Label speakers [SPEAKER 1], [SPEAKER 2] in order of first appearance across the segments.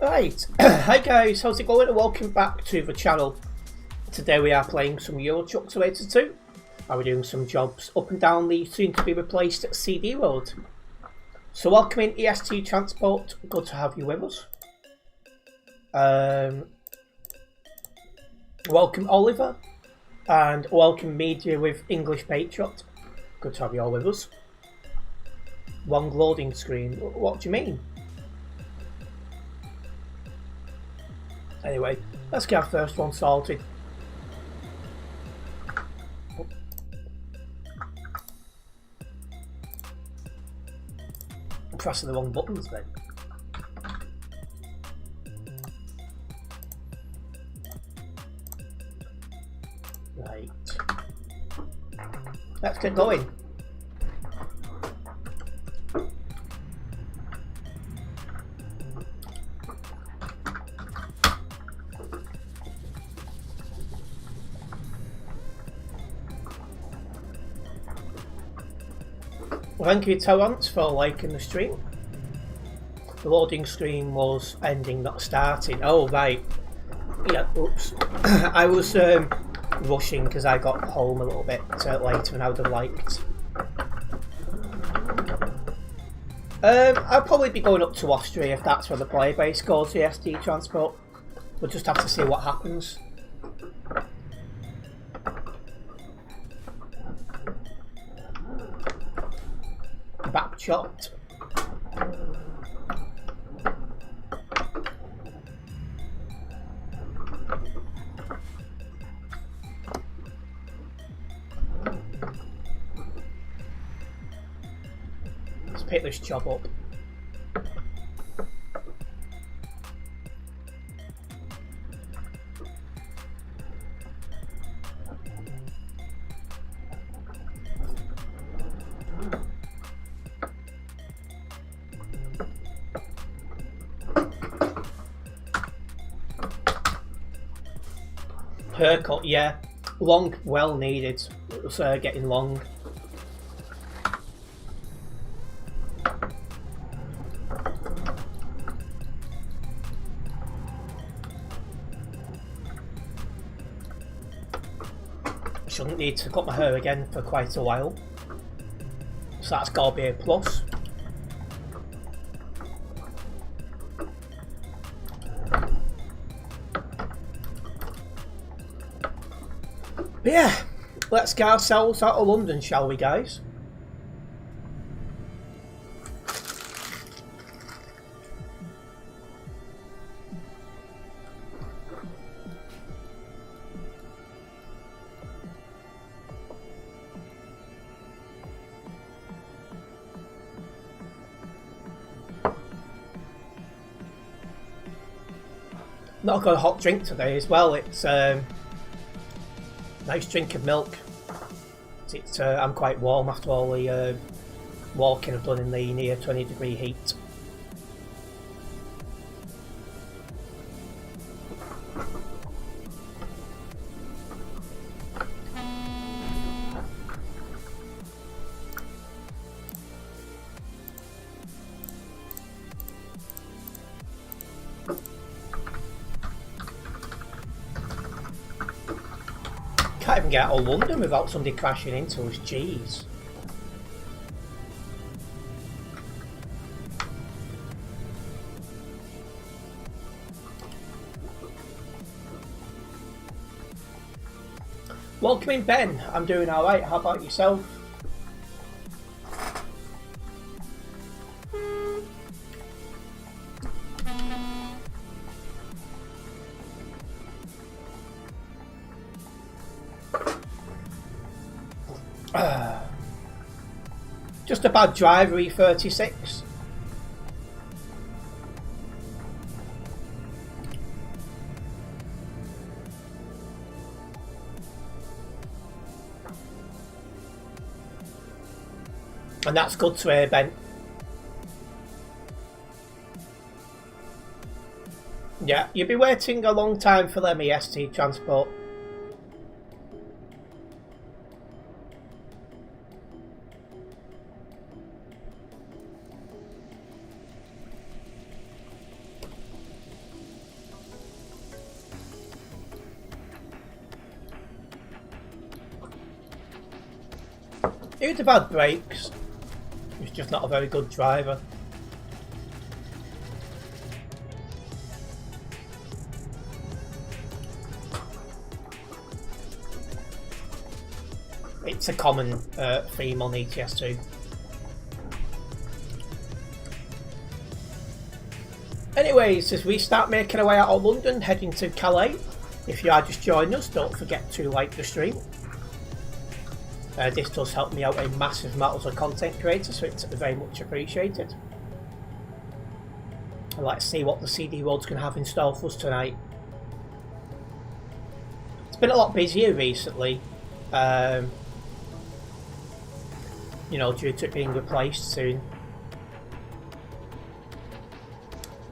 [SPEAKER 1] Right, hi guys, how's it going and welcome back to the channel. Today we are playing some Euro Truck Simulator 2 and we're doing some jobs up and down the soon to be replaced CD road. So welcome in EST Transport, good to have you with us. Welcome Oliver and welcome Media with English Patriot, good to have you all with us. Long loading screen, what do you mean? Anyway, let's get our first one sorted. I'm pressing the wrong buttons then. Right. Let's get going. Thank you Terence for liking the stream. The loading screen was ending, not starting. Oh right. Yeah, oops. I was rushing because I got home a little bit later than I would have liked. I'll probably be going up to Austria if that's where the player base goes, the SD transport. We'll just have to see what happens. Back chopped. Let's pick this job up. Haircut, yeah. Long, well needed. It was getting long. Shouldn't need to cut my hair again for quite a while. So that's gotta be a plus. But yeah, let's get ourselves out of London, shall we guys? Not got a hot drink today as well. It's nice drink of milk. I'm quite warm after all the walking I've done in the near 20-degree heat. Can't even get out of London without somebody crashing into us, jeez. Welcome in, Ben. I'm doing alright, how about yourself? Just a bad drive, E36. And that's good to hear, Ben. Yeah, you'll be waiting a long time for them EST transport. He'd have had brakes. He's just not a very good driver. It's a common theme on ETS2. Anyways, as we start making our way out of London, heading to Calais, if you are just joining us, don't forget to like the stream. This does help me out a massive amount as a content creator, so it's very much appreciated. I'd like to see what the CD world's going to have in store for us tonight. It's been a lot busier recently, you know, due to it being replaced soon.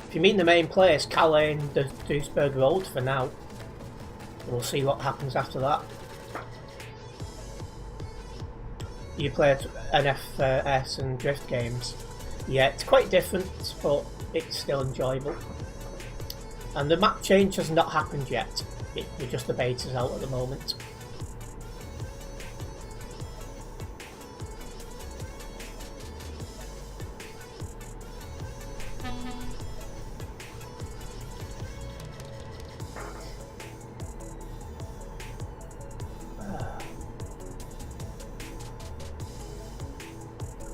[SPEAKER 1] If you mean the main place, Calais and the Duisburg Road for now. We'll see what happens after that. You play NFS and drift games. Yeah, it's quite different, but it's still enjoyable. And the map change has not happened yet. We're just the betas out at the moment.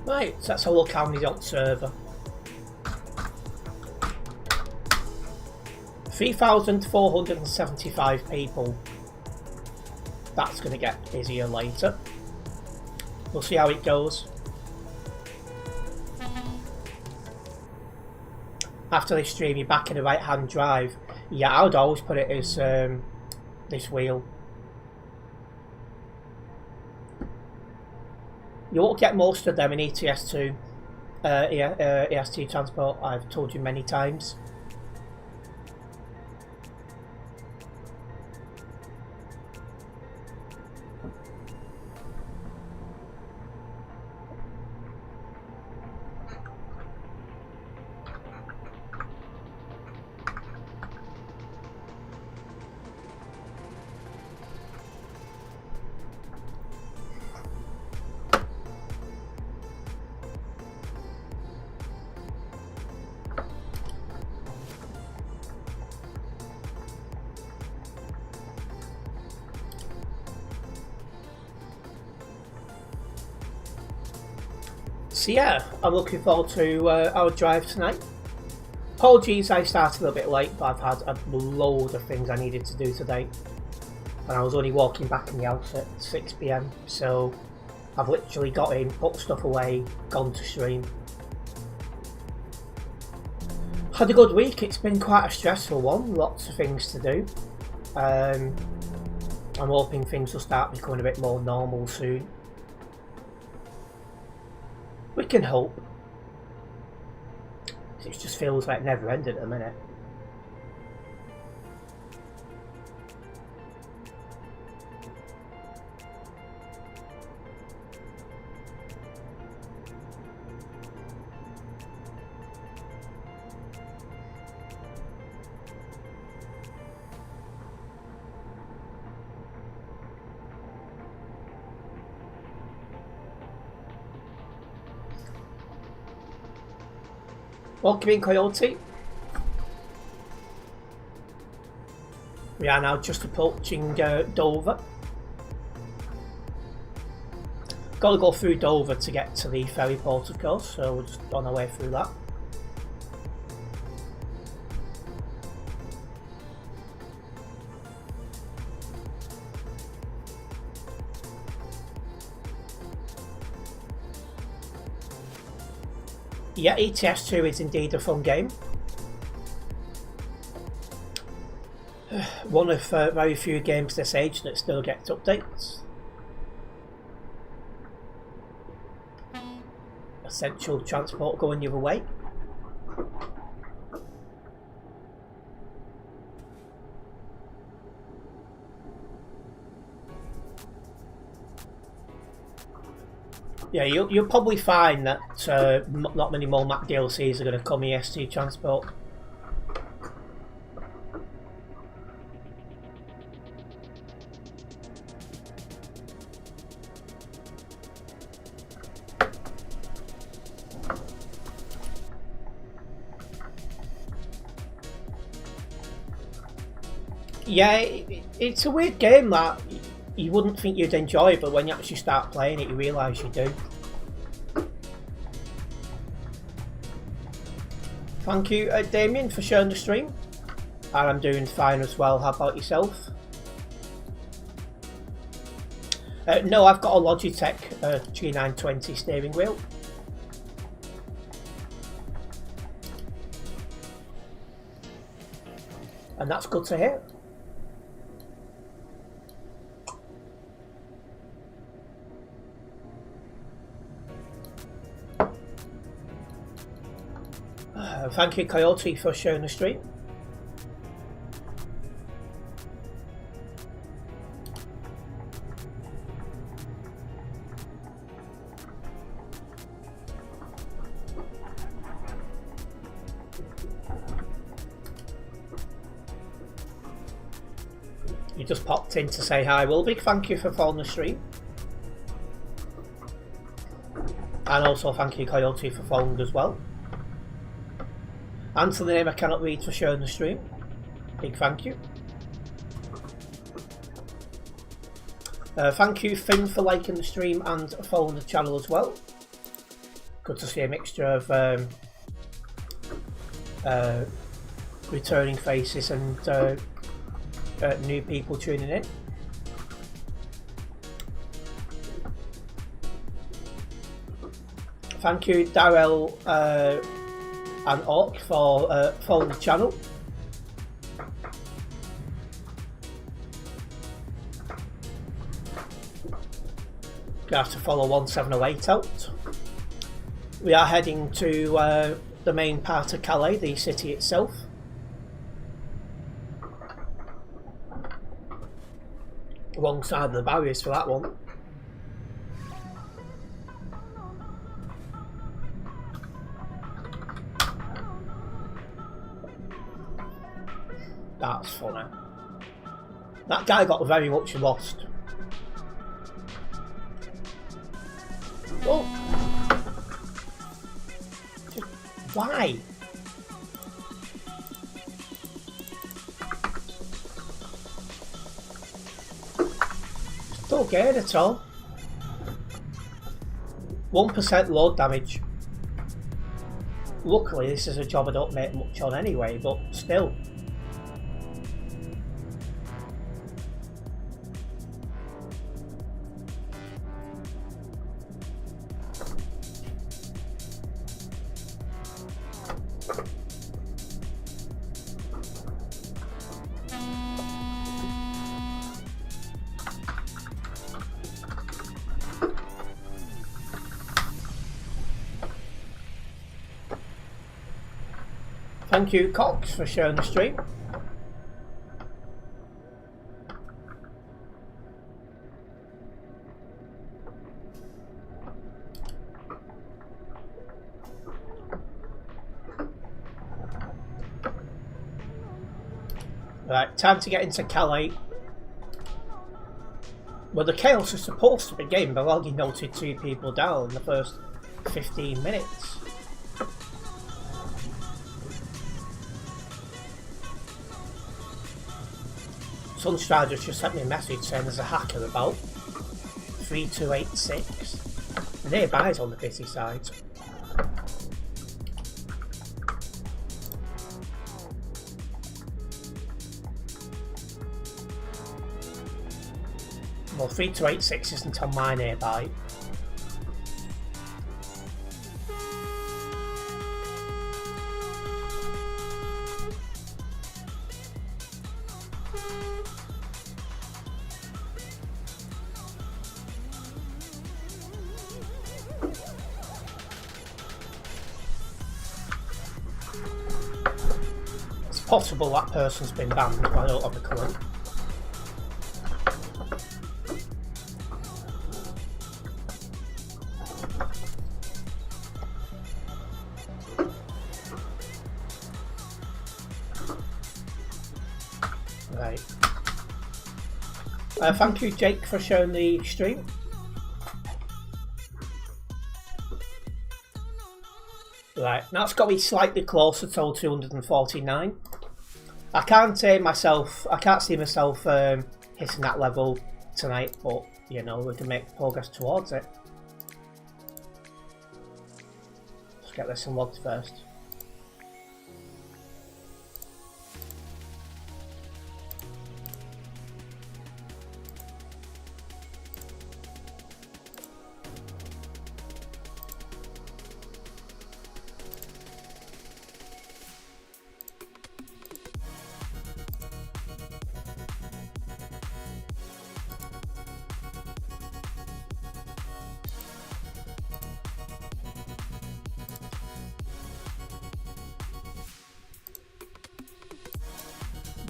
[SPEAKER 1] Right, so let's have a look how many's on server. 3,475 people. That's going to get busier later. We'll see how it goes. After this stream, you're back in the right hand drive. Yeah, I would always put it as this wheel. You won't get most of them in ETS2, EST transport, I've told you many times. So yeah, I'm looking forward to our drive tonight. Apologies I started a little bit late, but I've had a load of things I needed to do today. And I was only walking back in the house at 6 PM, so I've literally got in, put stuff away, gone to stream. Had a good week, it's been quite a stressful one, lots of things to do. I'm hoping things will start becoming a bit more normal soon. We can hope. It just feels like never ended at the minute. Welcome in, Coyote. We are now just approaching Dover. Got to go through Dover to get to the ferry port, of course, so we're just on our way through that. Yeah, ETS2 is indeed a fun game. One of very few games this age that still gets updates. potential transport going the other way. Yeah, you'll probably find that not many more map DLCs are going to come EST transport. Yeah, it's a weird game that you wouldn't think you'd enjoy, but when you actually start playing it, you realise you do. Thank you, Damien, for sharing the stream. And I'm doing fine as well. How about yourself? No, I've got a Logitech G920 steering wheel. And that's good to hear. Thank you, Coyote, for sharing the stream. You just popped in to say hi, Wilbig. Thank you for following the stream. And also thank you, Coyote, for following as well. And to the name I cannot read, for sharing the stream. Big thank you. Thank you, Finn, for liking the stream and following the channel as well. Good to see a mixture of returning faces and new people tuning in. Thank you, Darrell and Orc, for following the channel. You have to follow 1708 out. We are heading to the main part of Calais, the city itself. Wrong side of the barriers for that one. That's funny. That guy got very much lost. Oh! Why? Still getting at all. 1% load damage. Luckily, this is a job I don't make much on anyway, but still. Thank you, Cox, for sharing the stream. Right, time to get into Calais. Well, the chaos is supposed to begin, but I already noted 2 people down in the first 15 minutes. Sunstrider's just sent me a message saying there's a hacker about 3286. Nearby's on the busy side. Well, 3286 isn't on my nearby. possible that person's been banned, but I don't have a clue. Right. Thank you, Jake, for showing the stream. Right, now it's got me slightly closer to 249. I can't see myself hitting that level tonight, but you know, we can make progress towards it. Let's get this unlocked first.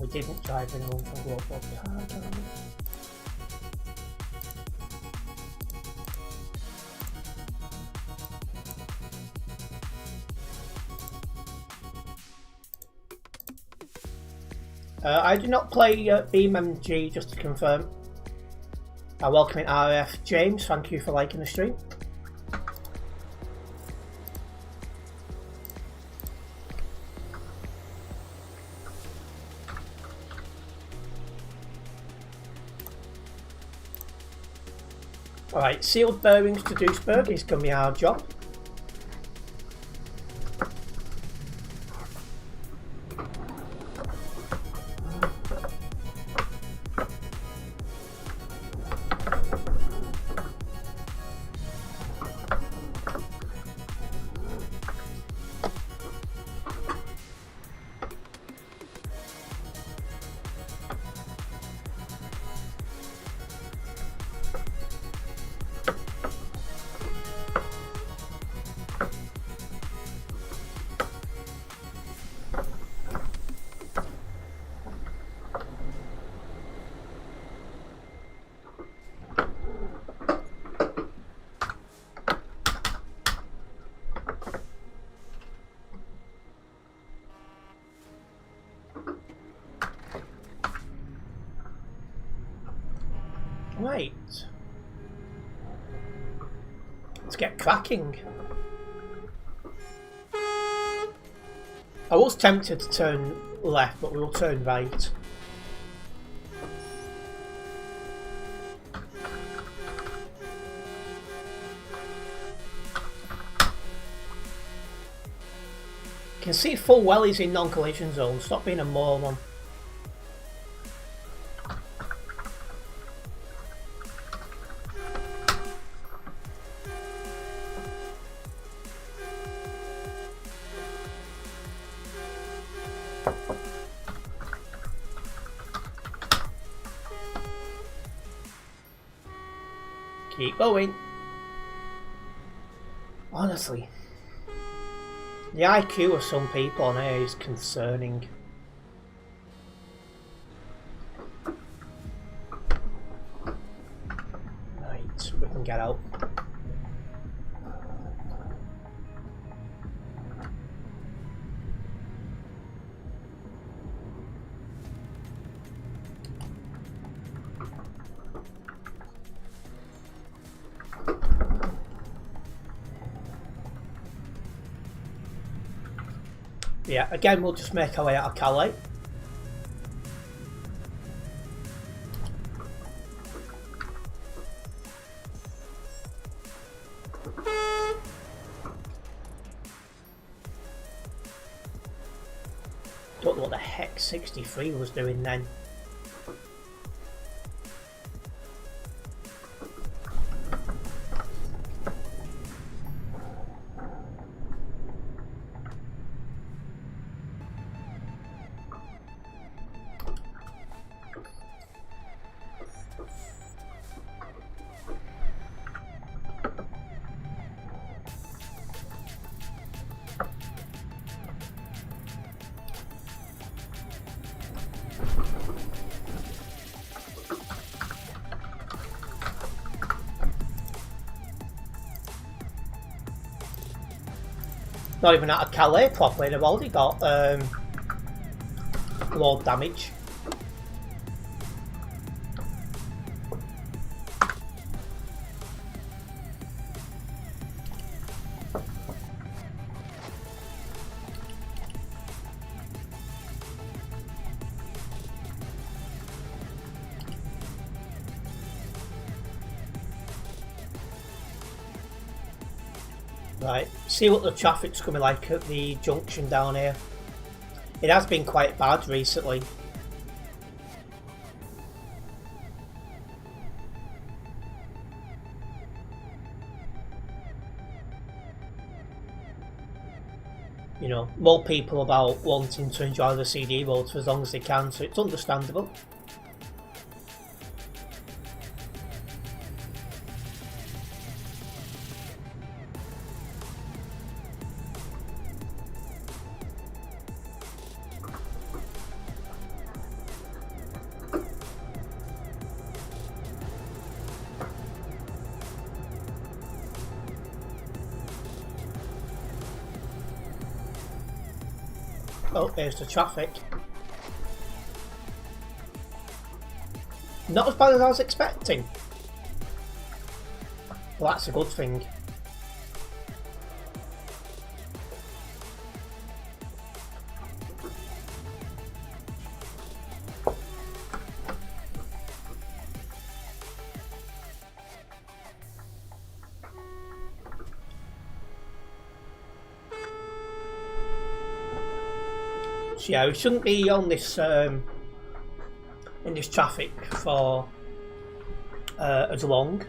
[SPEAKER 1] We didn't drive anyone from global cargo. I do not play BeamMG, just to confirm. I welcome in RF James, thank you for liking the stream. Alright, sealed bearings to Duisburg is going to be our job. Right. Let's get cracking. I was tempted to turn left, but we will turn right. You can see full well he's in non-collision zone. Stop being a moron. Keep going. Honestly, the IQ of some people on here is concerning. Right, we can get out. Yeah, again, we'll just make our way out of Calais. Don't know what the heck 63 was doing then. Not even out of Calais properly, they've already got load damage. Right, see what the traffic's coming like at the junction down here. It has been quite bad recently. You know, more people about wanting to enjoy the CD roads for as long as they can, so it's understandable. Oh, there's the traffic. Not as bad as I was expecting. Well, that's a good thing. So yeah, we shouldn't be on this in this traffic for as long.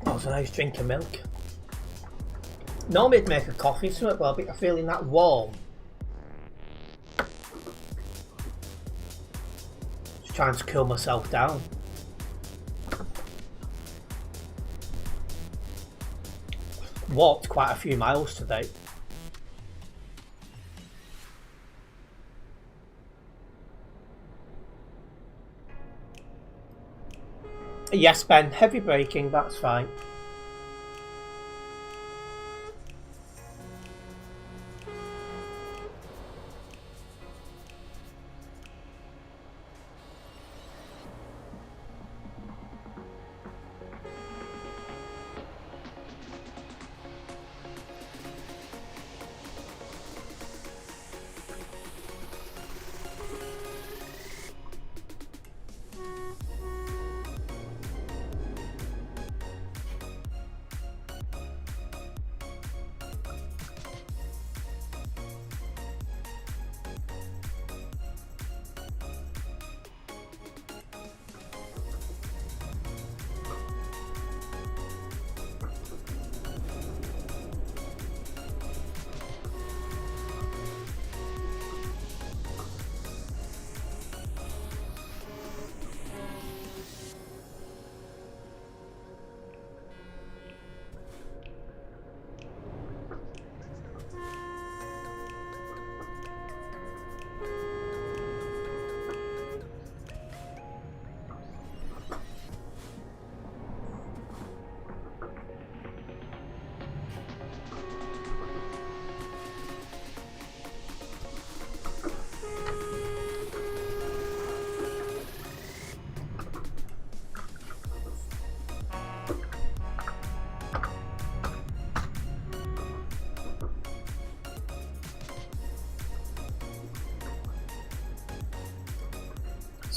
[SPEAKER 1] That was a nice drink of milk. Normally I'd make a coffee to it, but I'm feeling that warm. Just trying to cool myself down. Walked quite a few miles today. Yes, Ben, heavy braking, that's fine.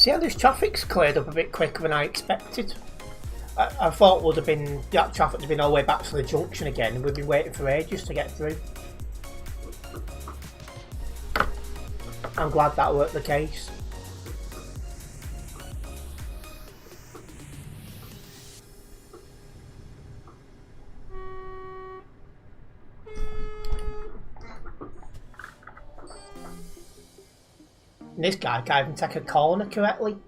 [SPEAKER 1] See how this traffic's cleared up a bit quicker than I expected. I thought would have been that traffic would have been all the way back to the junction again, and we've been waiting for ages to get through. I'm glad that weren't the case. And this guy can't even take a corner correctly.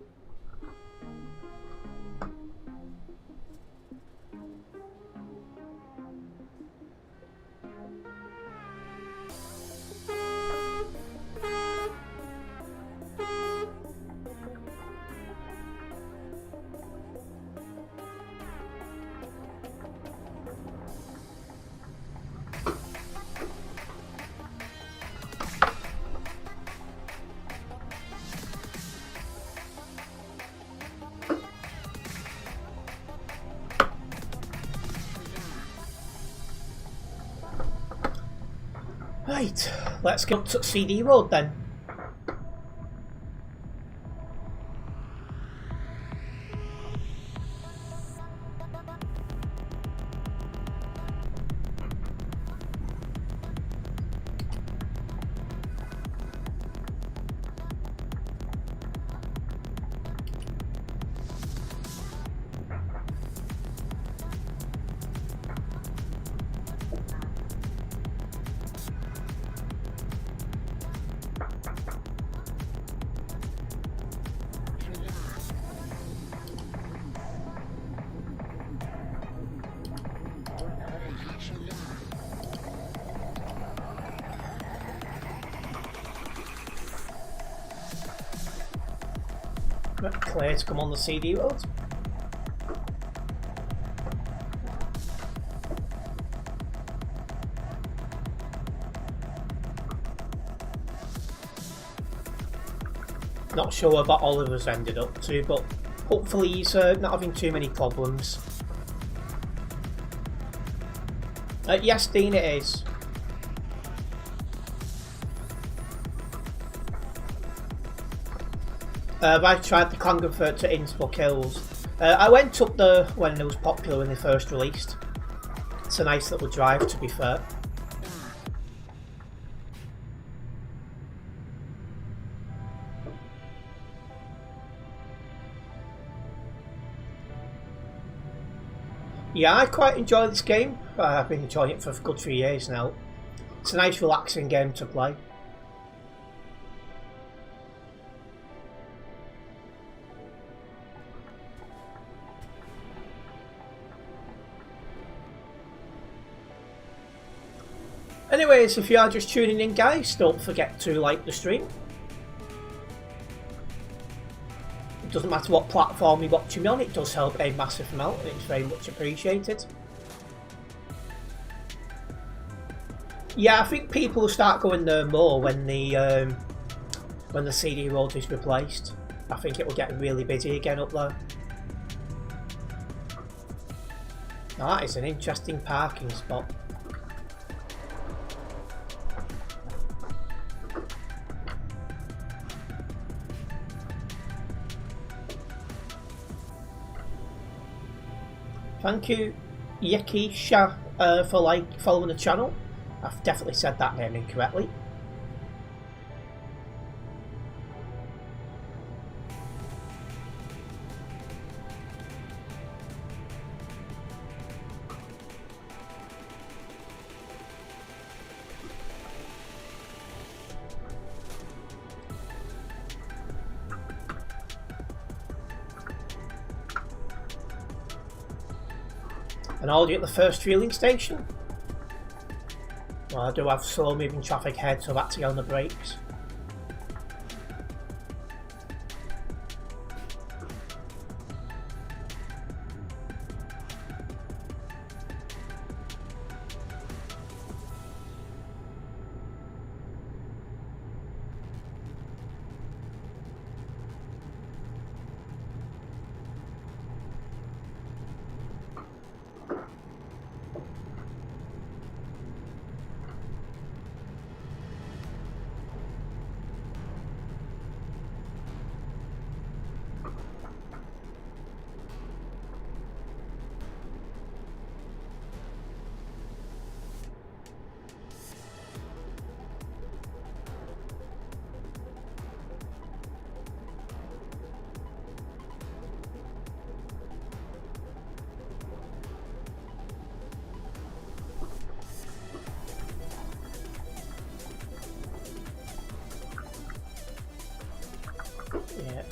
[SPEAKER 1] Right, let's get up to CD Road then. Clear to come on the CD road. Not sure what Oliver's ended up to, but hopefully he's not having too many problems. Yes, Dean, it is. I tried the Klagenfurt to Innsbruck Hills. I went up there when it was popular when they first released. It's a nice little drive, to be fair. Yeah, I quite enjoy this game. I've been enjoying it for a good few years now. It's a nice relaxing game to play. Anyways, if you are just tuning in, guys, don't forget to like the stream. It doesn't matter what platform you're watching me on, it does help a massive amount and it's very much appreciated. Yeah, I think people will start going there more when the CD road is replaced. I think it will get really busy again up there. Now that is an interesting parking spot. Thank you, Yeki Sha, for following the channel. I've definitely said that name incorrectly. And already at the first fueling station. Well, I do have slow moving traffic ahead, so I've had to go on the brakes.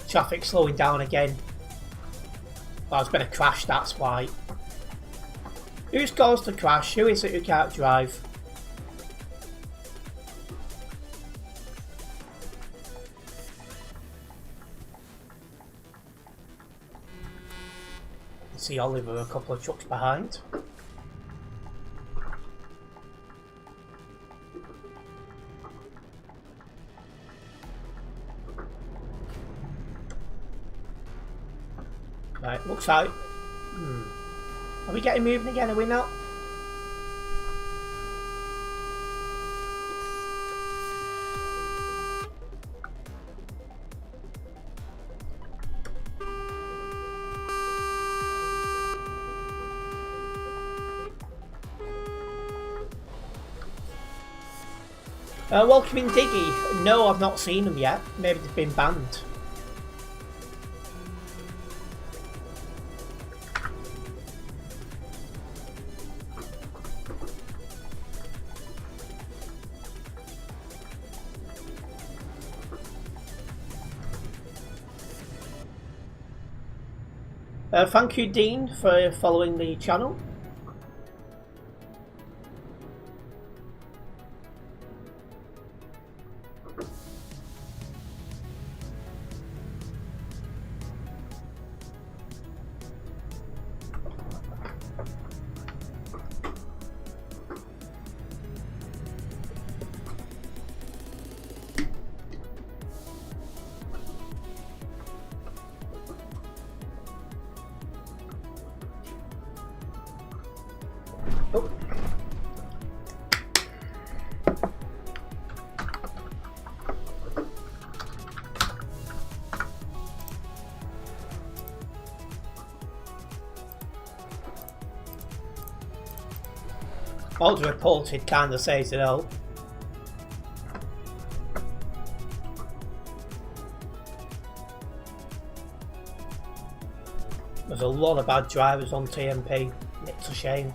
[SPEAKER 1] Traffic slowing down again. Well, there's been a crash, that's why. Who's caused the crash? Who is it who can't drive? See Oliver a couple of trucks behind. Right, looks like... Are we getting moving again, are we not? Welcoming Diggy. No, I've not seen them yet. Maybe they've been banned. Thank you, Dean, for following the channel. All the reported kind of says it all. There's a lot of bad drivers on TMP. It's a shame.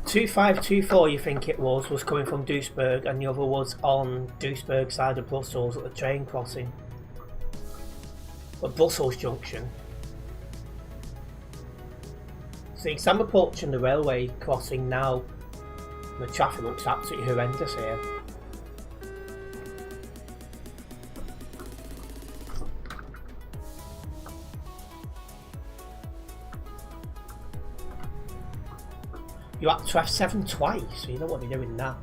[SPEAKER 1] 2524, you think it was coming from Duisburg, and the other was on Duisburg side of Brussels at the train crossing. At Brussels Junction. See, I'm approaching the railway crossing now. The traffic looks absolutely horrendous here. You have to F7 twice, so you don't want to be doing that.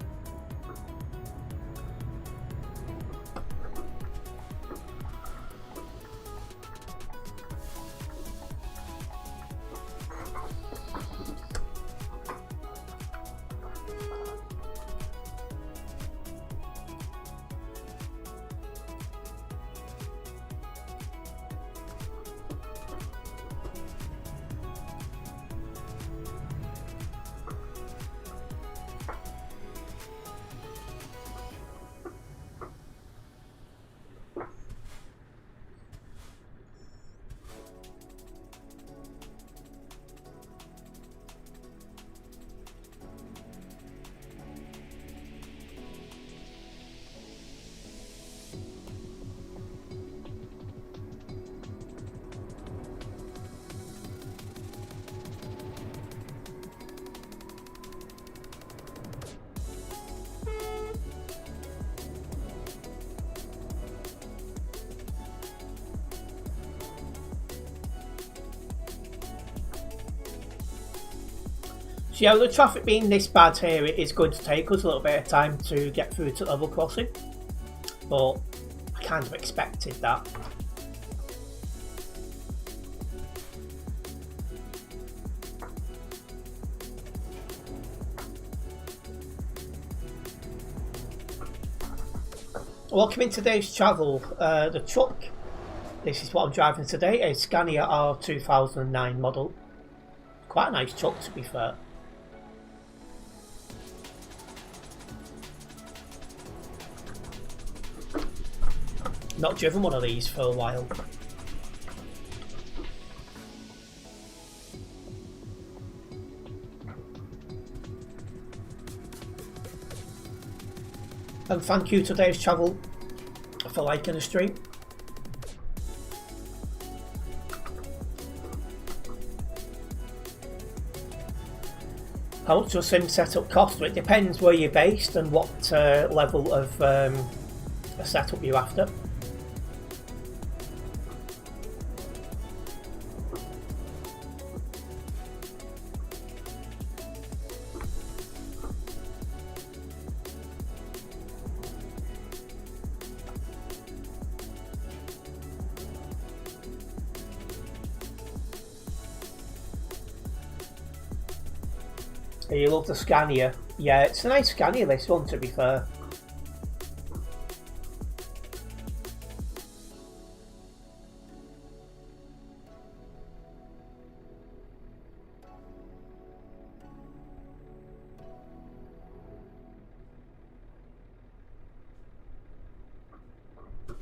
[SPEAKER 1] So yeah, with the traffic being this bad here, it is going to take us a little bit of time to get through to level crossing, but I kind of expected that. Welcome in today's travel. The truck, this is what I'm driving today, a Scania R 2009 model. Quite a nice truck, to be fair. Not driven one of these for a while. And thank you today's travel for liking the stream. How much does sim setup cost? It depends where you're based and what level of a setup you're after. You love the Scania. Yeah, it's a nice Scania, this one, to be fair.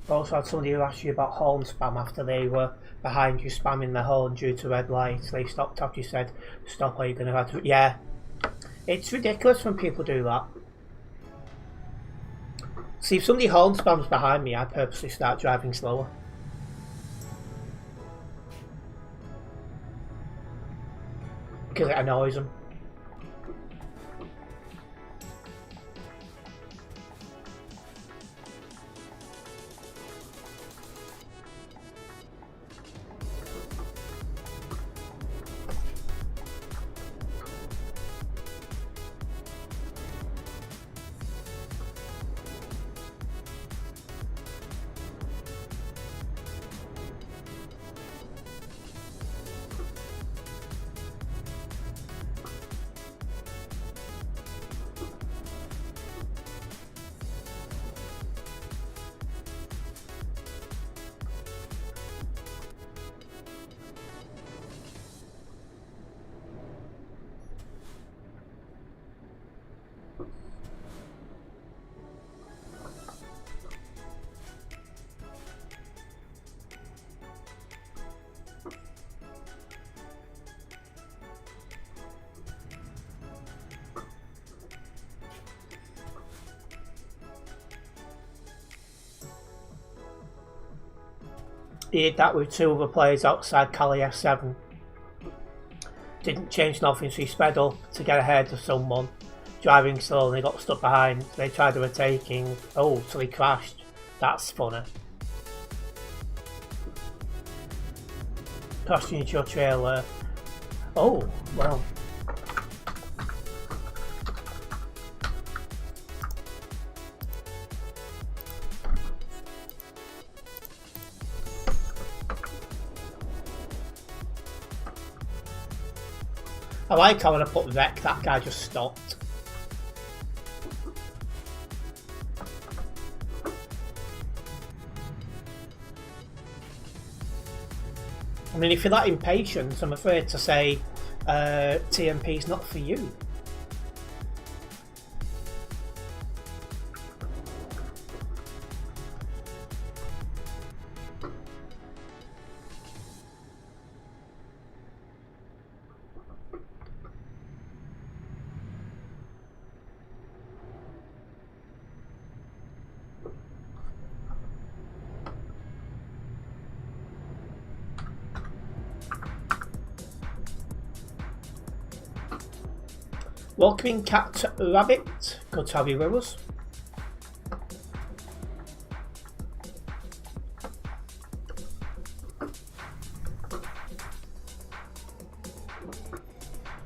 [SPEAKER 1] I also had somebody who asked you about horn spam after they were behind you spamming the horn due to red lights. They stopped after you said, stop, or you're going to have to... Yeah. It's ridiculous when people do that. See, if somebody horn spams behind me, I purposely start driving slower. Because it annoys them. He did that with two other players outside Calais F7. Didn't change nothing, so he sped up to get ahead of someone. Driving slow and they got stuck behind. They tried overtaking. Oh, so he crashed. That's funny. Crashed into your trailer. Oh, well. I like how when I put wreck, that guy just stopped. I mean, if you're that impatient, I'm afraid to say TMP's not for you. Welcoming Cat Rabbit, good to have you with us.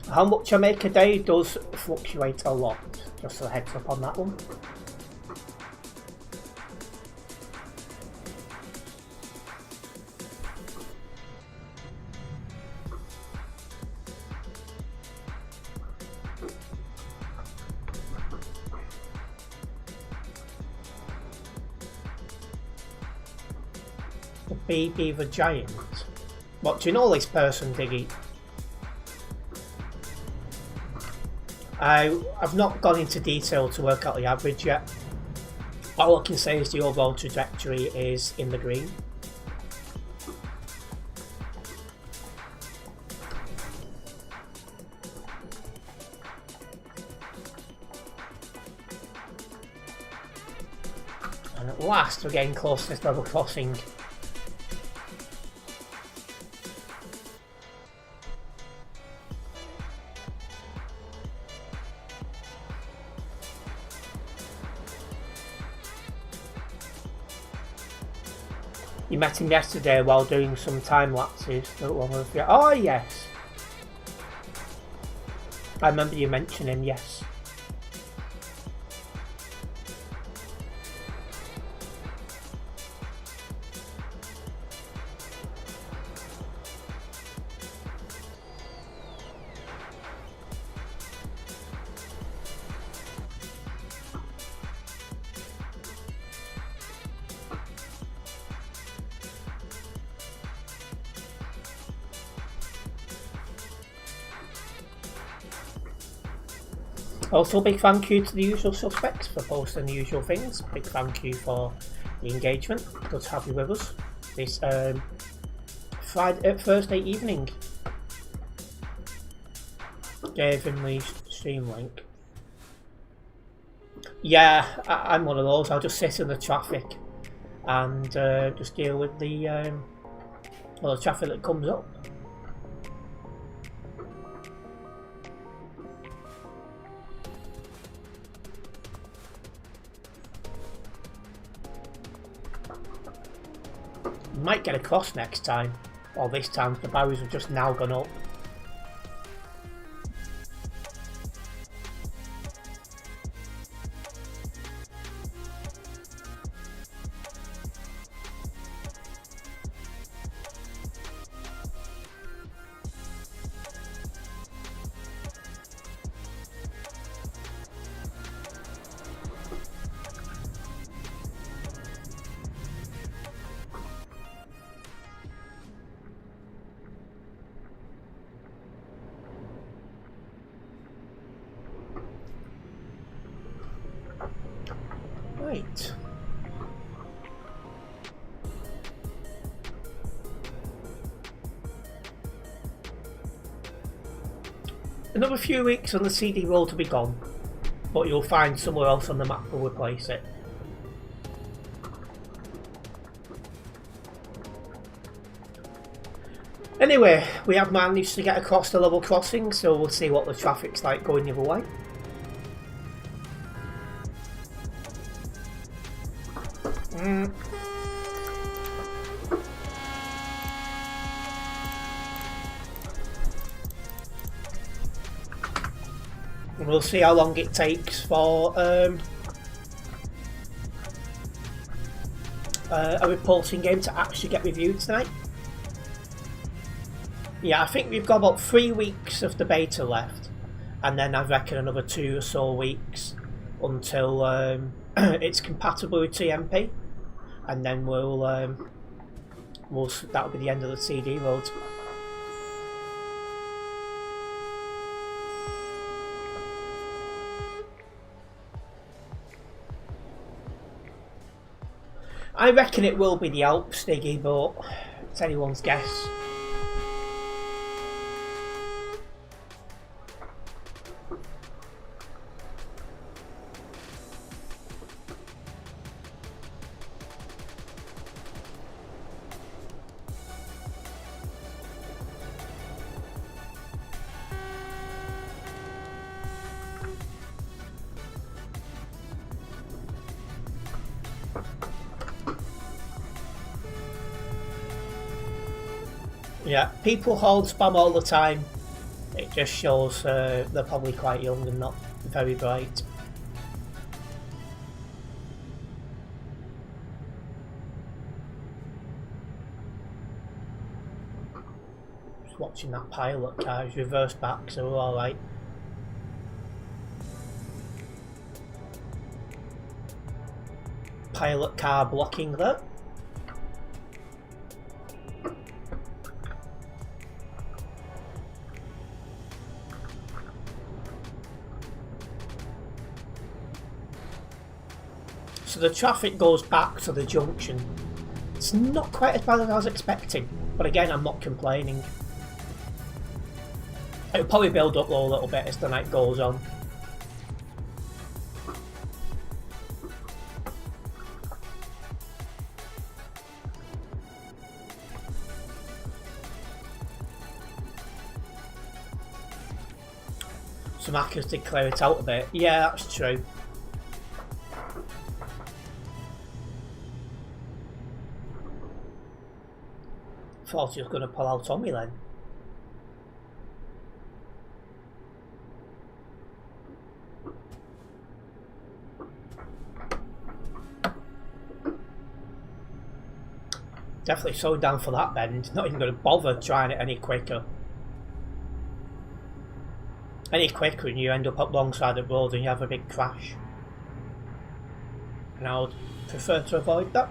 [SPEAKER 1] How much I make a day does fluctuate a lot, just a heads up on that one. BB the Giant. What, do you know this person, Diggy? I've not gone into detail to work out the average yet. All I can say is the overall trajectory is in the green. And at last we're getting close to this level crossing. You met him yesterday while doing some time lapses. Oh yes, I remember you mentioning, yes. Also, big thank you to the usual suspects for posting the usual things. Big thank you for the engagement. Good to have you with us this Thursday evening. Gave him the stream link. Yeah, I'm one of those. I'll just sit in the traffic and just deal with the the traffic that comes up. Might get across next time, or this time the barriers have just now gone up. Right. Another few weeks on the CD roll to be gone, but you'll find somewhere else on the map will replace it. Anyway, we have managed to get across the level crossing, so we'll see what the traffic's like going the other way. We'll see how long it takes for a reporting game to actually get reviewed tonight. Yeah, I think we've got about 3 weeks of the beta left, and then I reckon another 2 or so weeks until it's compatible with TMP, and then that'll be the end of the CD road. I reckon it will be the Alps, Diggy, but it's anyone's guess. Yeah, people hold spam all the time. It just shows they're probably quite young and not very bright. Just watching that pilot car, he's reversed back, so we're alright. Pilot car blocking that. So the traffic goes back to the junction. It's not quite as bad as I was expecting, but again, I'm not complaining. It'll probably build up though a little bit as the night goes on. Some hackers did clear it out a bit. Yeah, that's true. Thought he was going to pull out on me then. Definitely slowing down for that bend. Not even going to bother trying it any quicker. Any quicker and you end up alongside the road and you have a big crash. And I would prefer to avoid that.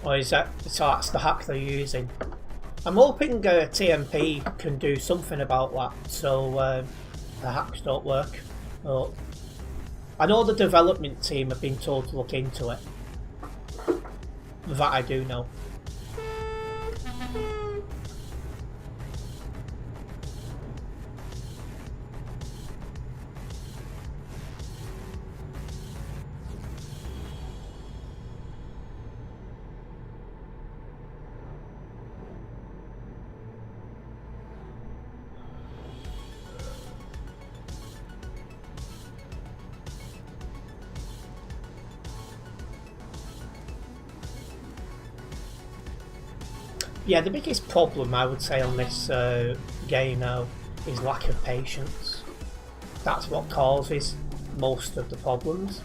[SPEAKER 1] Or is that, so that's the hack they're using? I'm hoping TMP can do something about that so the hacks don't work. But I know the development team have been told to look into it. That I do know. Yeah, the biggest problem I would say on this game now is lack of patience. That's what causes most of the problems.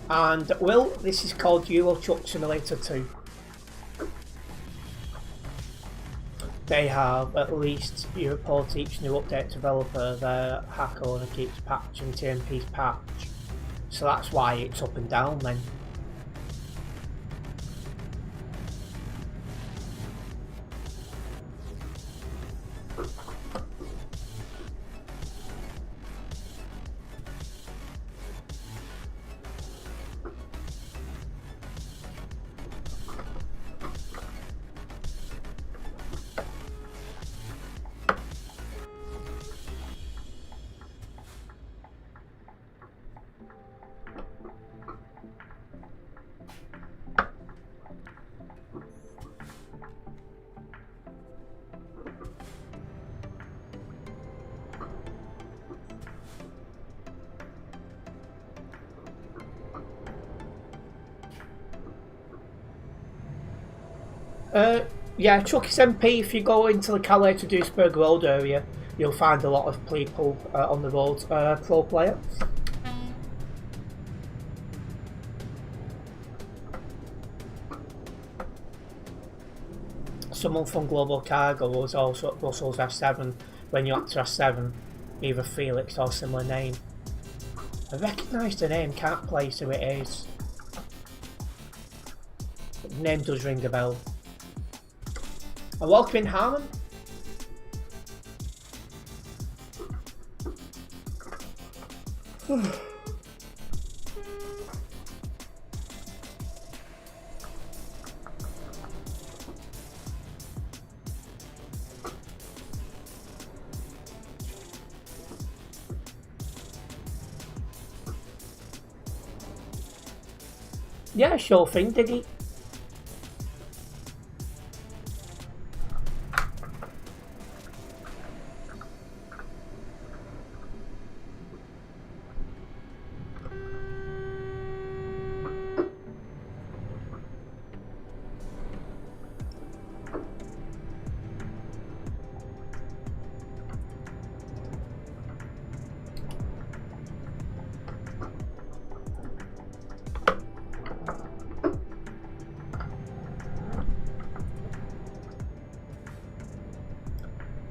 [SPEAKER 1] And well, this is called Euro Truck Simulator 2. They have at least, you report each new update developer, their hack owner keeps patching TMP's patch. So that's why it's up and down then. Yeah, Chucky's MP, if you go into the Calais to Duisburg Road area, you'll find a lot of people on the road, pro players. Someone from Global Cargo was also at Brussels F7 when you enter F7, either Felix or similar name. I recognise the name, can't place who it is. The name does ring a bell. And welcome in, Harmon. Yeah, sure thing, Diggy.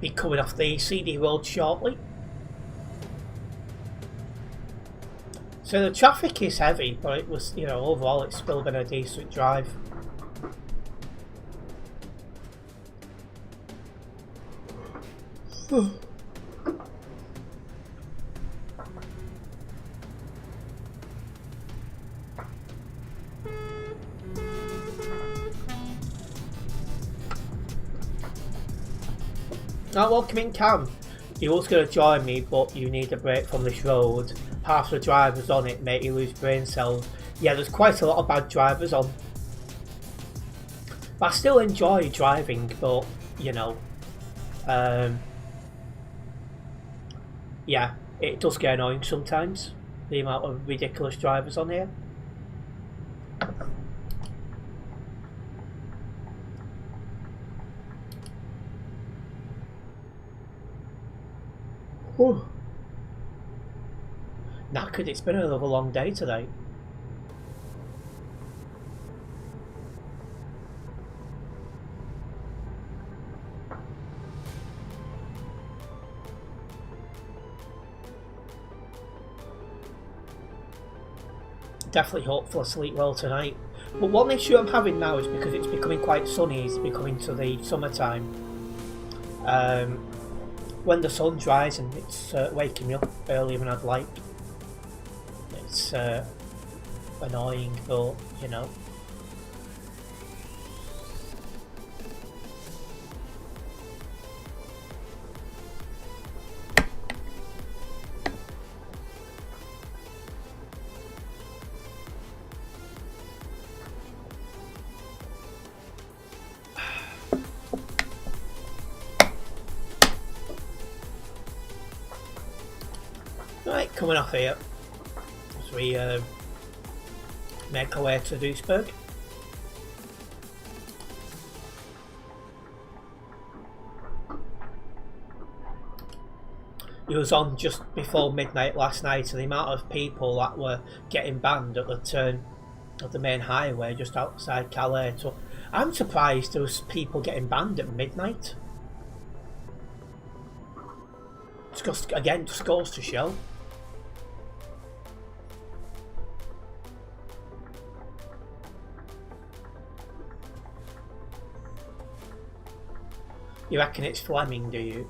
[SPEAKER 1] Be coming off the CD road shortly. So the traffic is heavy, but it was, you know, overall it's still been a decent drive. Oh, welcome in, Cam. You was going to join me, but you need a break from this road. Half the drivers on it make you lose brain cells. Yeah, there's quite a lot of bad drivers on. But I still enjoy driving, but, you know, yeah, it does get annoying sometimes, the amount of ridiculous drivers on here. Whew. Knackered, it's been another long day today. Definitely hopeful I sleep well tonight. But one issue I'm having now is because it's becoming quite sunny, it's becoming to the summertime. When the sun's rising, it's waking me up earlier than I'd like. It's annoying, but you know. Right, coming off here as we make our way to Duisburg. It was on just before midnight last night, and the amount of people that were getting banned at the turn of the main highway just outside Calais. So I'm surprised there was people getting banned at midnight. It's just, again, just goes to show. You reckon it's Fleming, do you?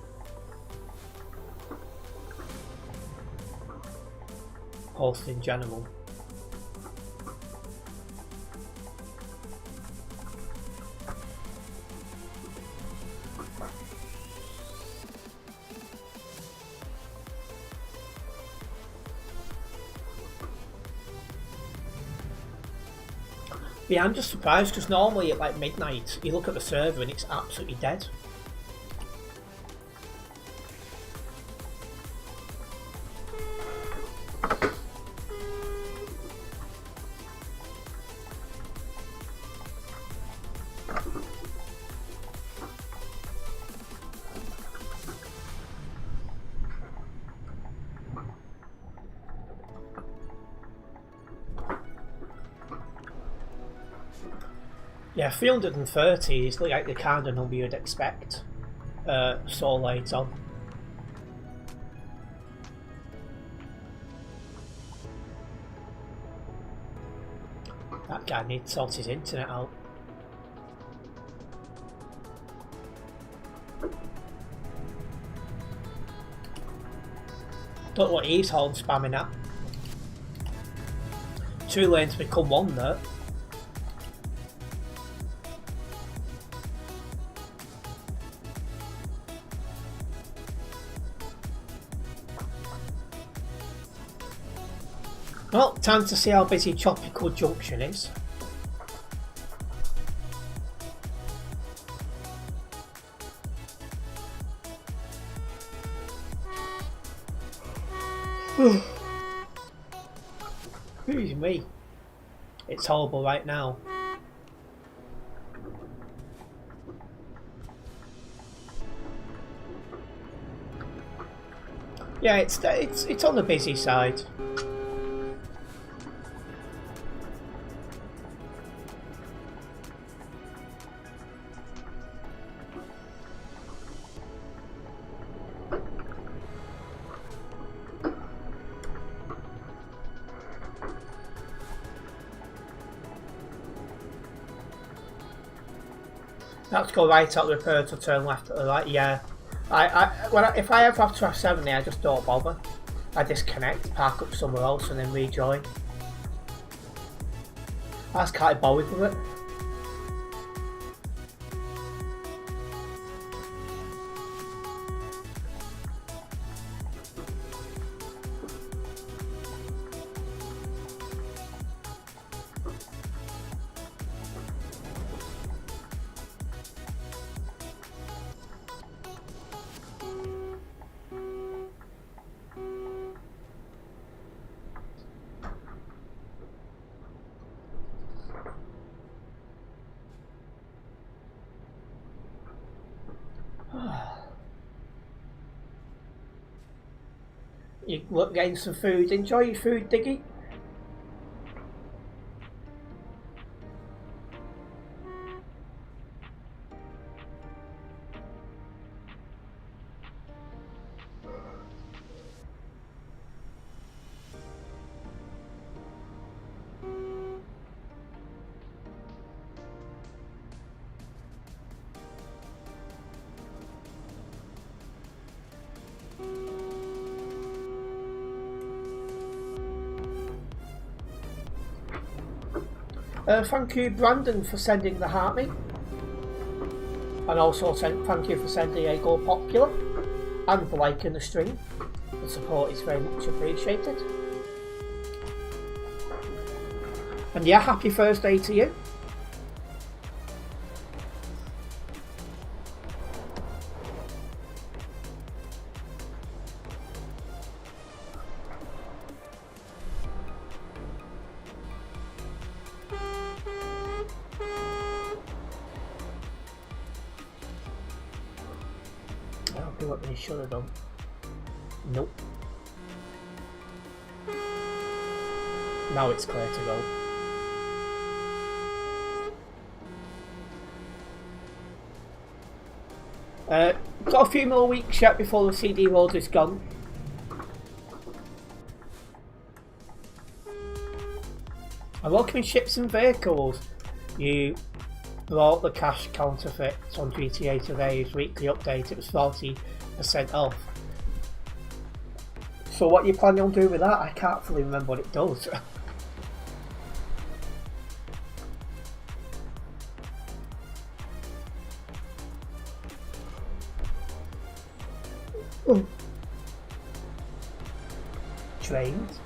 [SPEAKER 1] Host in general. Yeah, I'm just surprised because normally at like midnight you look at the server and it's absolutely dead. Yeah, 330 is like the kind of number you'd expect so late on. That guy needs to sort his internet out. Don't know what he's horn spamming at. 2 lanes become 1 there. Well, time to see how busy Tropical Junction is. Excuse me. It's horrible right now. Yeah, it's on the busy side. That's go right out the repair to turn left at the right. Yeah, if I ever have to have 70, I just don't bother. I disconnect, park up somewhere else, and then rejoin. I just can't be bothered with it. You look getting some food. Enjoy your food, Diggy. Thank you, Brandon, for sending the heart me, and also thank you for sending a Go Popular and for liking the stream. The support is very much appreciated. And yeah, happy Thursday to you. What they should have done. Nope. Now it's clear to go. Got a few more weeks yet before the CD load is gone. And welcoming ships and vehicles. You brought the cash counterfeits on GTA today's weekly update. It was 40% off. So what are you planning on doing with that? I can't fully remember what it does. Trains.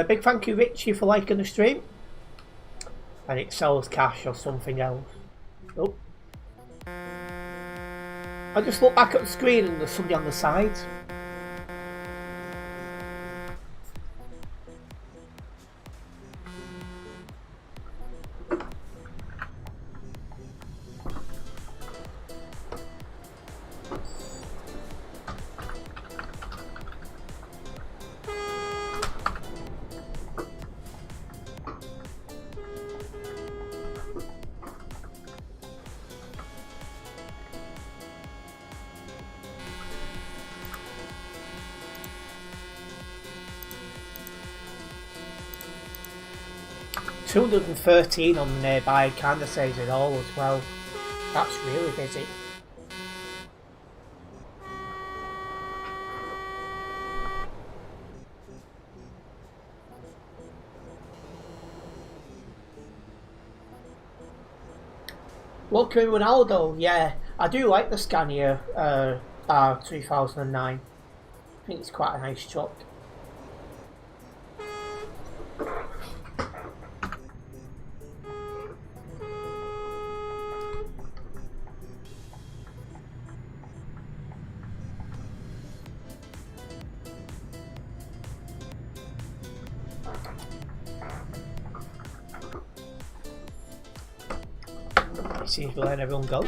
[SPEAKER 1] Big thank you, Richie, for liking the stream. And it sells cash or something else. Oh. I just look back at the screen and there's somebody on the side. $213 on the nearby kind of says it all as well. That's really busy. Welcome Ronaldo, yeah, I do like the Scania R2009. I think it's quite a nice truck. Seems to let everyone go.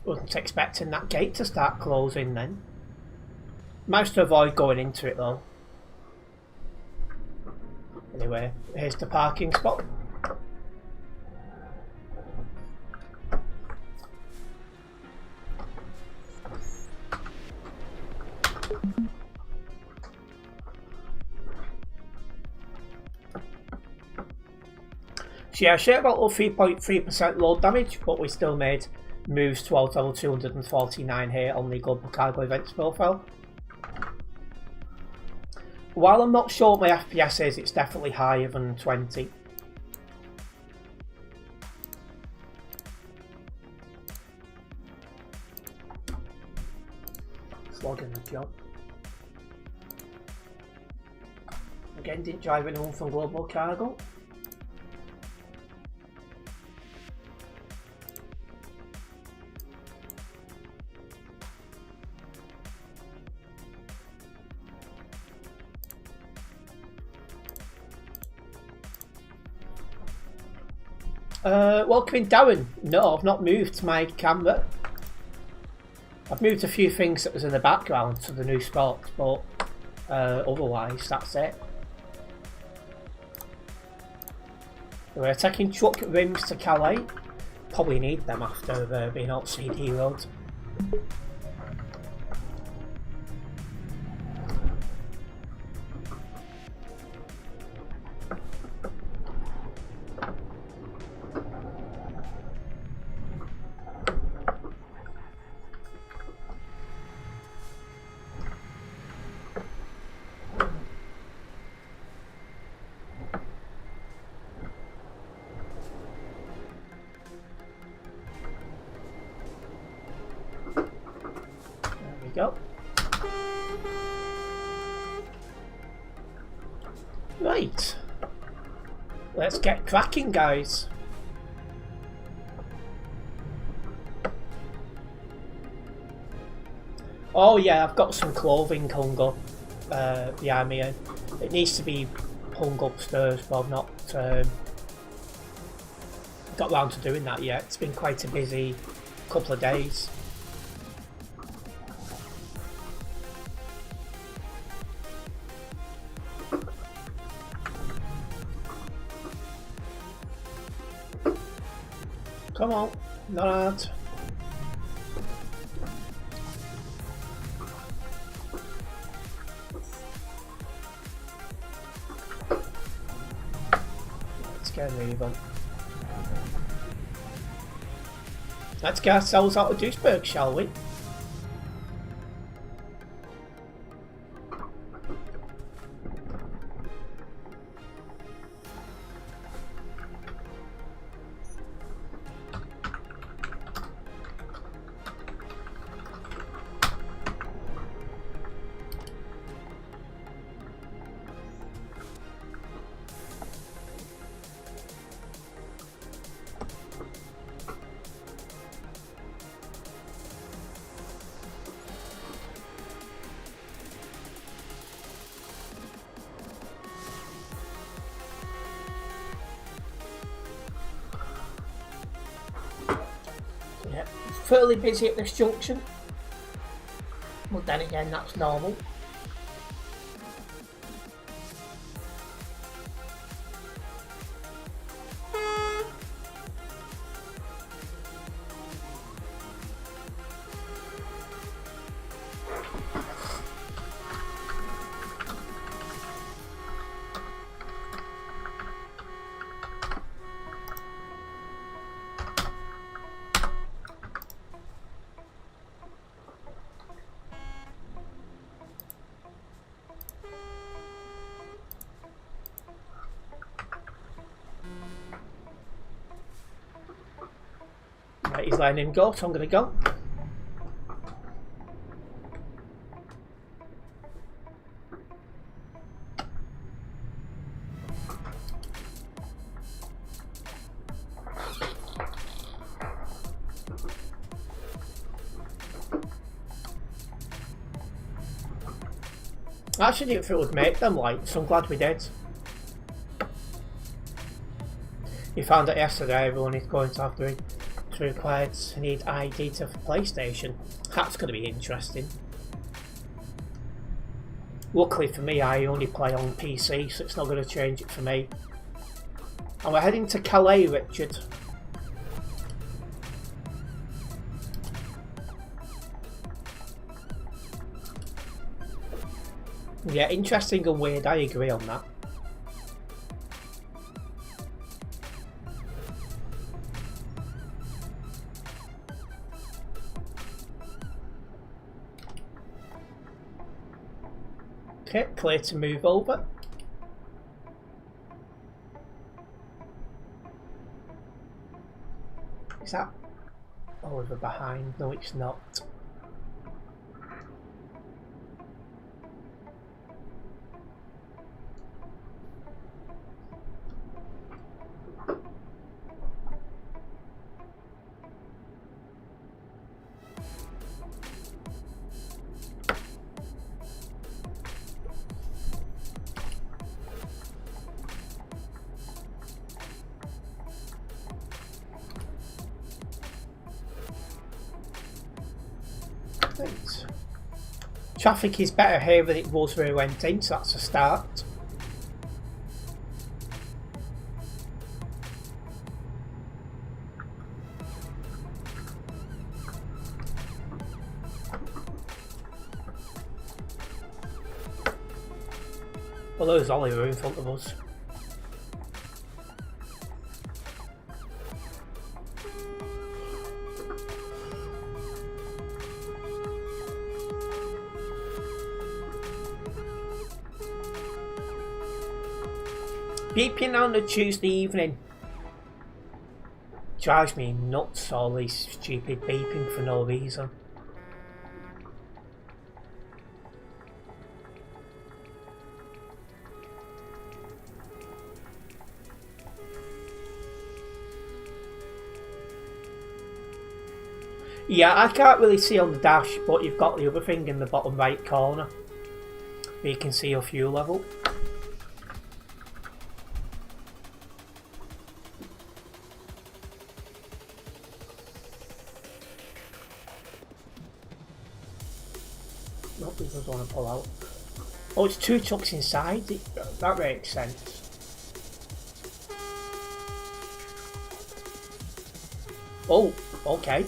[SPEAKER 1] Wasn't expecting that gate to start closing then. Managed to avoid going into it though. Anyway, here's the parking spot. So yeah, share about 3.3% load damage, but we still made moves towards level 249 here on the Global Cargo Events profile. While I'm not sure what my FPS is, it's definitely higher than 20. Slogging the job. Again, didn't drive anyone from Global Cargo. Welcoming Darren. No, I've not moved my camera. I've moved a few things that was in the background to the new spot, but otherwise that's it. We're taking truck rims to Calais. Probably need them after being out CD road. Go. Right, let's get cracking, guys. Oh yeah, I've got some clothing hung up behind me. It needs to be hung upstairs, but I've not got round to doing that yet. It's been quite a busy couple of days. Come on, not hard. Let's get moving. Let's get ourselves out of Duisburg, shall we? Fairly busy at this junction, but then again that's normal. Right, he's letting him go, so I'm going to go. I actually didn't think we'd make them light, so I'm glad we did. You found out yesterday everyone is going to have to required to need ID to PlayStation. That's going to be interesting. Luckily for me, I only play on PC, so it's not going to change it for me. And we're heading to Calais, Richard. Yeah, interesting and weird, I agree on that. Okay, clear to move over. Is that Oliver behind? No, it's not. Right. Traffic is better here than it was where we went in, so that's a start. Well, there's Oliver in front of us. Beeping on a Tuesday evening drives me nuts, all these stupid beeping for no reason. Yeah, I can't really see on the dash, but you've got the other thing in the bottom right corner where you can see your fuel level. Nope, he doesn't want to pull out. Oh, it's two trucks inside. That makes sense. Oh, okay.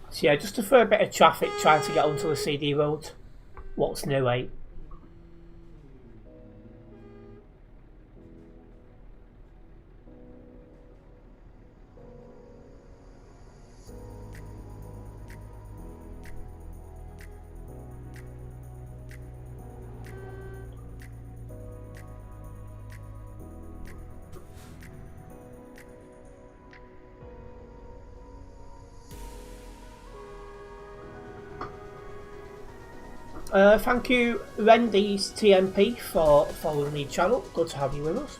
[SPEAKER 1] So yeah, just to throw a bit of traffic trying to get onto the CD road. What's new, eh? Thank you, Rendy's TMP, for following the channel. Good to have you with us.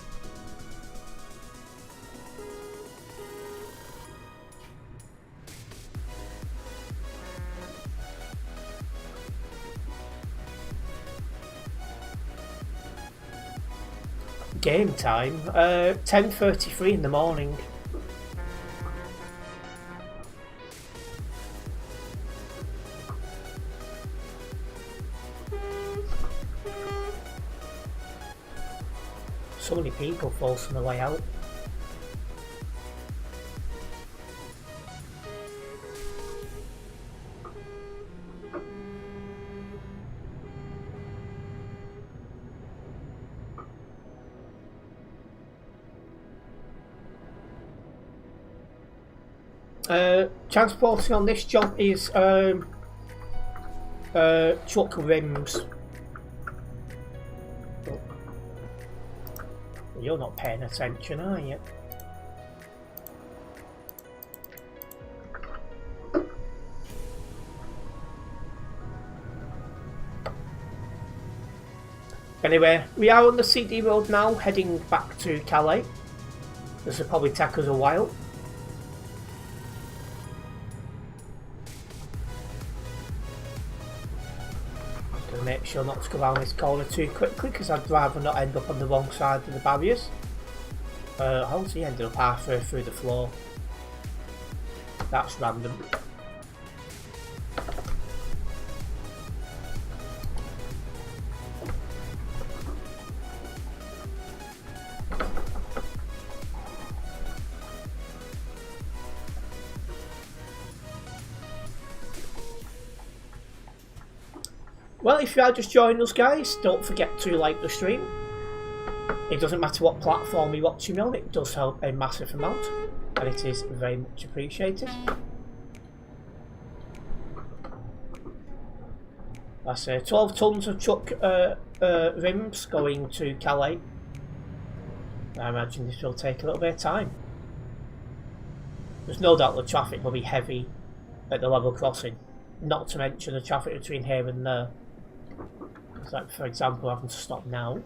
[SPEAKER 1] Game time, 10:33 in the morning. So many people false on the way out. Transporting on this job is truck rims. You're not paying attention, are you? Anyway, we are on the CD road now, heading back to Calais. This will probably take us a while. I'm going to make sure not to go around this corner too quickly because I'd rather not end up on the wrong side of the barriers. How's he ended up halfway through the floor? That's random. Well, if you are just joining us, guys, don't forget to like the stream. It doesn't matter what platform you're watching me on, it does help a massive amount, and it is very much appreciated. That's 12 tons of truck rims going to Calais. I imagine this will take a little bit of time. There's no doubt the traffic will be heavy at the level crossing, not to mention the traffic between here and there. Like, for example, having to stop now.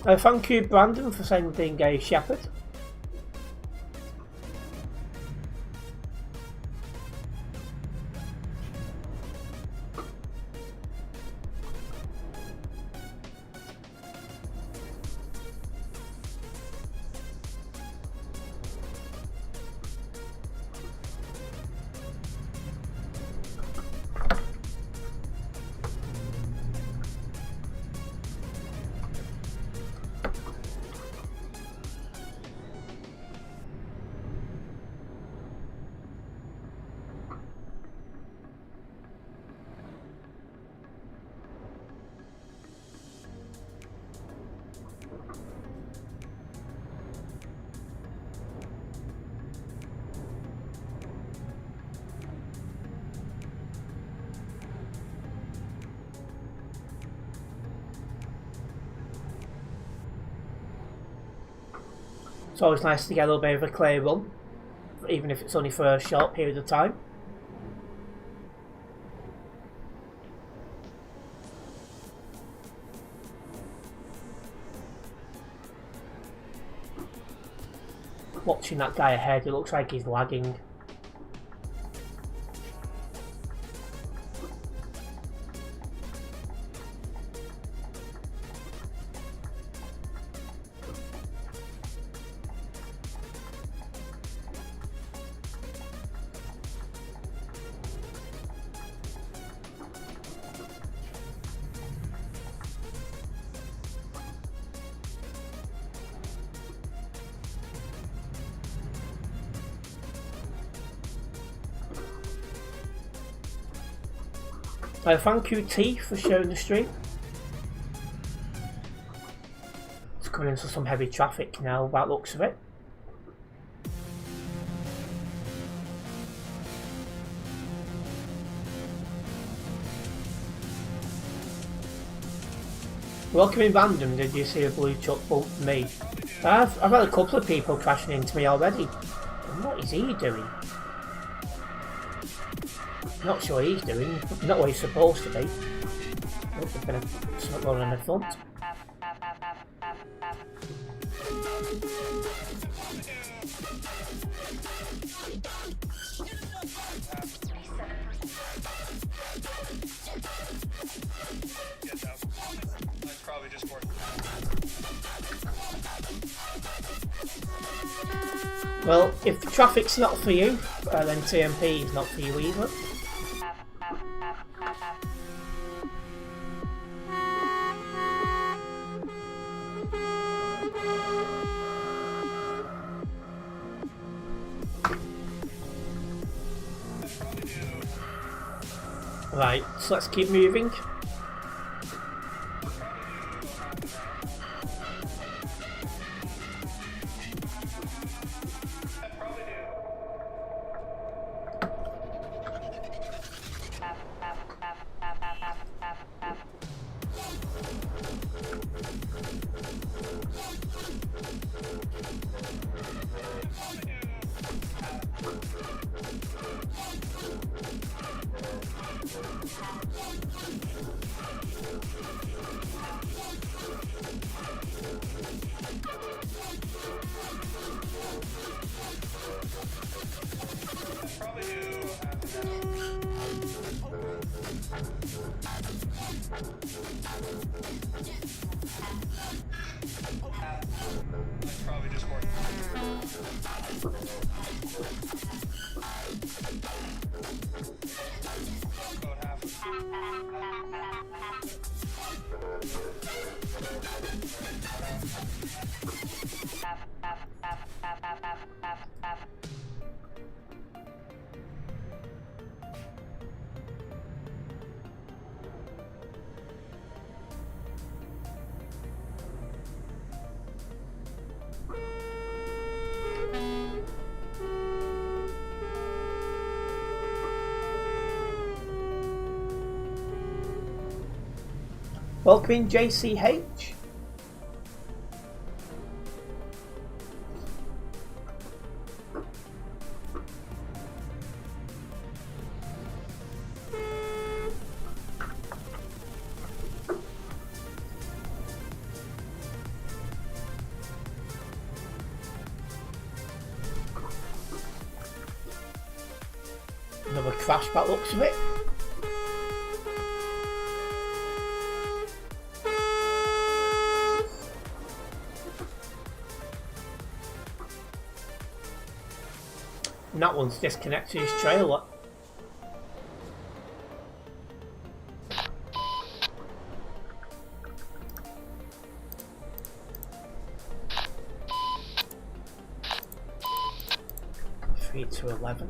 [SPEAKER 1] Thank you, Brandon, for sending a shepherd. It's always nice to get a little bit of a clear run, even if it's only for a short period of time. Watching that guy ahead, it looks like he's lagging. Thank you, T, for sharing the stream. It's coming into some heavy traffic now, by the looks of it. Welcome in random, did you see a blue truck bump me? I've had a couple of people crashing into me already. And what is he doing? Not sure he's doing, not what he's supposed to be. Oh, there's been a smoke rolling in the front. Well, if traffic's not for you, then TMP is not for you either. Right, so let's keep moving.
[SPEAKER 2] Probably just worked. About half.
[SPEAKER 1] Welcome JCH. Another crash by the looks of it. And that one's disconnected his trailer. Three to 11.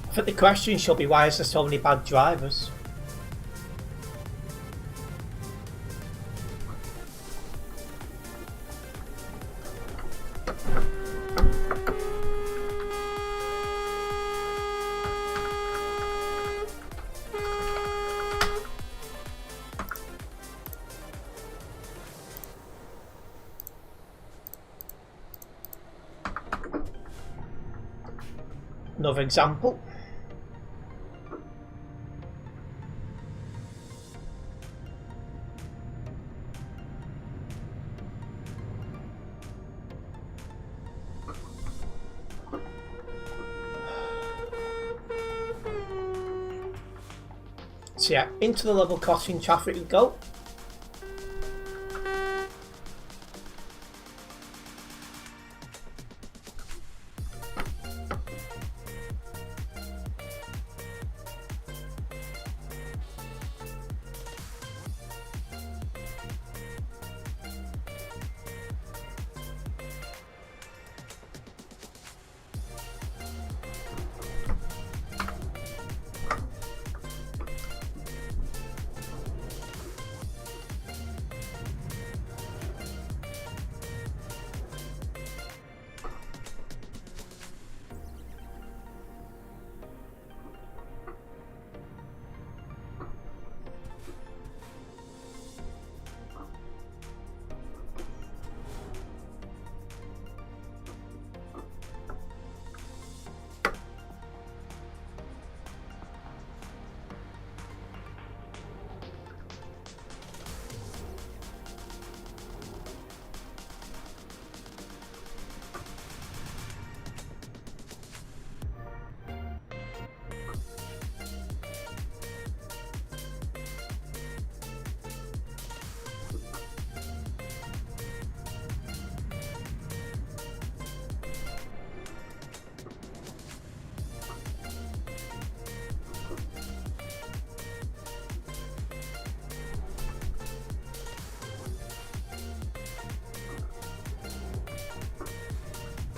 [SPEAKER 1] I think the question should be, why is there so many bad drivers? Another example. So yeah, into the level crossing traffic we go.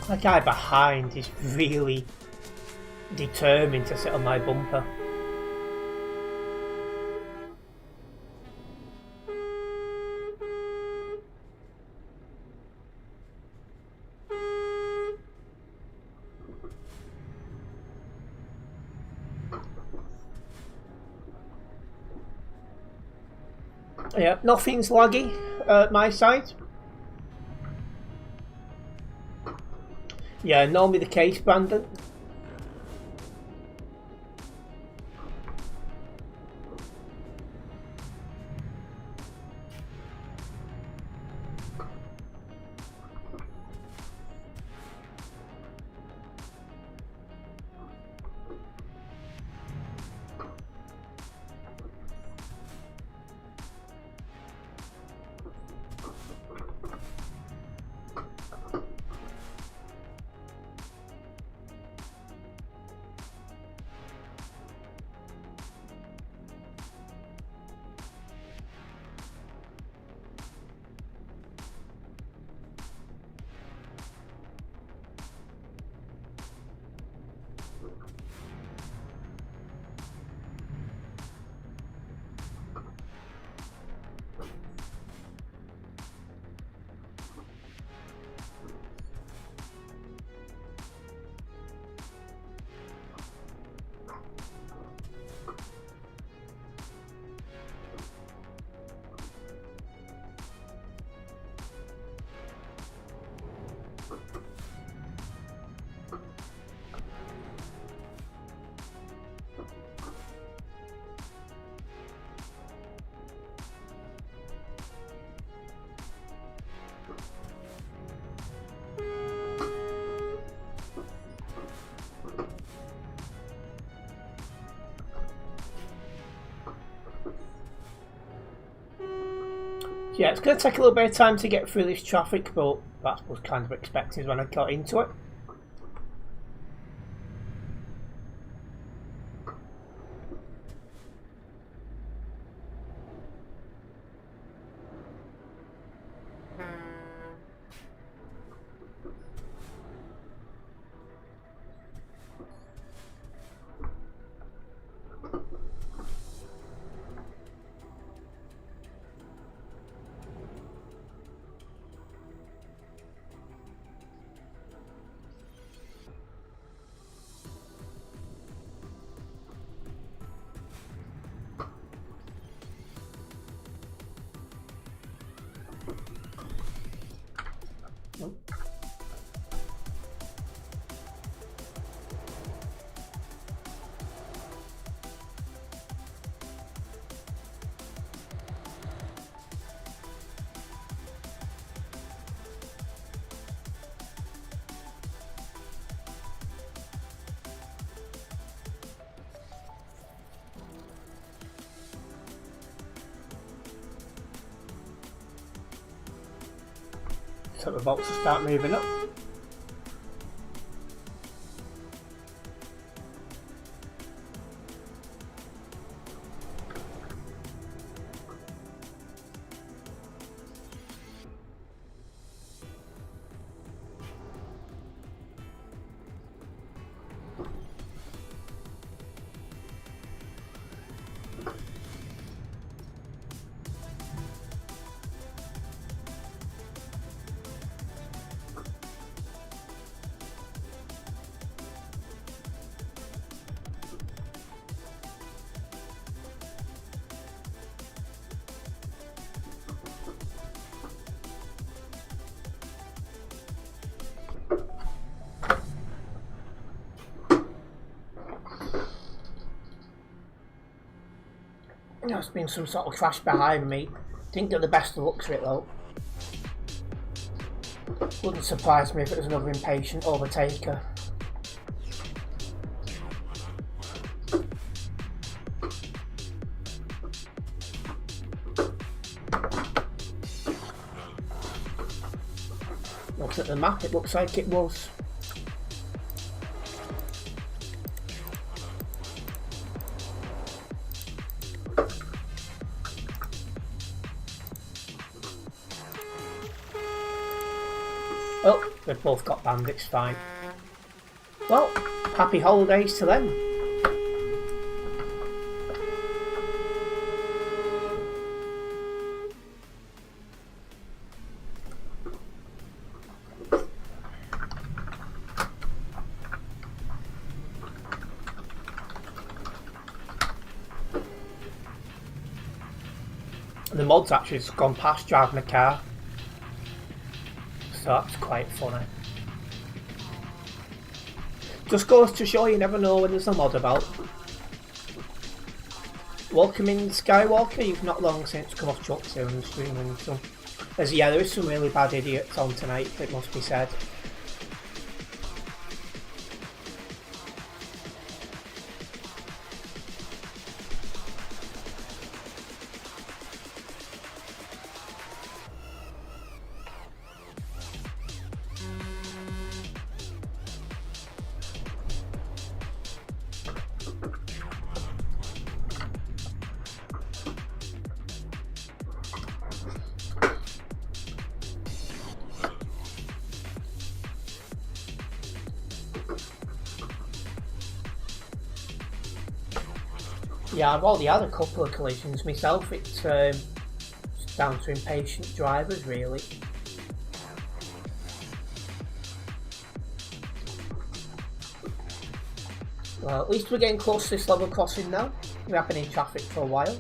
[SPEAKER 1] The guy behind is really determined to sit on my bumper. Yeah, nothing's laggy at my side. Yeah, normally the case, Brandon. Yeah, it's going to take a little bit of time to get through this traffic, but that was kind of expected when I got into it. So the bolts will start moving up. There's been some sort of crash behind me. Didn't get the best of looks of it though. Wouldn't surprise me if it was another impatient overtaker. Looking at the map, it looks like it was. Oh, they've both got bandits, fine. Well, happy holidays to them. The mod's actually just gone past driving a car. So that's quite funny. Just goes to show you never know when there's a mod about. Welcome in Skywalker, you've not long since come off trucks here on the stream and some. Yeah, there is some really bad idiots on tonight, it must be said. Yeah, I've already had a couple of collisions myself. It's down to impatient drivers, really. Well, at least we're getting close to this level crossing now. We have been in traffic for a while.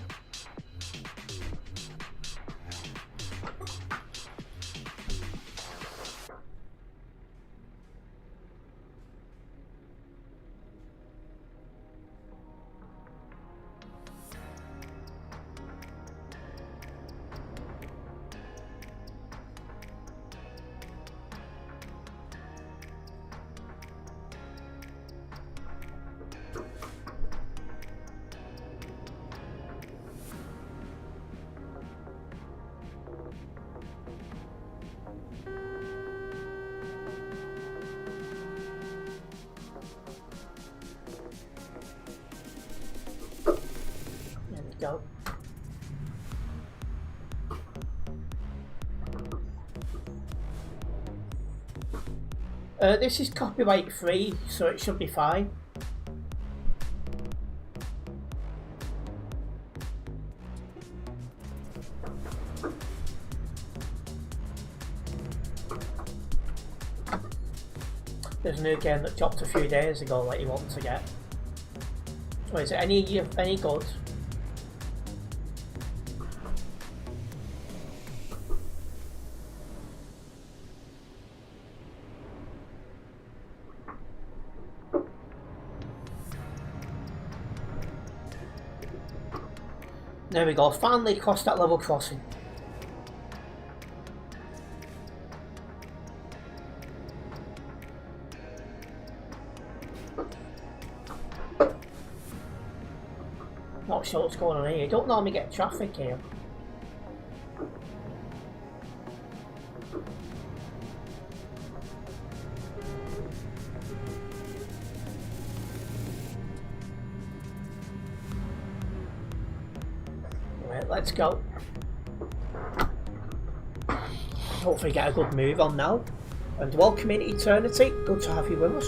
[SPEAKER 1] This is copyright free, so it should be fine. There's a new game that dropped a few days ago that you want to get. So is it any good? There we go, finally crossed that level crossing. Not sure what's going on here. You don't normally get traffic here. Right, let's go. Hopefully get a good move on now. And welcome in Eternity. Good to have you with us.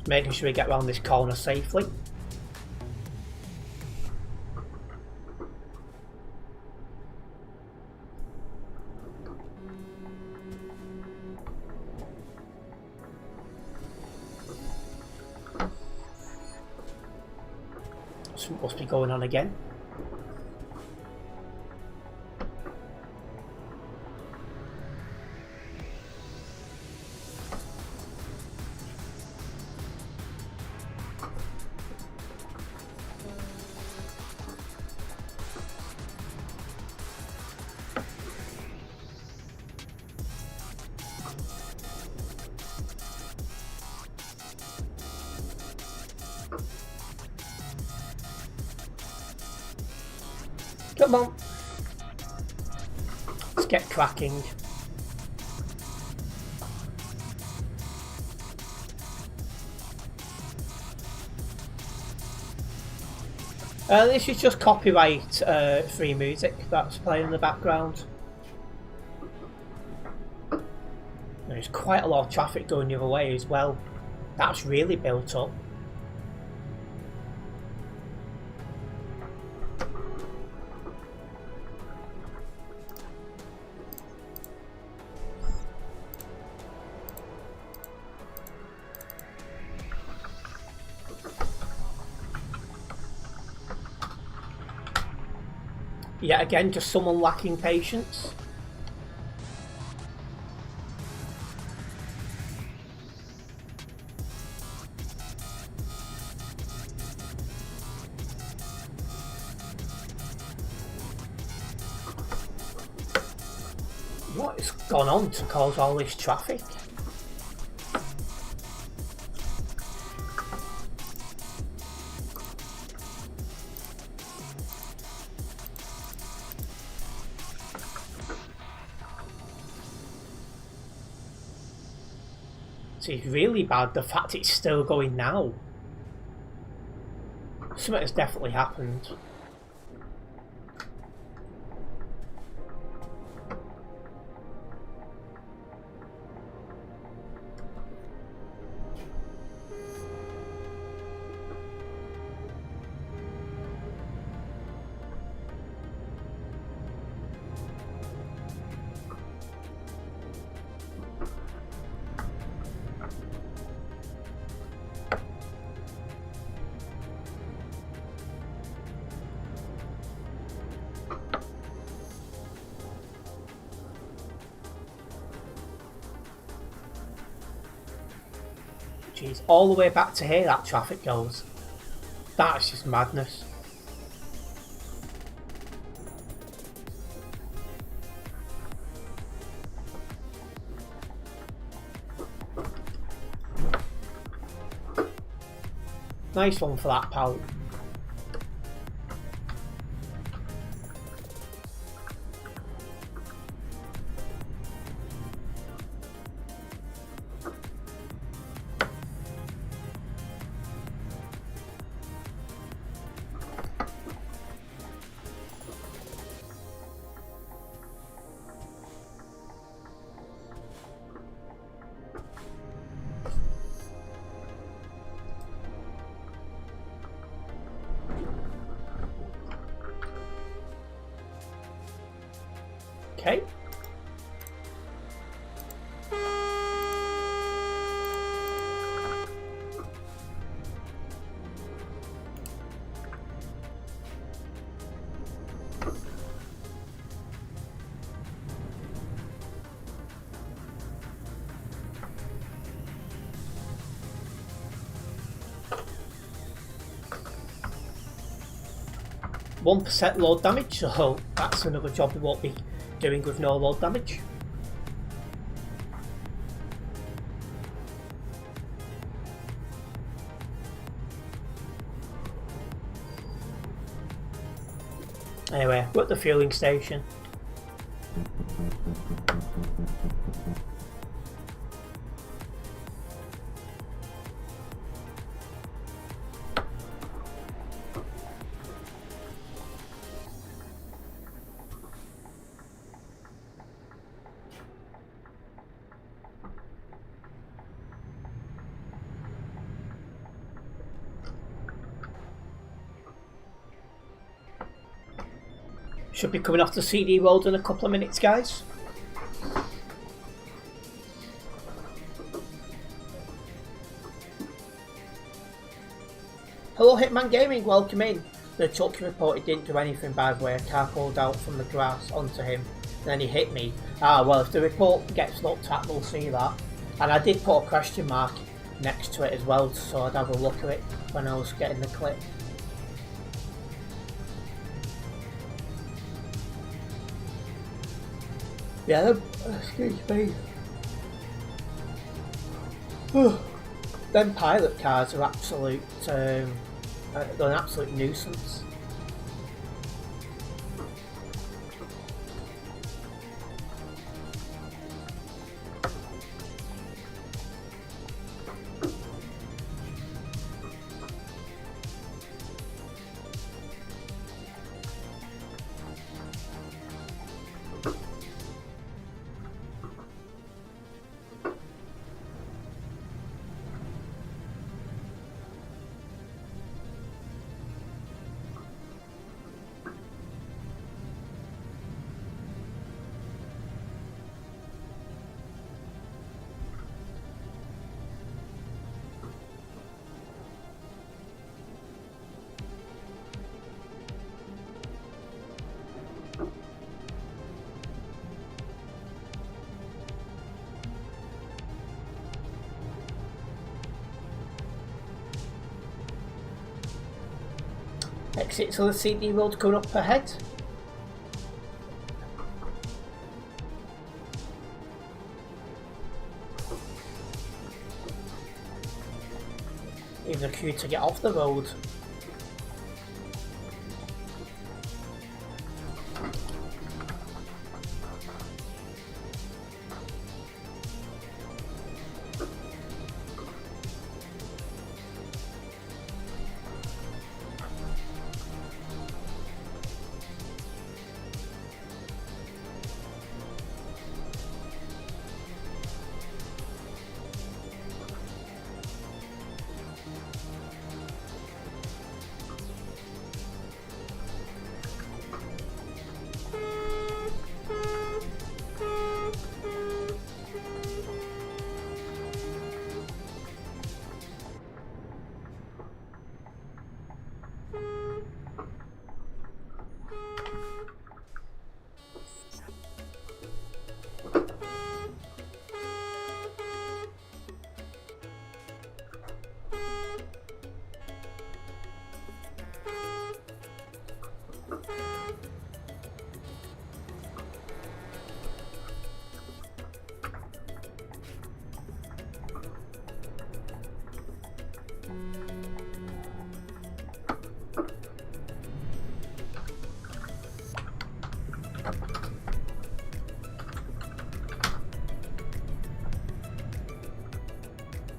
[SPEAKER 1] Making sure we get around this corner safely. Something must be going on again. Come on. Let's get cracking. This is just copyright free music that's playing in the background. There's quite a lot of traffic going the other way as well. That's really built up. Yet again, just someone lacking patience. What has gone on to cause all this traffic? It's really bad the fact it's still going now. Something has definitely happened. Jeez, all the way back to here that traffic goes. That's just madness. Nice one for that, pal. Okay. %1% load damage, so that's another job we won't be doing with no load damage. Anyway, we're at the fueling station. Should be coming off the CD road in a couple of minutes, guys. Hello Hitman Gaming, welcome in. The truck reported didn't do anything by the way. A car pulled out from the grass onto him and then he hit me. Ah well, if the report gets looked at we'll see that. And I did put a question mark next to it as well so I'd have a look at it when I was getting the clip. Yeah, excuse me. Them pilot cars are absolute, they're an absolute nuisance. Exit to the CD road coming up ahead. Even a queue to get off the road.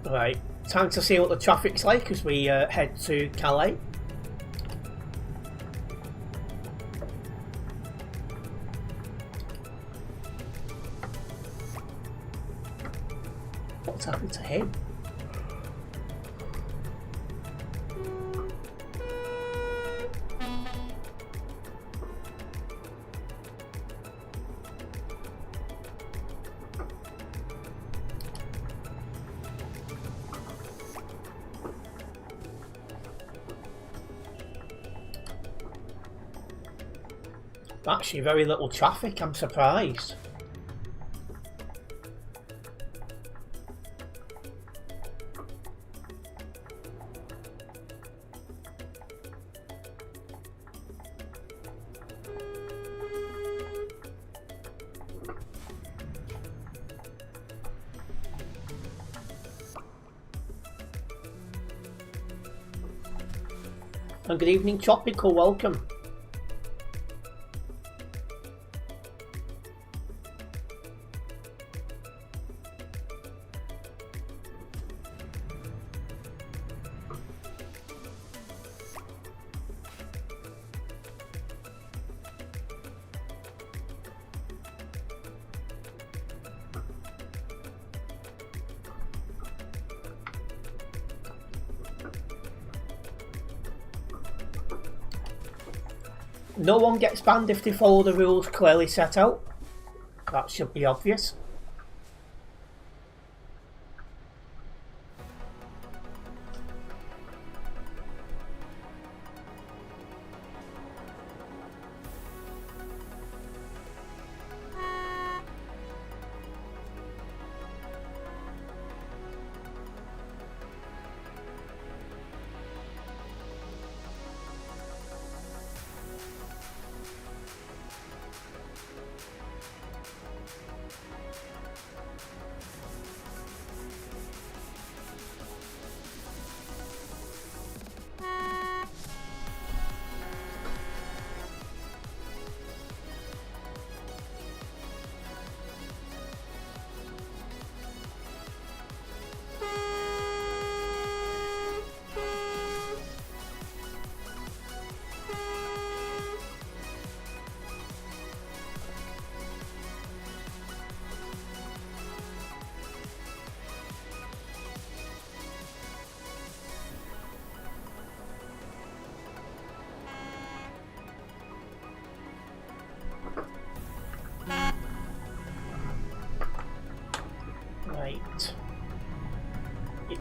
[SPEAKER 1] Right, time to see what the traffic's like as we head to Calais. What's happened to him? Actually, very little traffic, I'm surprised. And good evening, Tropical, welcome. No one gets banned if they follow the rules clearly set out. That should be obvious.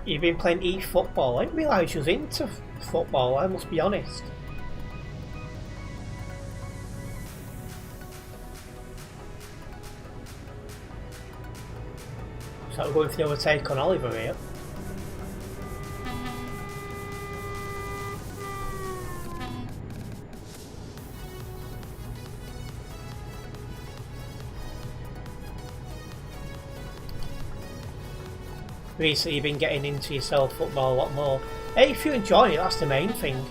[SPEAKER 1] You've been playing eFootball. I didn't realise you was into football, I must be honest. So we're going for the overtake on Oliver here. Recently you've been getting into yourself football a lot more. Hey, if you enjoy it, that's the main thing.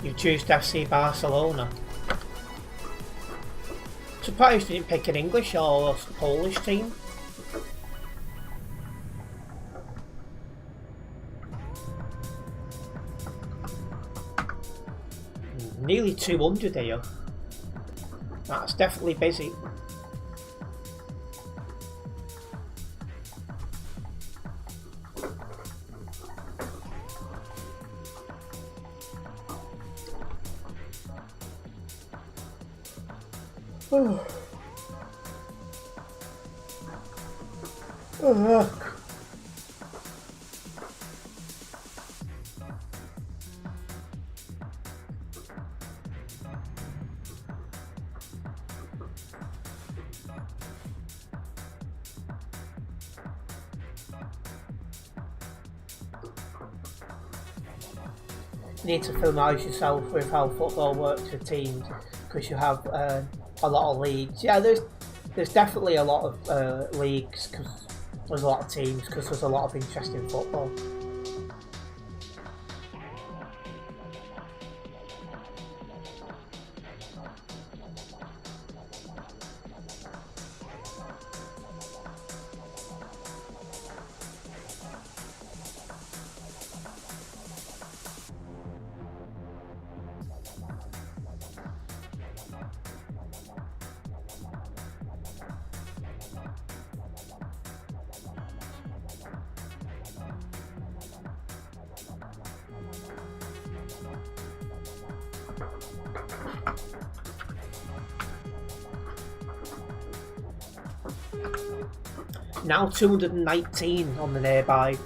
[SPEAKER 1] You've chosen FC Barcelona. Surprised you didn't pick an English or a Polish team. Nearly 200 here. That's definitely busy. You need to familiarise yourself with how football works with teams, because you have a lot of leagues. Yeah, there's definitely a lot of leagues, because there's a lot of teams, because there's a lot of interest in football. Now 219 on the nearby.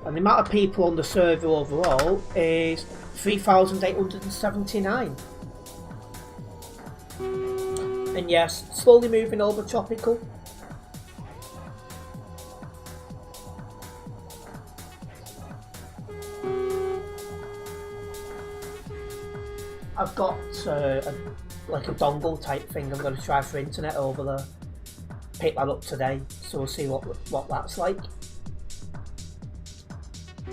[SPEAKER 1] And the amount of people on the server overall is 3,879. And yes, slowly moving over tropical. I've got like a dongle type thing I'm going to try for internet over there. Pick that up today, so we'll see what that's like.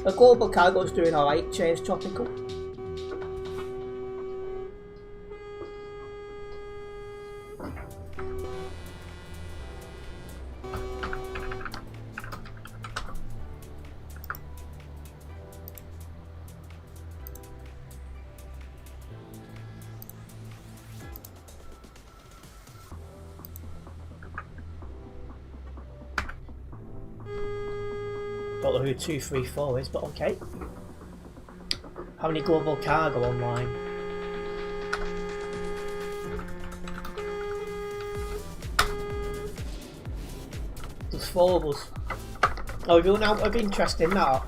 [SPEAKER 1] The global cargo's doing alright, cheers tropical. Don't know who 234 is, but okay. How many global cargo online? There's 4 of us. Oh, we've run out of interest in that.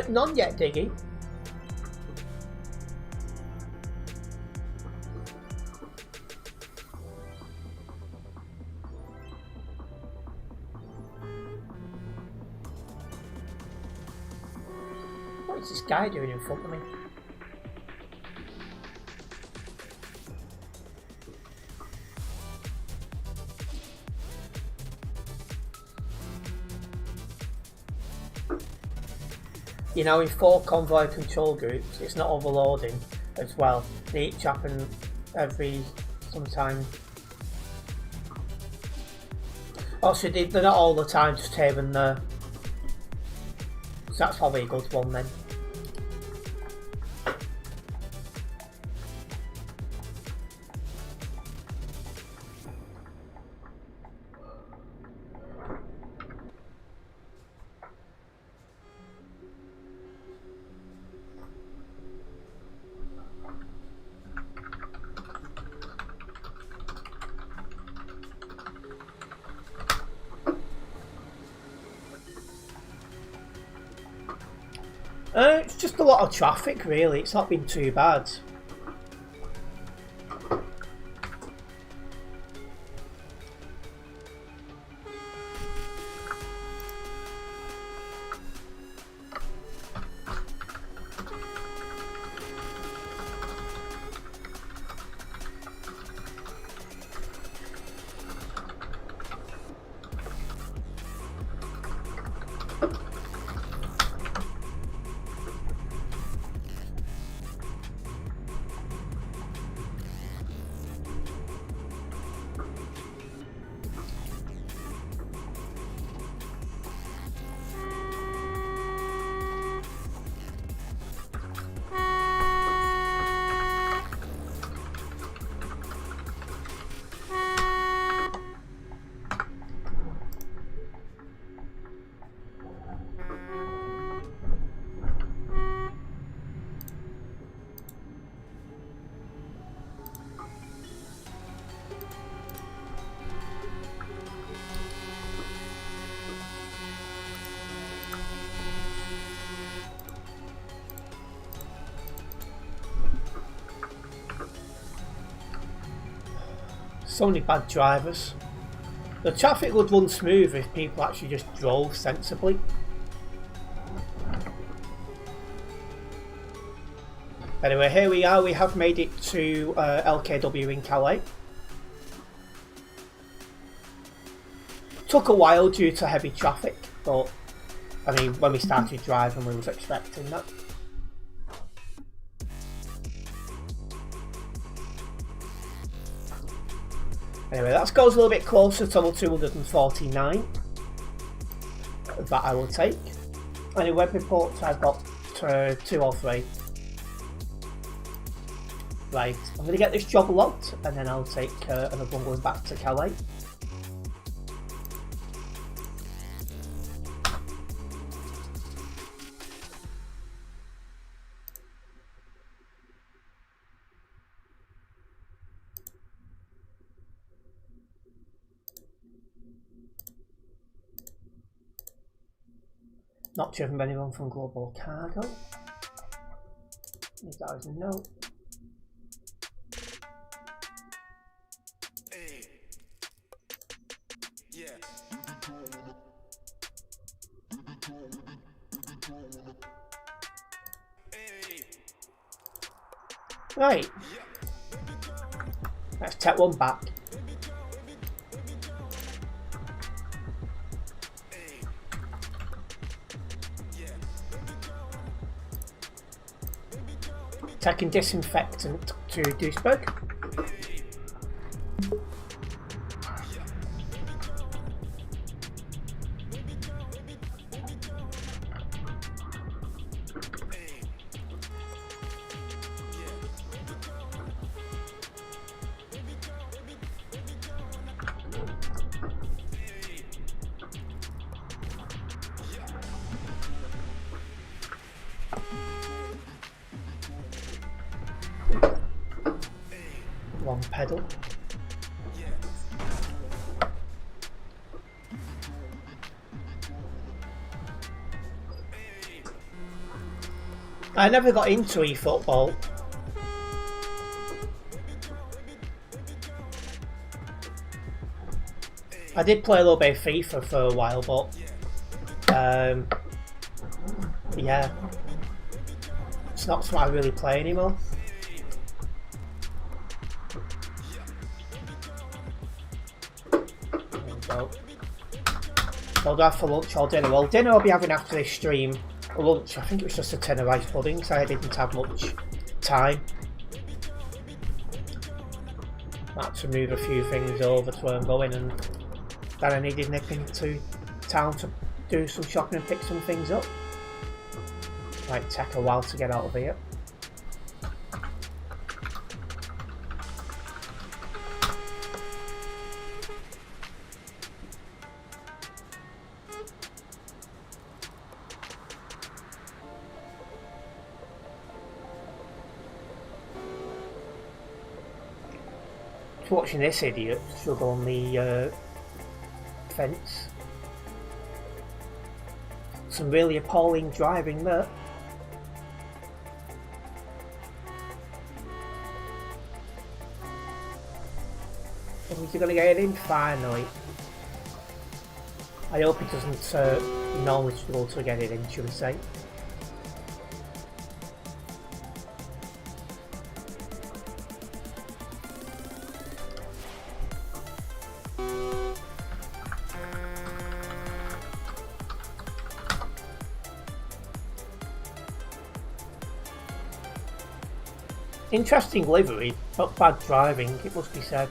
[SPEAKER 1] None yet, Diggy. What is this guy doing in front of me? You know, in 4 convoy control groups, it's not overloading as well. They each happen every sometime. Also, they're not all the time, just here and there. So that's probably a good one then. It's just a lot of traffic really, it's not been too bad. So many bad drivers. The traffic would run smooth if people actually just drove sensibly. Anyway, here we are. We have made it to LKW in Calais. Took a while due to heavy traffic, but I mean, when we started driving, we was expecting that. Anyway, that goes a little bit closer to level 249. That I will take. Any web reports? I've got 2 or 3. Right, I'm going to get this job logged and then I'll take another one going back to Calais. Not driven by anyone from Global Cargo. These guys know. Right. Let's take one back. Taking disinfectant to Duisburg. One pedal. I never got into eFootball. I did play a little bit of FIFA for a while, but yeah, it's not something I really play anymore. What do I have for lunch or dinner? Well, dinner I'll be having after this stream. Lunch, I think it was just a tin of rice pudding, so I didn't have much time. I had to move a few things over to where I'm going, and then I needed nipping to town to do some shopping and pick some things up. Might take a while to get out of here. Watching this idiot struggle on the fence. Some really appalling driving there. Is he going to get it in? Finally. I hope he doesn't normally struggle to get it in, should we say. Interesting livery, not bad driving, it must be said.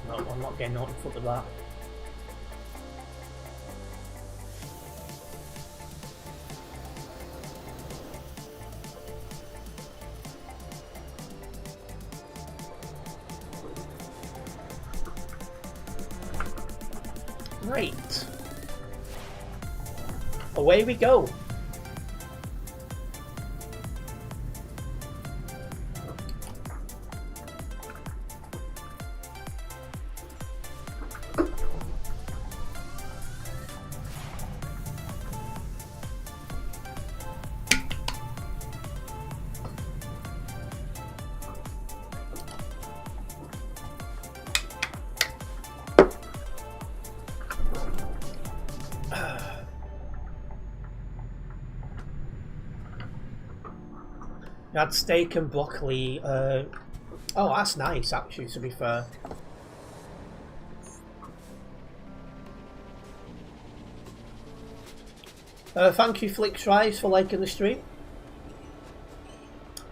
[SPEAKER 1] No, I'm not getting out in front of that. Right. Away we go. I had steak and broccoli. Oh, that's nice, actually, to be fair. Thank you, Flix Rise, for liking the stream.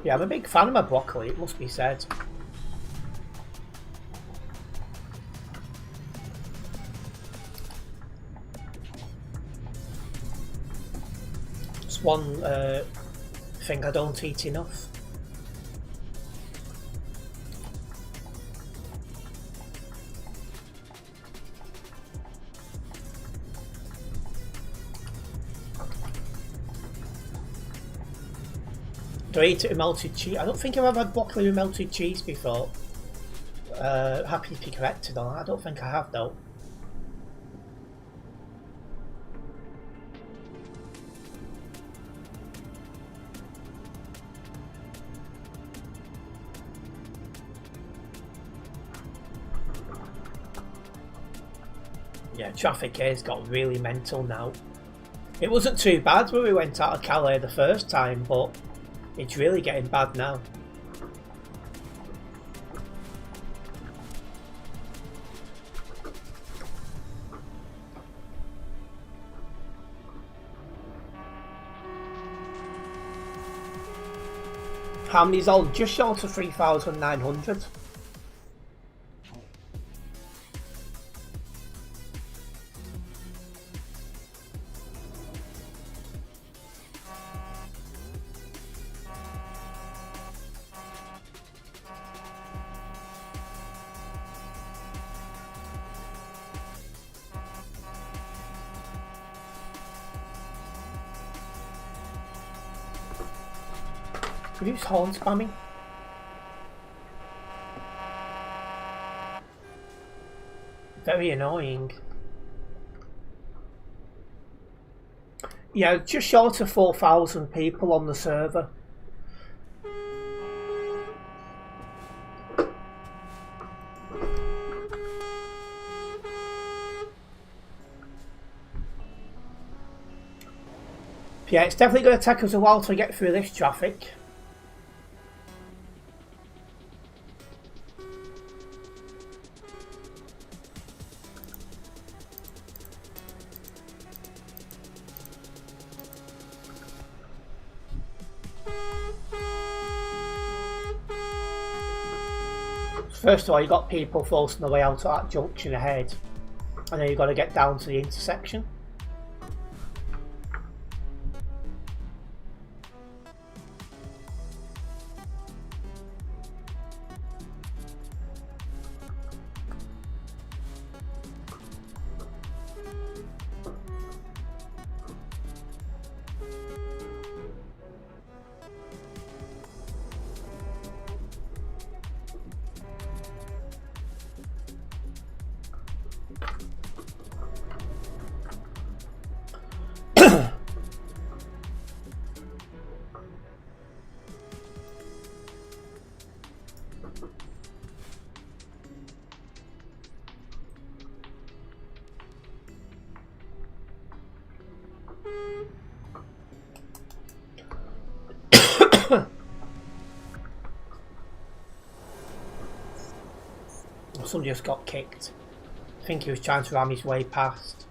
[SPEAKER 1] Yeah, I'm a big fan of my broccoli, it must be said. It's one thing I don't eat enough. Do I eat it with melted cheese? I don't think I've ever had broccoli with melted cheese before. Happy to be corrected on that. I don't think I have though. Yeah, traffic here's got really mental now. It wasn't too bad when we went out of Calais the first time, but it's really getting bad now. How many's on? Just short of 3,900. Who's horn spamming? Very annoying. Yeah, just short of 4,000 people on the server. Yeah, it's definitely going to take us a while to get through this traffic. First of all, you got people forcing their way out of that junction ahead, and then you've got to get down to the intersection. Somebody just got kicked. I think he was trying to ram his way past.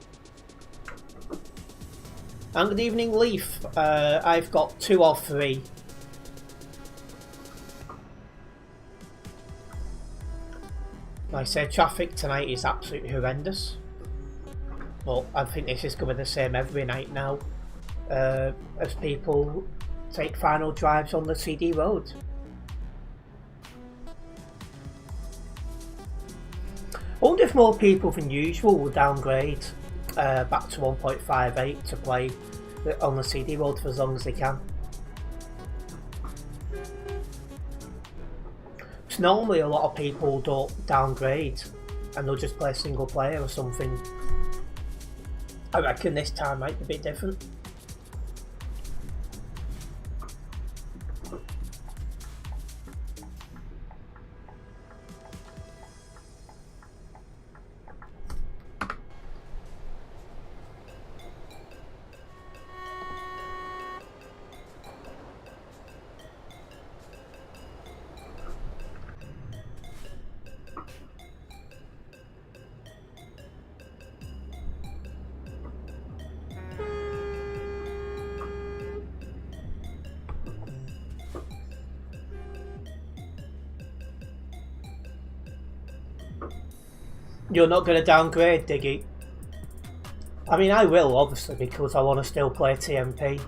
[SPEAKER 1] And good evening, Leaf. I've got 2 or 3. Like I said, traffic tonight is absolutely horrendous. But I think this is going to be the same every night now, as people take final drives on the CD road. I wonder if more people than usual will downgrade back to 1.58 to play on the CD road for as long as they can. So normally a lot of people don't downgrade and they'll just play single player or something. I reckon this time might be a bit different. You're not going to downgrade, Diggy? I mean, I will, obviously, because I want to still play TMP.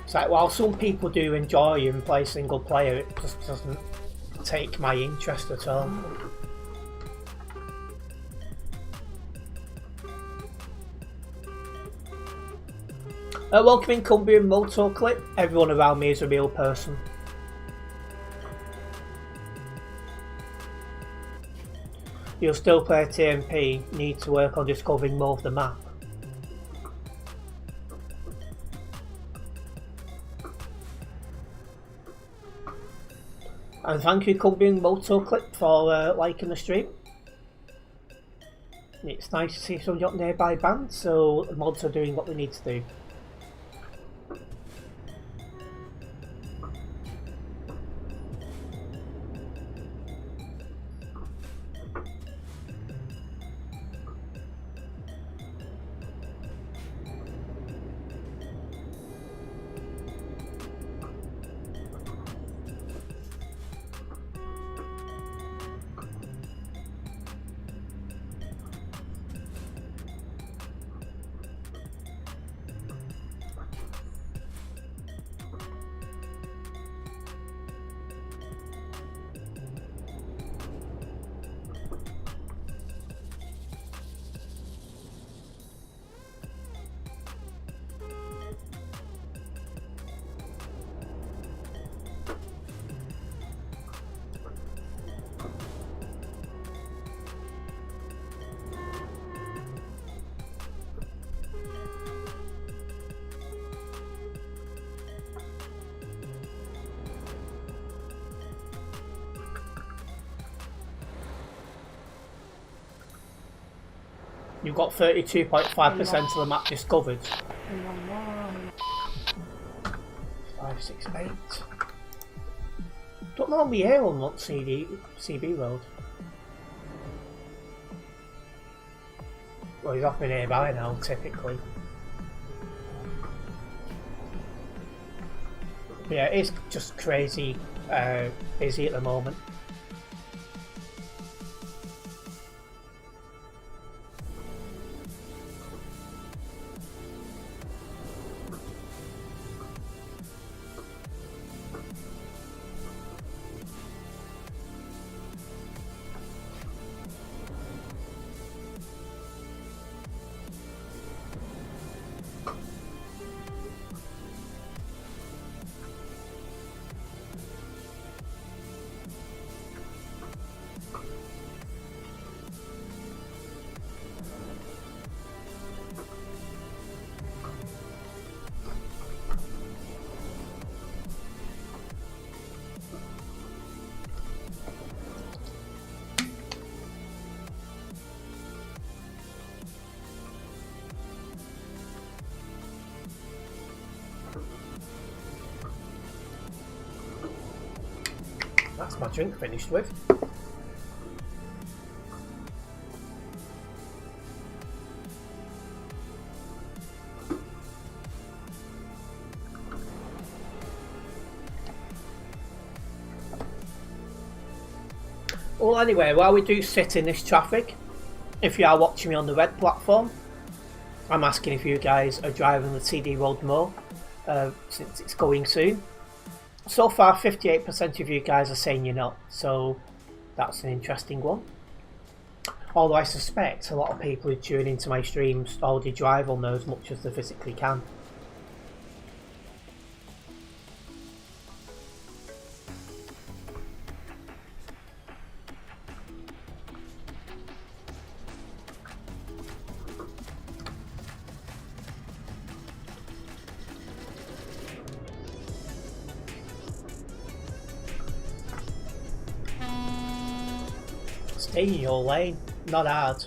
[SPEAKER 1] It's like, while some people do enjoy and play single player, it just doesn't take my interest at all. Welcome in Cumbrian Moto Clip. Everyone around me is a real person. You'll still play TMP, need to work on discovering more of the map. And thank you Cumbrian Moto Clip for liking the stream. It's nice to see some nearby bands, so the mods are doing what they need to do. You've got 32.5% of the map discovered. 5, 6, 8. Don't normally hear on what CB road. Well, he's off me nearby now, typically. Yeah, it's just crazy busy at the moment. That's my drink finished with. Well, anyway, while we do sit in this traffic, if you are watching me on the red platform, I'm asking if you guys are driving the TD road more, since it's going soon. So far, 58% of you guys are saying you're not, so that's an interesting one. Although I suspect a lot of people who tune into my streams already drive on there as much as they physically can. Stay in your lane, not hard.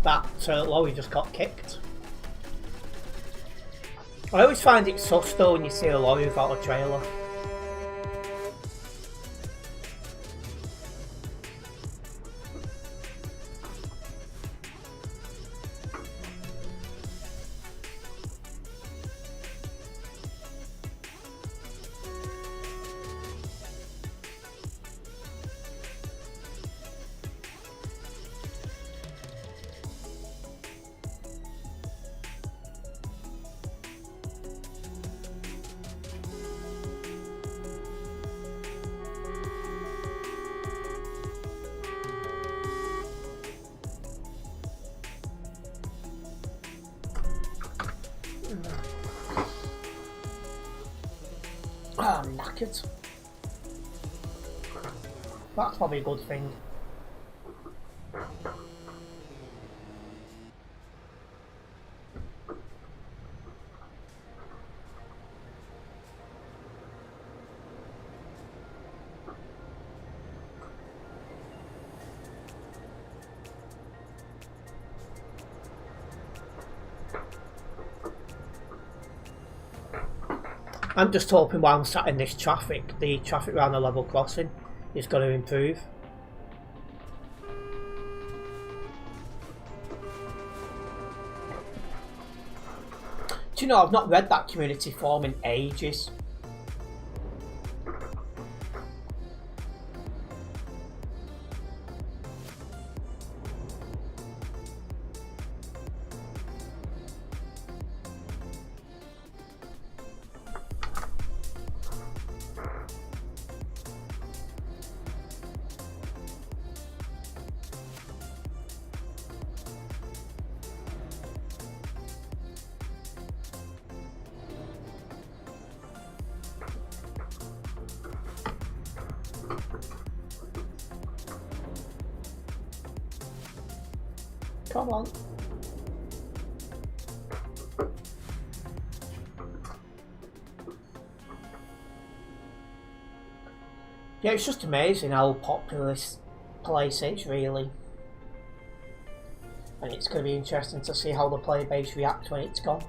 [SPEAKER 1] that lorry just got kicked. I always find it sus though when you see a lorry without a trailer. Oh, I'm knackered. That's probably a good thing. I'm just hoping while I'm sat in this traffic, the traffic around the level crossing is going to improve. Do you know, I've not read that community forum in ages. Come on. Yeah, it's just amazing how popular this place is, really. And it's going to be interesting to see how the player base react when it's gone.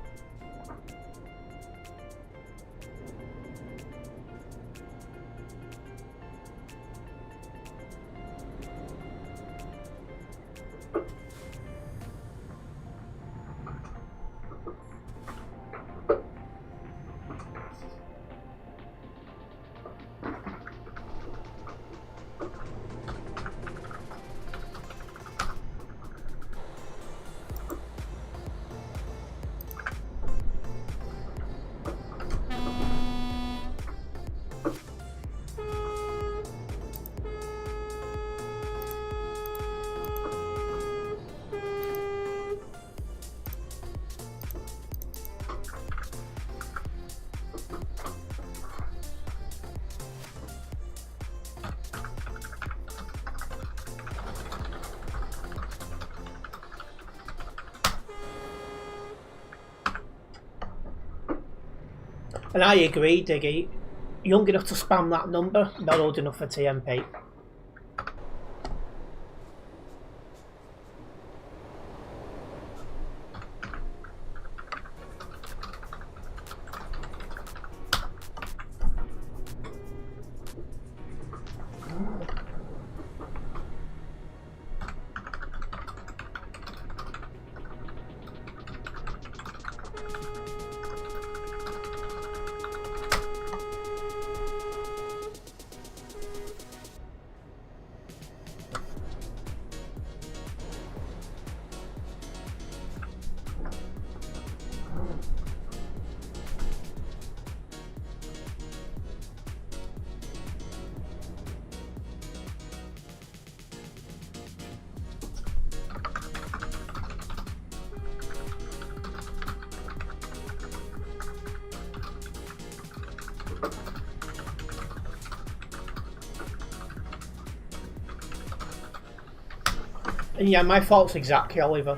[SPEAKER 1] And I agree, Diggy. Young enough to spam that number, not old enough for TMP. And yeah, my fault's exactly, Oliver.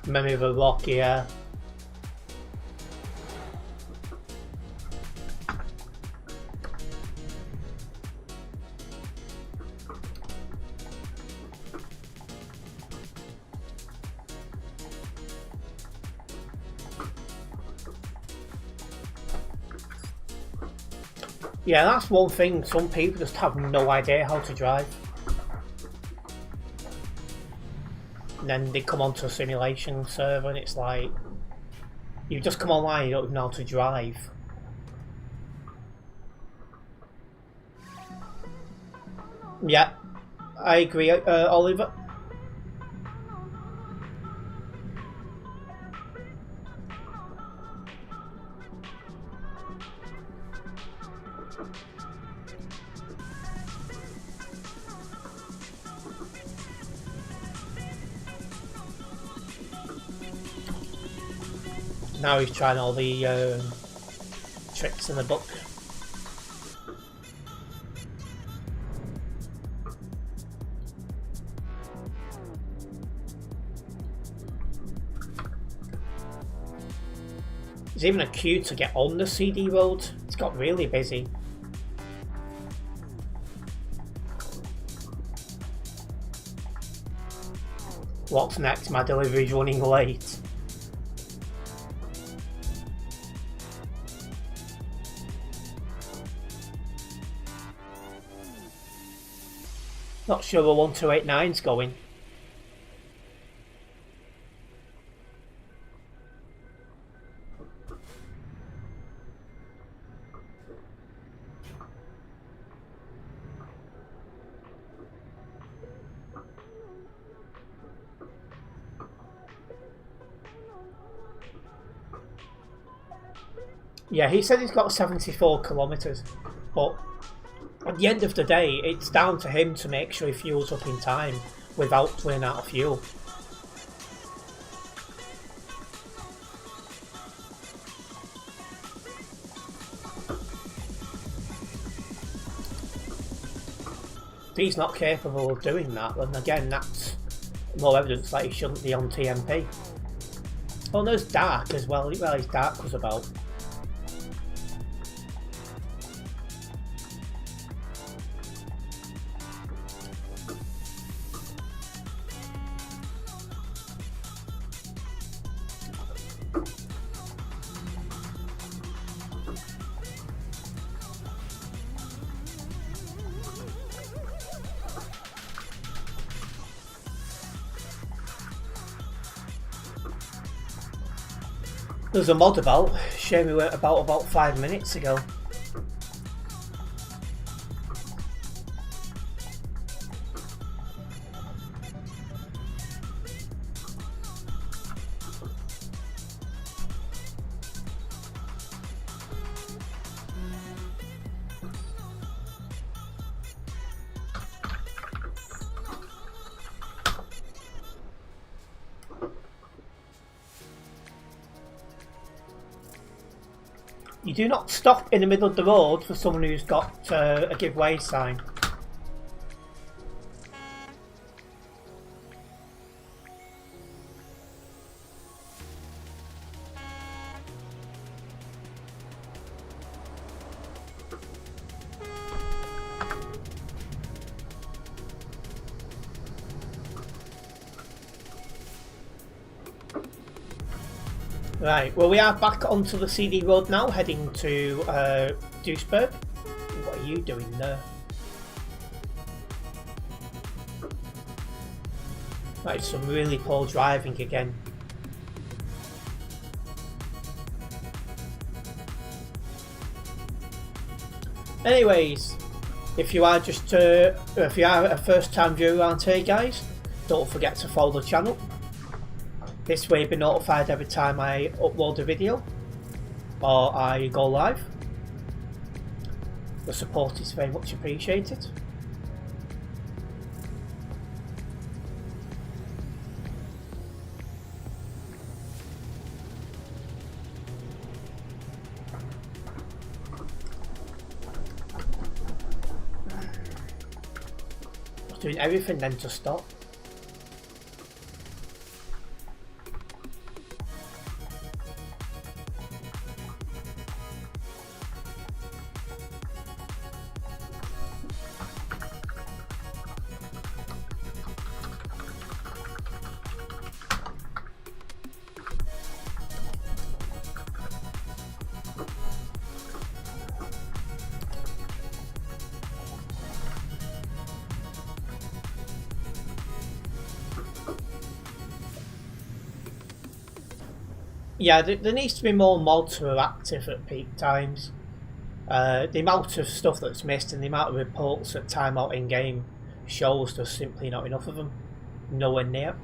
[SPEAKER 1] Memory of a rock, yeah. Yeah, that's one thing. Some people just have no idea how to drive. And then they come onto a simulation server and it's like, you just come online and you don't even know how to drive. Yeah, I agree, Oliver. Now he's trying all the tricks in the book. There's even a queue to get on the CD road. It's got really busy. What's next? My delivery's running late. Not sure where 1289's going. Yeah, he said he's got 74 kilometres, but at the end of the day, it's down to him to make sure he fuels up in time without running out of fuel. If he's not capable of doing that, then again, that's more evidence that he shouldn't be on TMP. Oh, there's Dark as well. Well, his Dark was about. There's a mod about. Shame we went about 5 minutes ago. You do not stop in the middle of the road for someone who's got a give way sign. Right, well we are back onto the CD road now, heading to Duisburg. What are you doing there? Right, some really poor driving again. Anyways, if you are just if you are a first time viewer around here guys, don't forget to follow the channel. This way you'll be notified every time I upload a video or I go live. The support is very much appreciated. I was doing everything then to stop. Yeah, there needs to be more mods who are active at peak times. The amount of stuff that's missed and the amount of reports at timeout in game shows there's simply not enough of them. Nowhere near.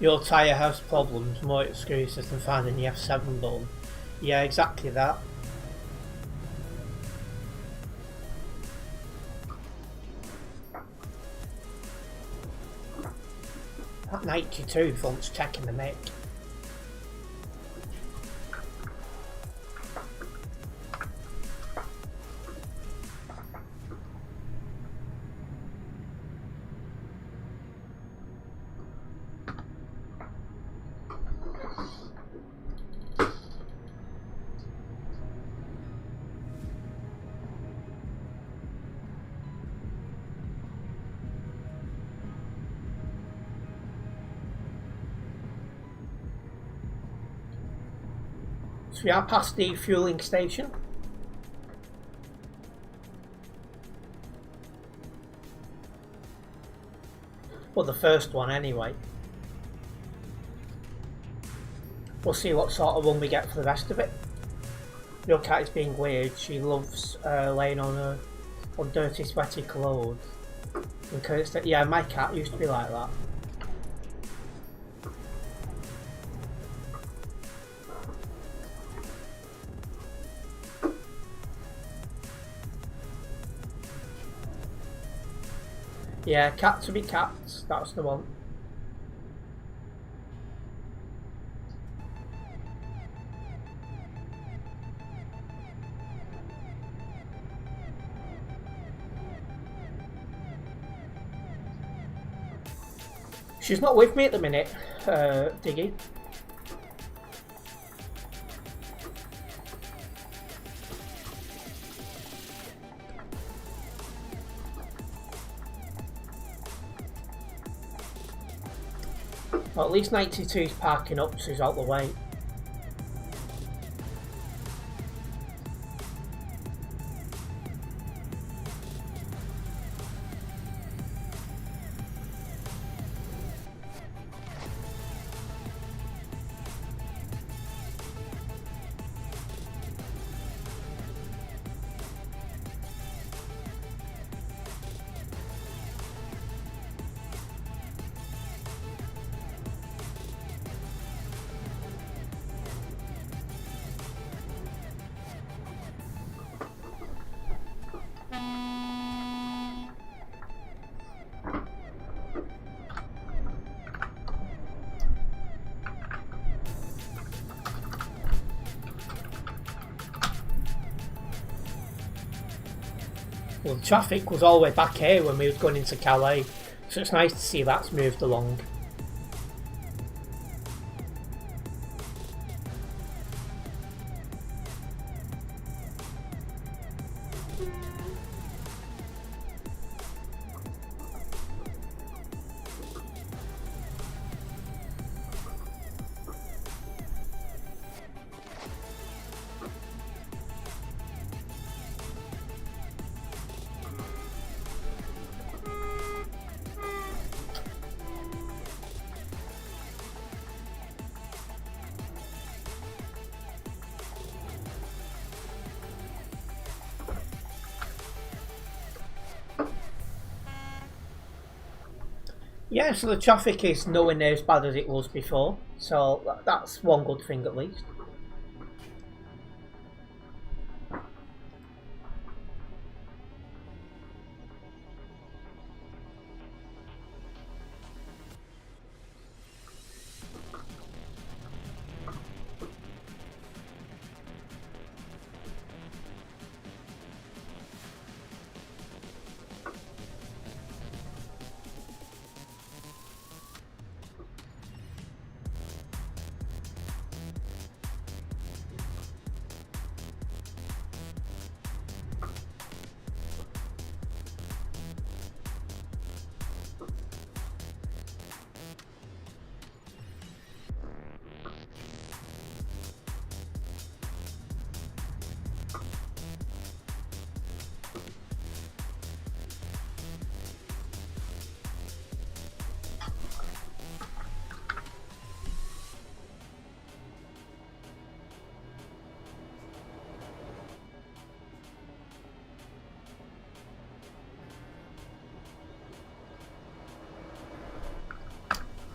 [SPEAKER 1] Your tyre has problems, more excuses than finding the F7 button. Yeah, exactly that. That 92 front's checking the mic. So we are past the fueling station. Well, the first one anyway. We'll see what sort of run we get for the rest of it. Your cat is being weird. She loves laying on dirty, sweaty clothes. Yeah, my cat used to be like that. Yeah, cats will be cats, that's the one. She's not with me at the minute, Diggy. Well, at least 92's parking up, so he's out the way. Well, the traffic was all the way back here when we was going into Calais, so it's nice to see that's moved along. Yeah, so the traffic is nowhere near as bad as it was before, so that's one good thing at least.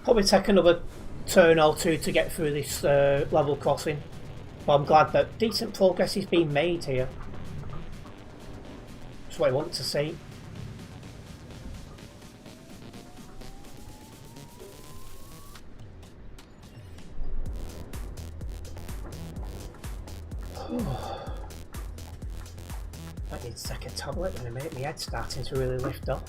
[SPEAKER 1] Probably take another turn or two to get through this level crossing. But I'm glad that decent progress is being made here. That's what I want to see. I need to take a tablet in a minute. My head's starting to really lift up.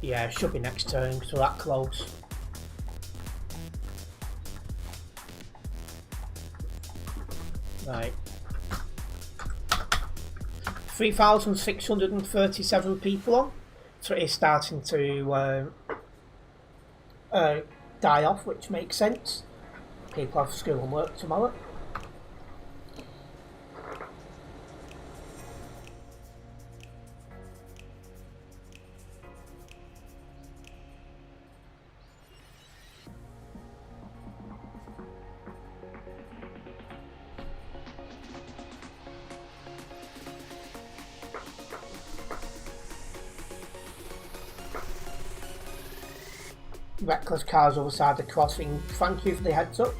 [SPEAKER 1] Yeah, it should be next turn because we're that close. Right. 3,637 people on. So it is starting to die off, which makes sense. People have school and work tomorrow. Reckless cars other side of the crossing. Thank you for the heads up.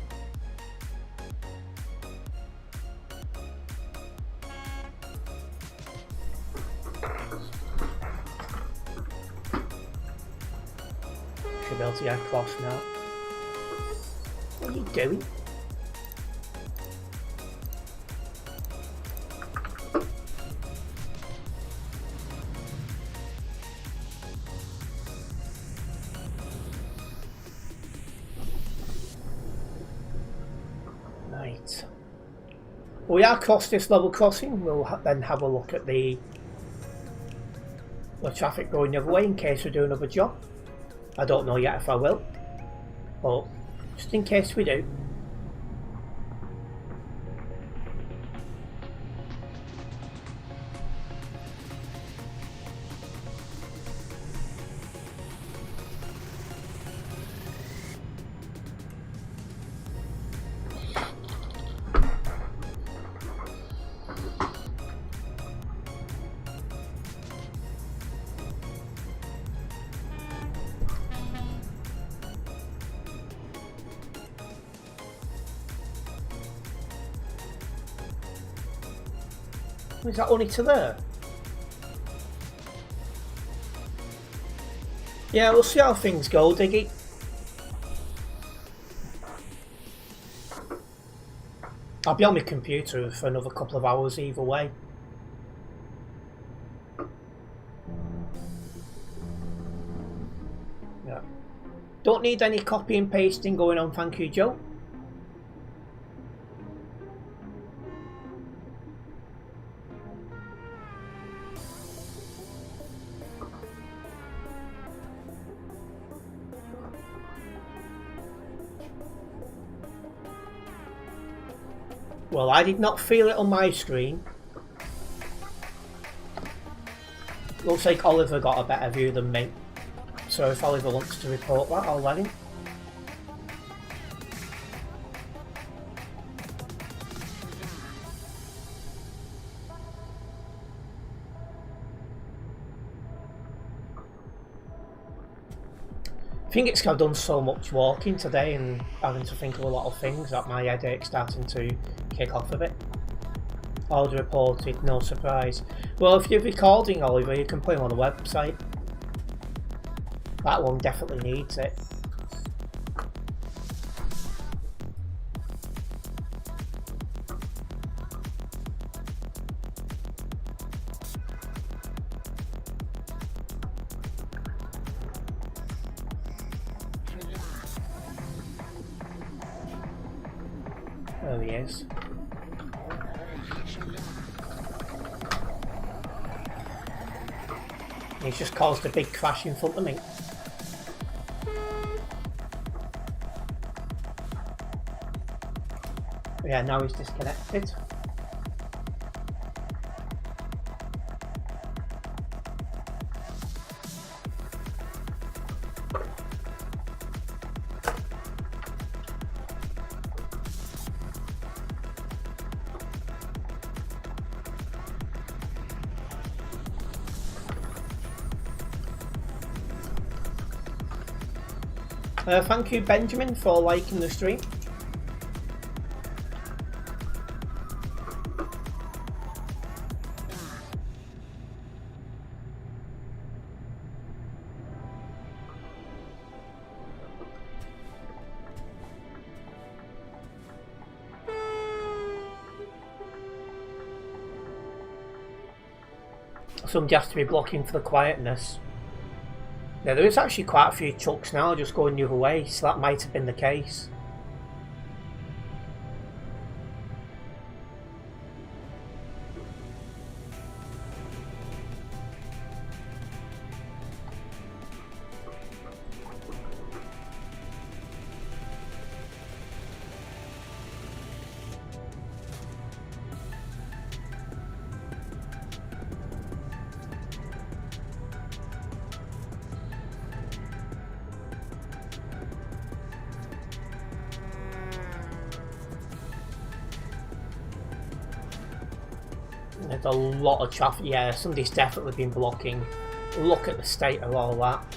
[SPEAKER 1] Should be able to get across now. What are you doing? We are across this level crossing. We'll then have a look at the traffic going the other way in case we do another job. I don't know yet if I will, but just in case we do. Is that only to there? Yeah, we'll see how things go, Diggy. I'll be on my computer for another couple of hours either way. Yeah. Don't need any copy and pasting going on, thank you, Joe. Well, I did not feel it on my screen. Looks like Oliver got a better view than me. So if Oliver wants to report that, I'll let him. I think it's 'cause I've done so much walking today and having to think of a lot of things that my headache's starting to kick off a bit. Order reported, no surprise. Well, if you're recording, Oliver, you can put them on the website. That one definitely needs it. There he is. He's just caused a big crash in front of me. Yeah, now he's disconnected. Thank you, Benjamin, for liking the stream. Somebody has to be blocking for the quietness. Yeah, there is actually quite a few trucks now just going the other way, so that might have been the case. There's a lot of traffic. Yeah, somebody's definitely been blocking. Look at the state of all that.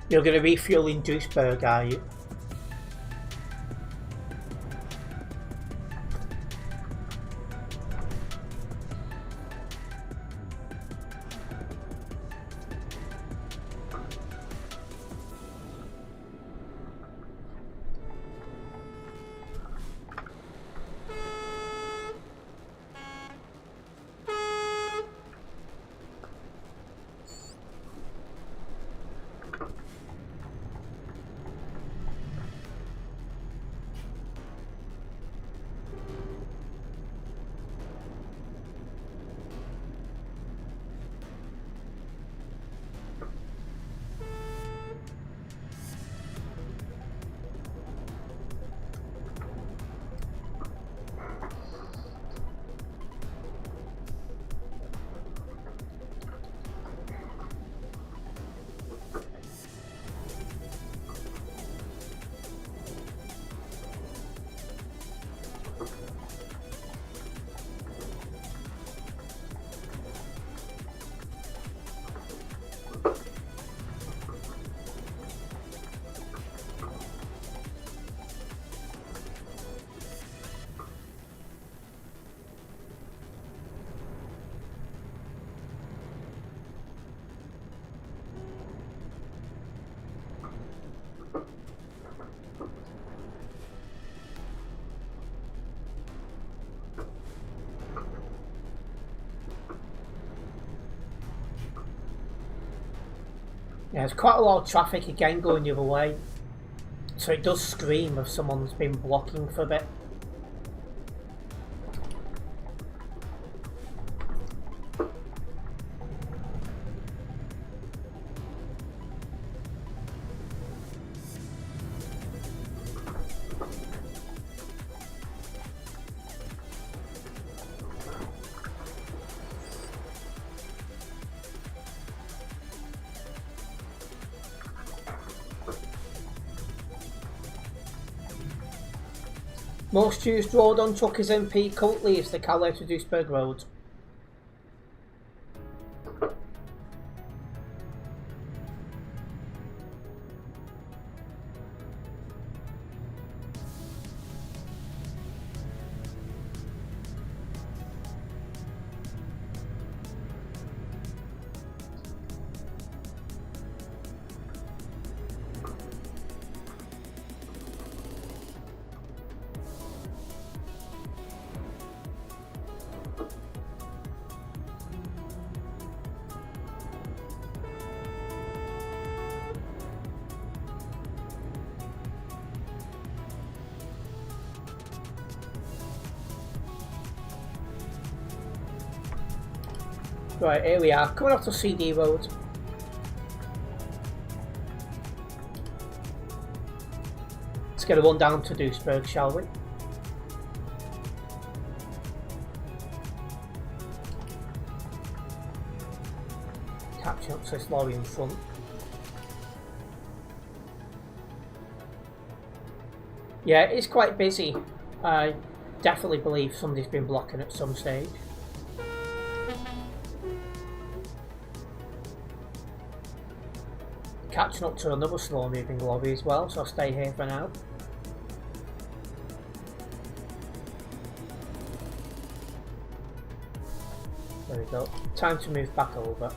[SPEAKER 1] You're going to refuel in Duisburg, are you? Yeah, there's quite a lot of traffic again going the other way. So it does scream of someone's been blocking for a bit. Most used road on truckers MP currently is the Calais to Duisburg road. Right, here we are, coming off the CD road. Let's get a run down to Duisburg, shall we? Catching up to this lorry in front. Yeah, it's quite busy. I definitely believe somebody's been blocking at some stage. Catching up to another slow moving lorry as well, so I'll stay here for now. There we go. Time to move back over.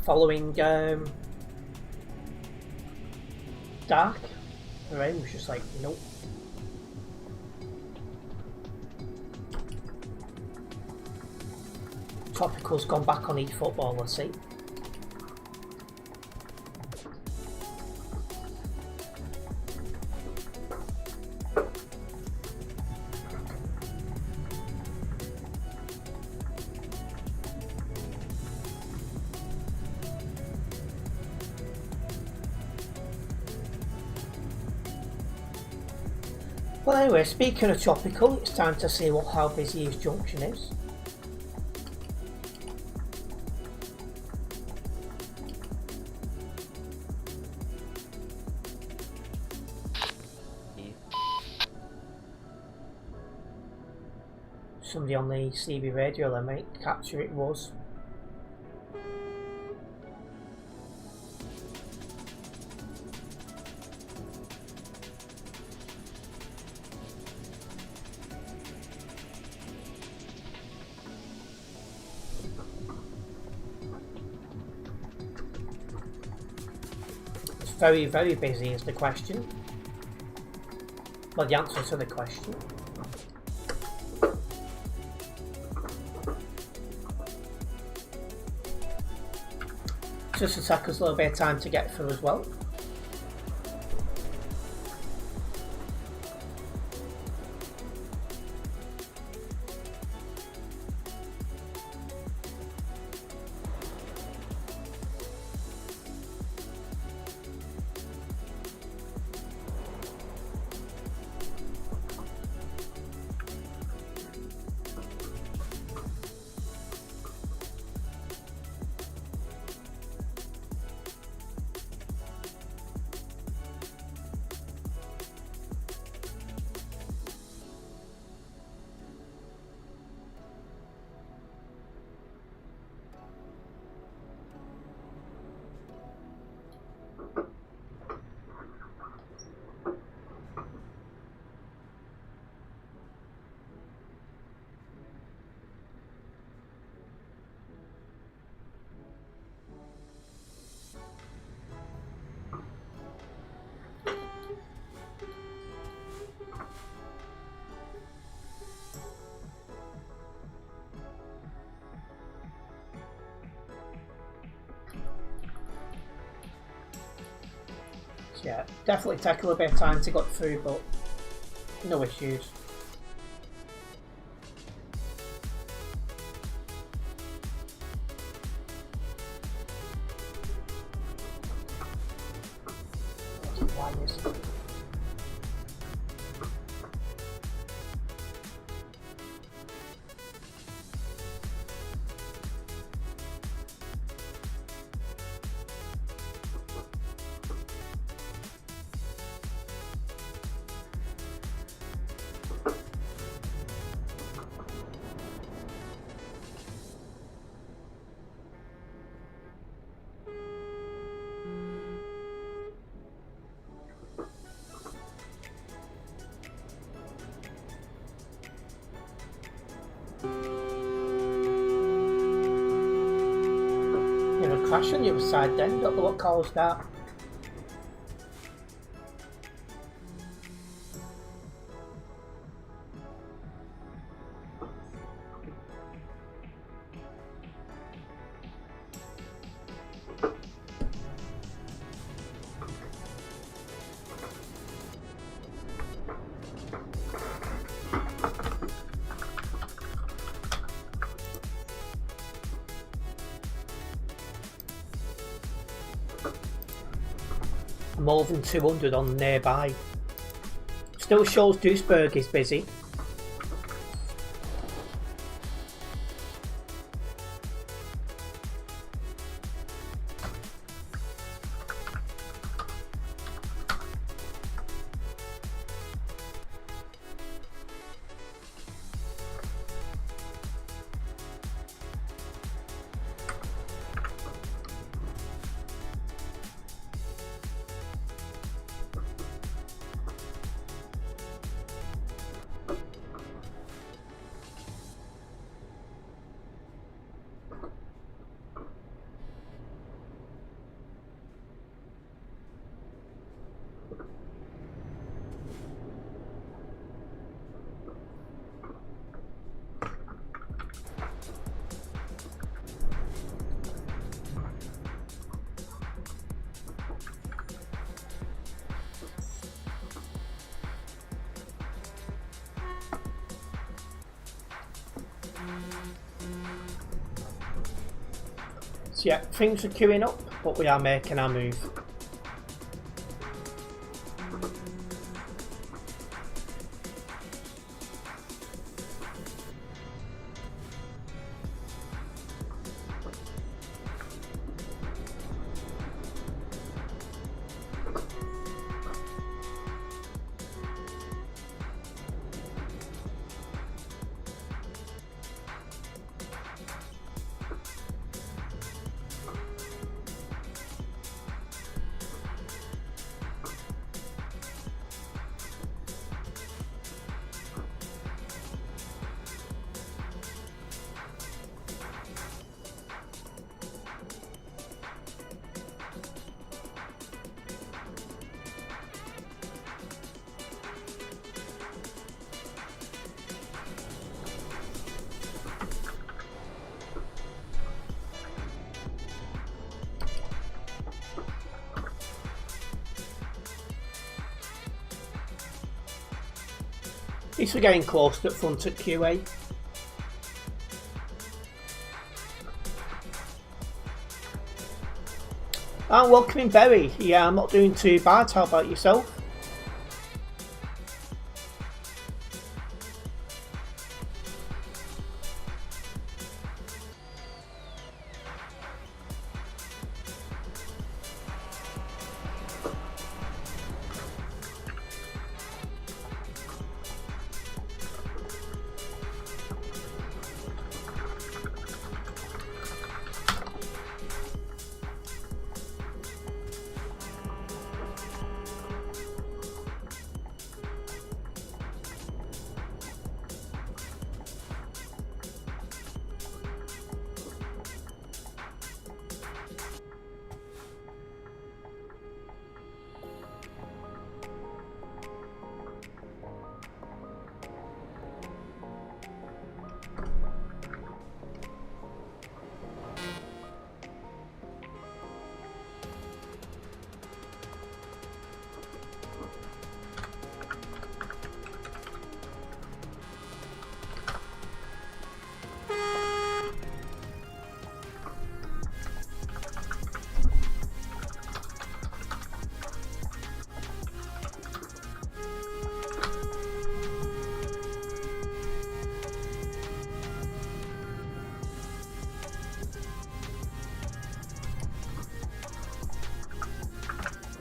[SPEAKER 1] Following dark, the rain was just like, nope. Tropical's gone back on eFootball, let's see. Well anyway, speaking of Tropical, it's time to see how busy his junction is. Somebody on the CB radio there, mate. Capture it was. Very, very busy is the question. Well, the answer to the question. Just to take us a little bit of time to get through as well. Yeah, definitely take a little bit of time to get through, but no issues. crash on the other side then, don't know what caused that. More than 200 on nearby. Still shows Duisburg is busy. So yeah, things are queuing up, but we are making our move. At least we're getting close to the front at QA. Ah, welcoming Berry. Yeah, I'm not doing too bad. How about yourself?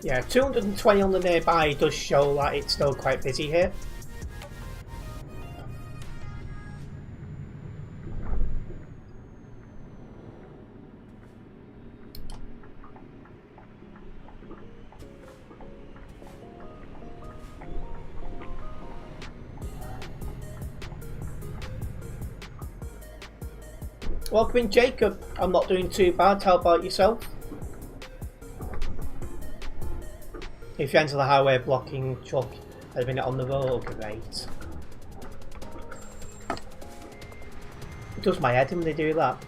[SPEAKER 1] Yeah, 220 on the nearby does show that it's still quite busy here. Welcome in, Jacob. I'm not doing too bad. How about yourself? If you enter the highway blocking truck had been on the road, great. It does my head in when they do that.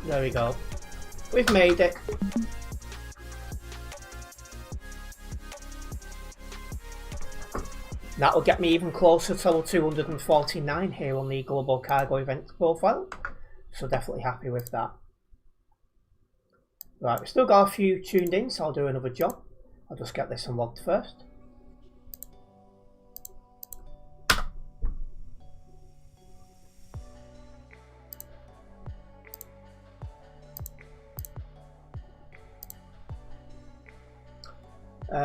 [SPEAKER 1] There we go. We've made it. That will get me even closer to level 249 here on the Global Cargo Events profile. So definitely happy with that. Right, we've still got a few tuned in, so I'll do another job. I'll just get this unlocked first.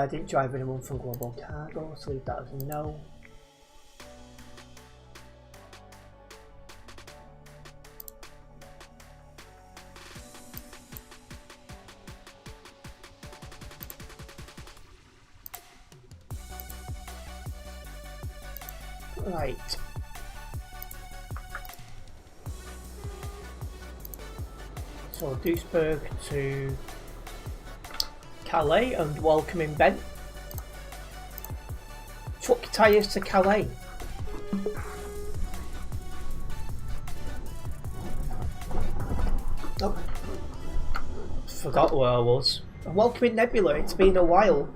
[SPEAKER 1] Didn't drive anyone from Global Cargo, so leave that as a no. Right. So Duisburg to Calais and welcome in Ben. Truck tyres to Calais. Oh, forgot where I was. And welcome in Nebula, it's been a while.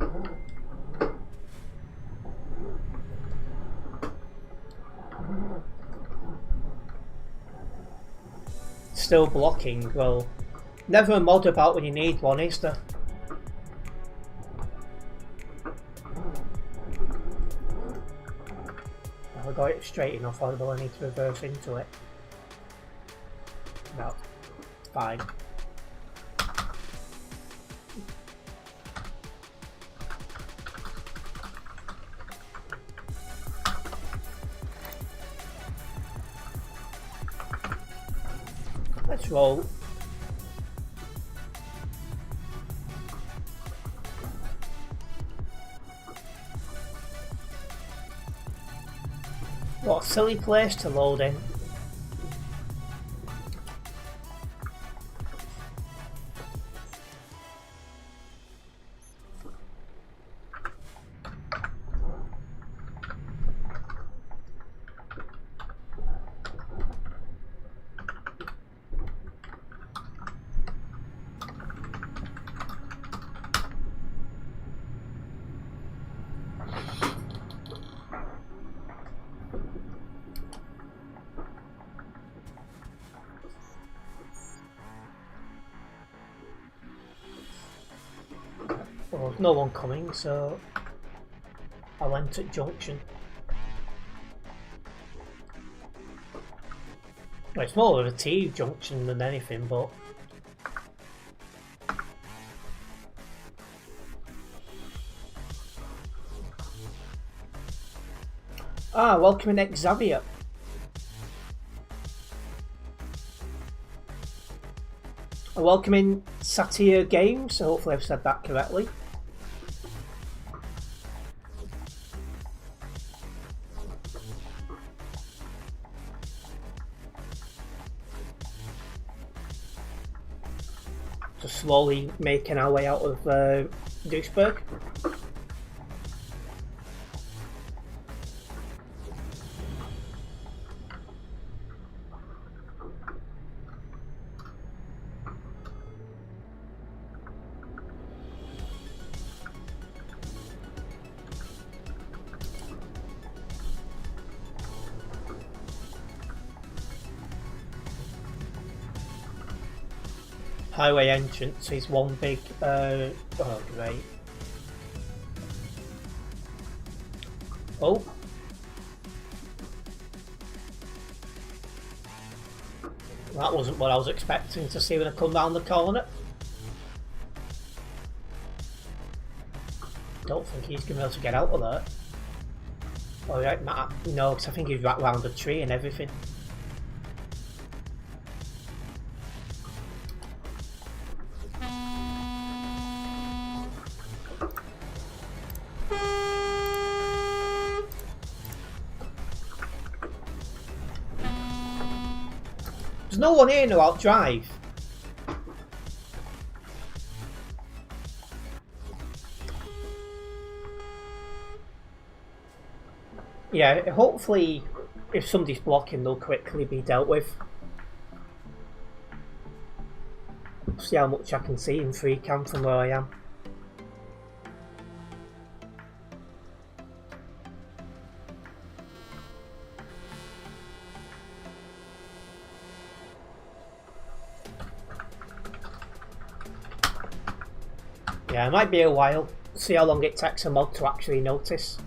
[SPEAKER 1] Still blocking, well, never a mod about when you need one, is there? I got it straight enough, although I need to reverse into it. No, fine. Let's roll. What a silly place to load in. Well, there's no one coming, so I'll enter junction. Well, it's more of a T junction than anything, but welcome in Xavier. Welcome in Satir Games, so hopefully I've said that correctly. Just slowly making our way out of Duisburg. Highway entrance is one big, oh great. Oh. That wasn't what I was expecting to see when I come down the corner. Don't think he's going to be able to get out of there. Alright, Matt. No, because I think he's wrapped round the tree and everything. There's no one here to outdrive. Yeah, hopefully if somebody's blocking they'll quickly be dealt with. See how much I can see in free cam from where I am. Yeah, it might be a while. See how long it takes a mod to actually notice.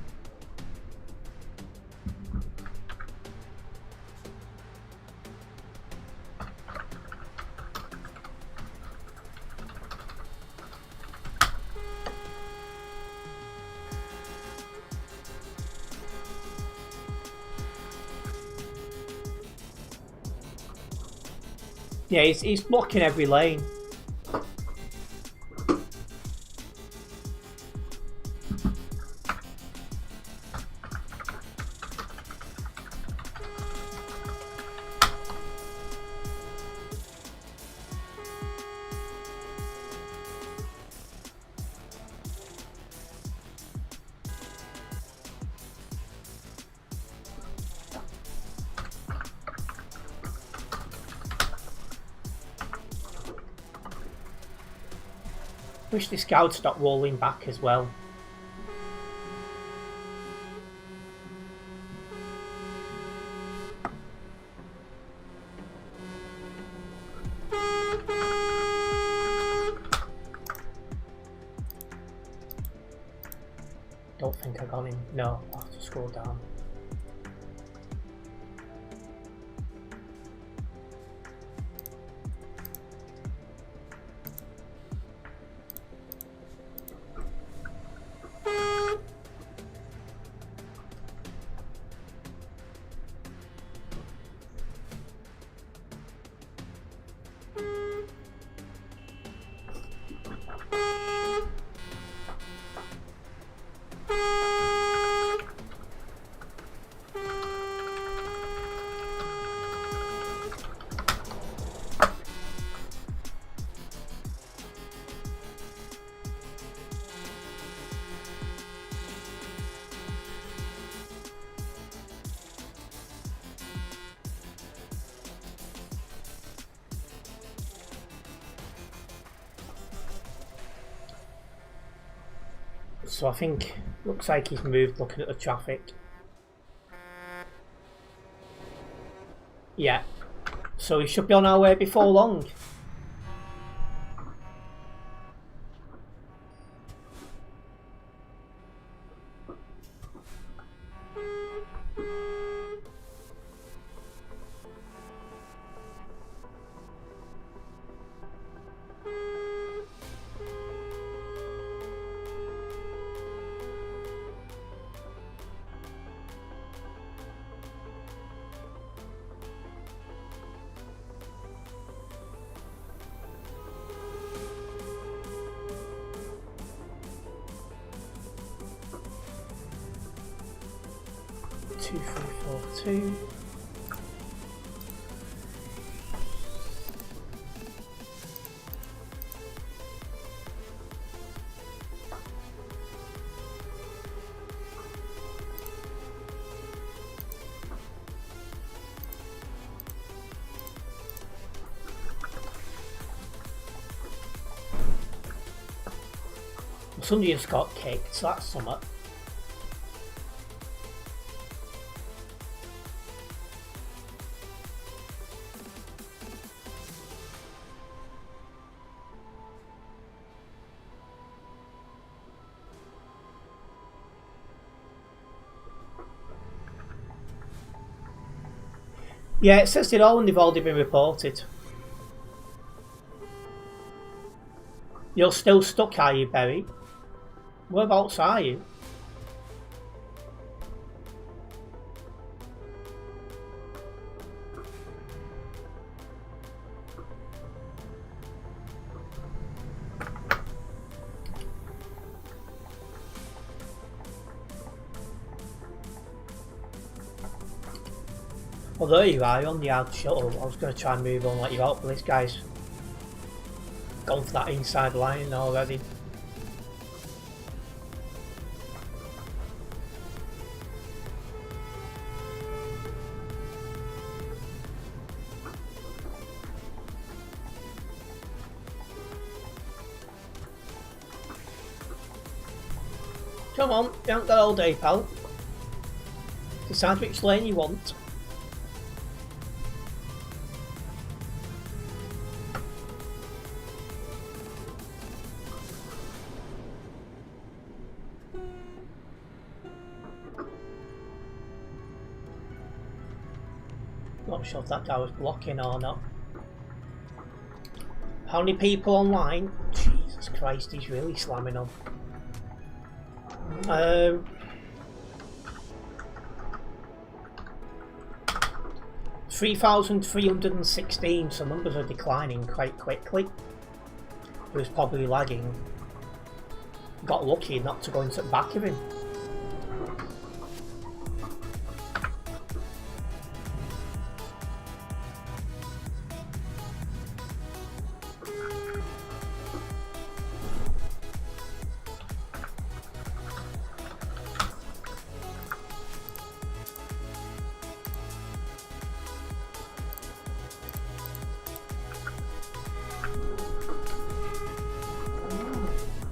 [SPEAKER 1] Yeah, he's blocking every lane. Wish this guy would stop rolling back as well. Don't think I got him. No, I'll have to scroll down. So I think, looks like he's moved looking at the traffic. Yeah, so he should be on our way before long. Two, three, four, two. Somebody just got kicked, so that's something. Yeah, it says it all and they've already been reported. You're still stuck, are you, Berry? Whereabouts are you? Well, there you are, on the hard shuttle. I was going to try and move on, let you out, but this guy's gone for that inside line already. Come on, you haven't got all day, pal. Decide which lane you want. Not sure if that guy was blocking or not. How many people online? Jesus Christ, he's really slamming on. 3,316, so numbers are declining quite quickly. He was probably lagging. Got lucky not to go into the back of him.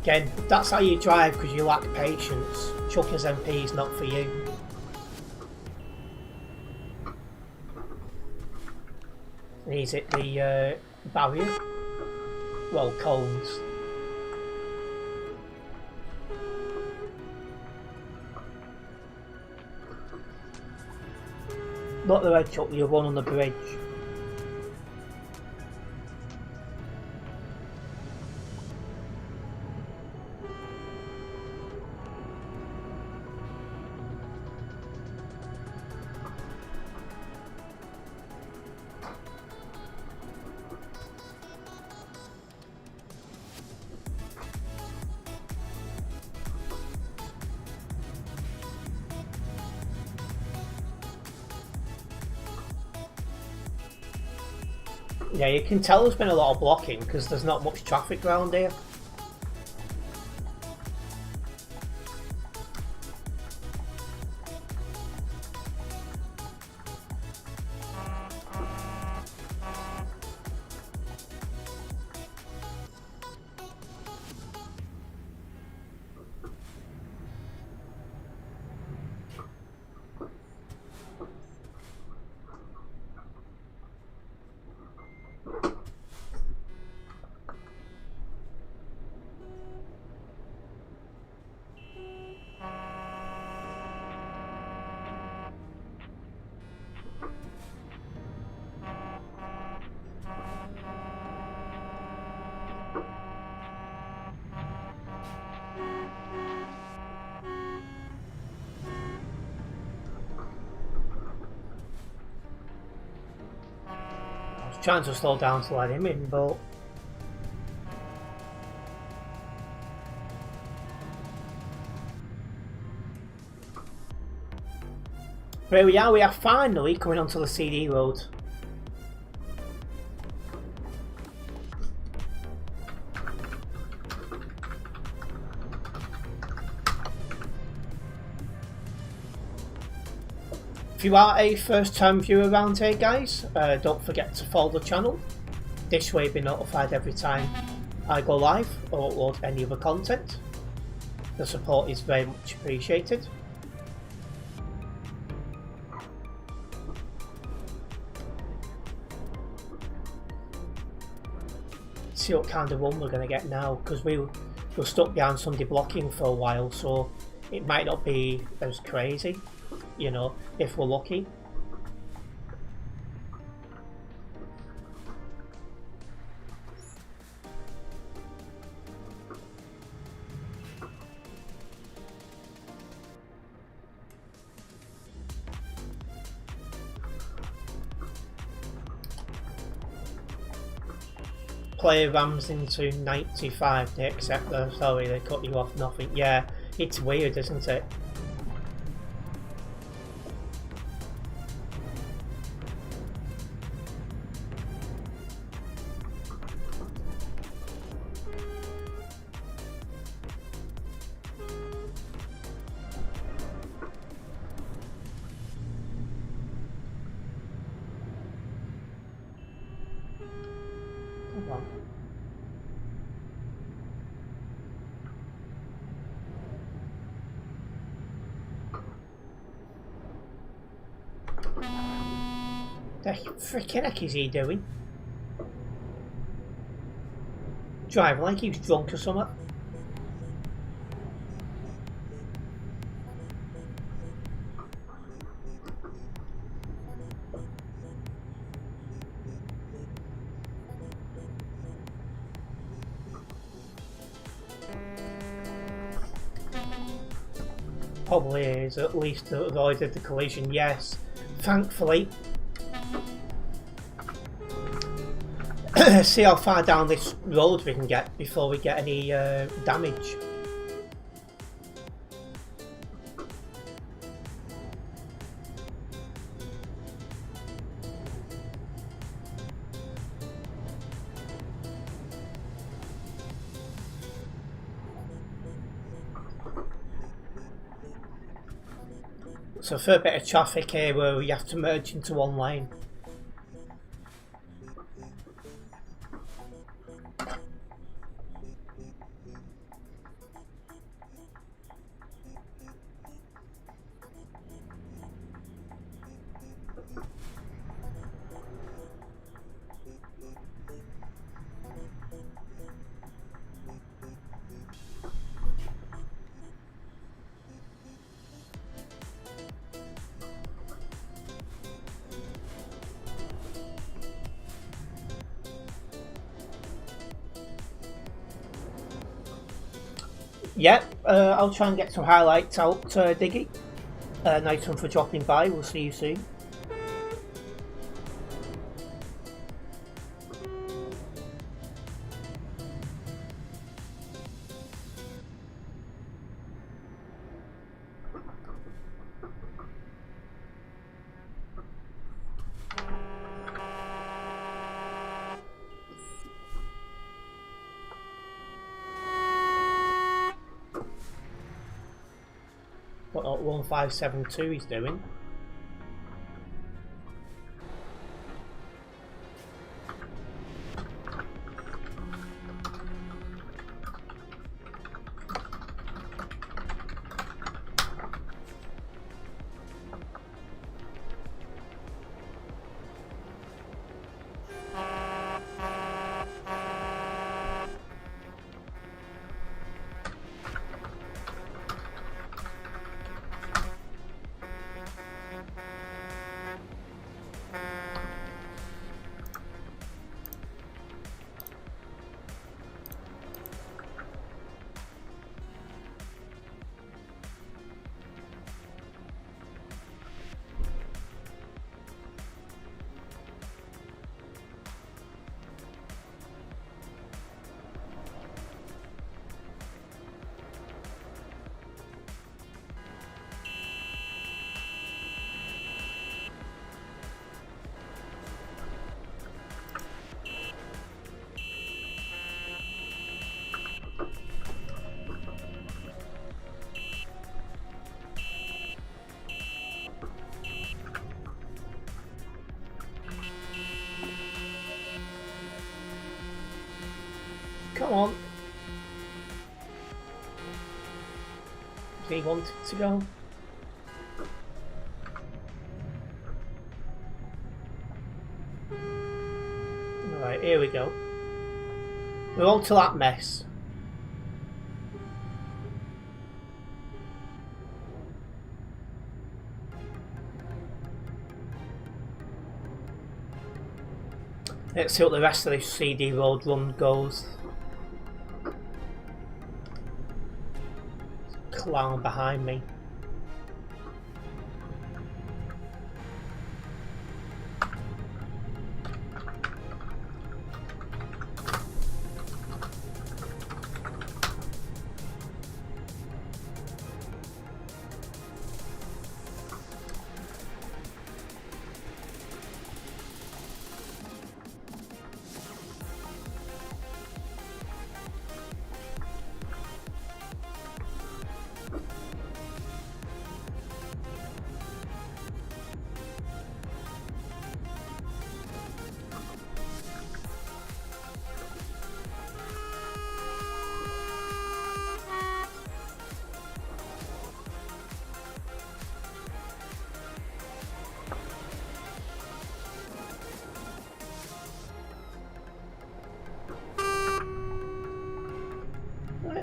[SPEAKER 1] Again, that's how you drive because you lack patience. Chucker's MP is not for you. And he's at the barrier. Well, cones. Not the red chuck, the one on the bridge. Yeah, you can tell there's been a lot of blocking because there's not much traffic around here. Trying to slow down to let him in, but here we are, we are finally coming onto the CD road. If you are a first time viewer around here guys, don't forget to follow the channel. This way you'll be notified every time I go live or upload any other content. The support is very much appreciated. See what kind of run we're going to get now, because we're stuck behind somebody blocking for a while, so it might not be as crazy, you know, if we're lucky. Player rams into 95, they accept the, sorry, they cut you off, nothing. Yeah, it's weird, isn't it? Hold on. The frickin' heck is he doing? Driving like he was drunk or something. Probably is at least avoided the collision, yes. Thankfully. See how far down this road we can get before we get any damage. So for a bit of traffic here where we have to merge into one lane. Yep, I'll try and get some highlights out, Diggy. Nice one for dropping by, we'll see you soon. What 1572 he's doing. Come on. He wanted to go. Alright, here we go. We're on to that mess. Let's see what the rest of this CD road run goes. Clown behind me.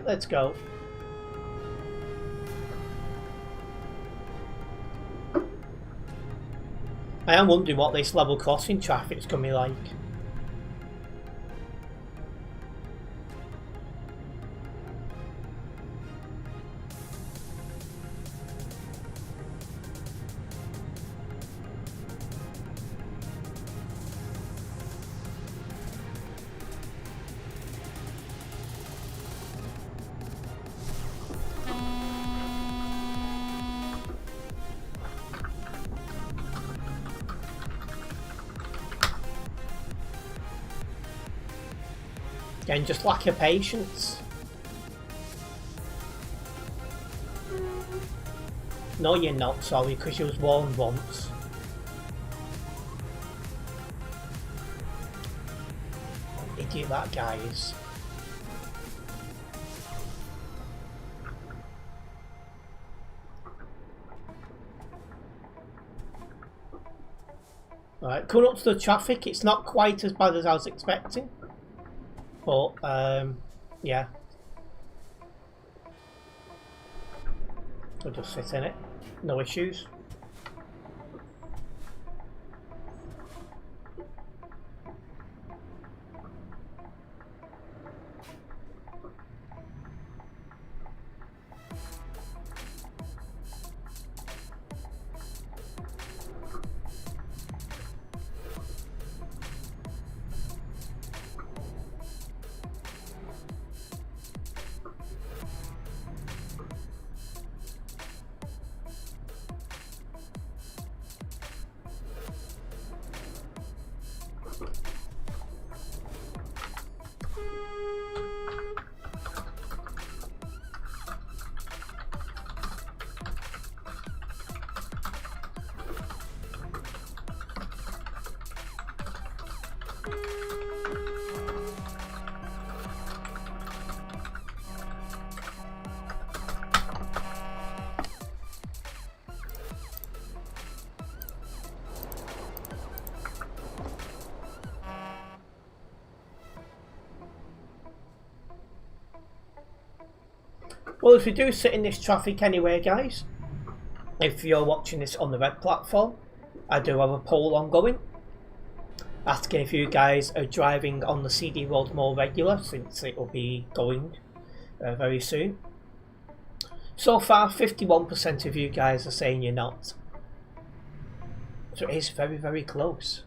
[SPEAKER 1] Yeah, let's go. I am wondering what this level crossing traffic's gonna be like. Again, just lack of patience. No, you're not, sorry, because you was warned once. Idiot that guy is. Alright, coming up to the traffic, it's not quite as bad as I was expecting. But, yeah. We'll just sit in it. No issues. Well, if you do sit in this traffic anyway, guys, if you're watching this on the red platform, I do have a poll ongoing asking if you guys are driving on the CD road more regular, since it will be going very soon. So far, 51% of you guys are saying you're not. So it is very, very close.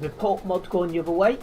[SPEAKER 1] report mod going the other way.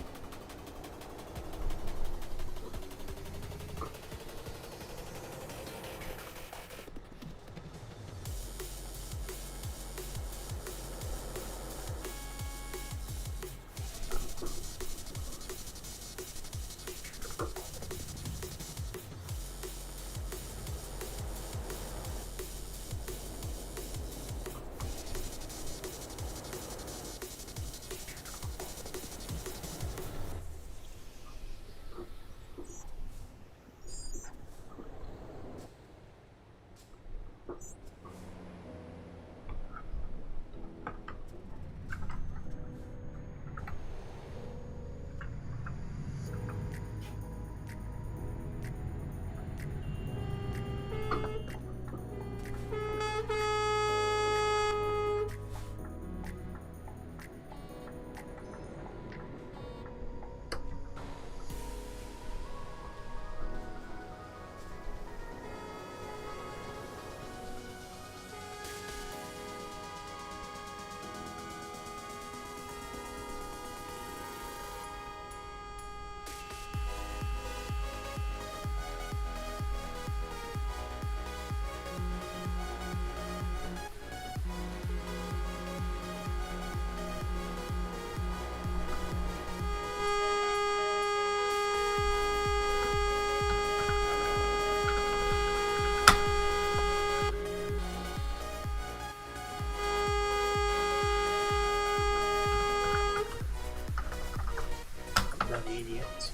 [SPEAKER 1] Idiot.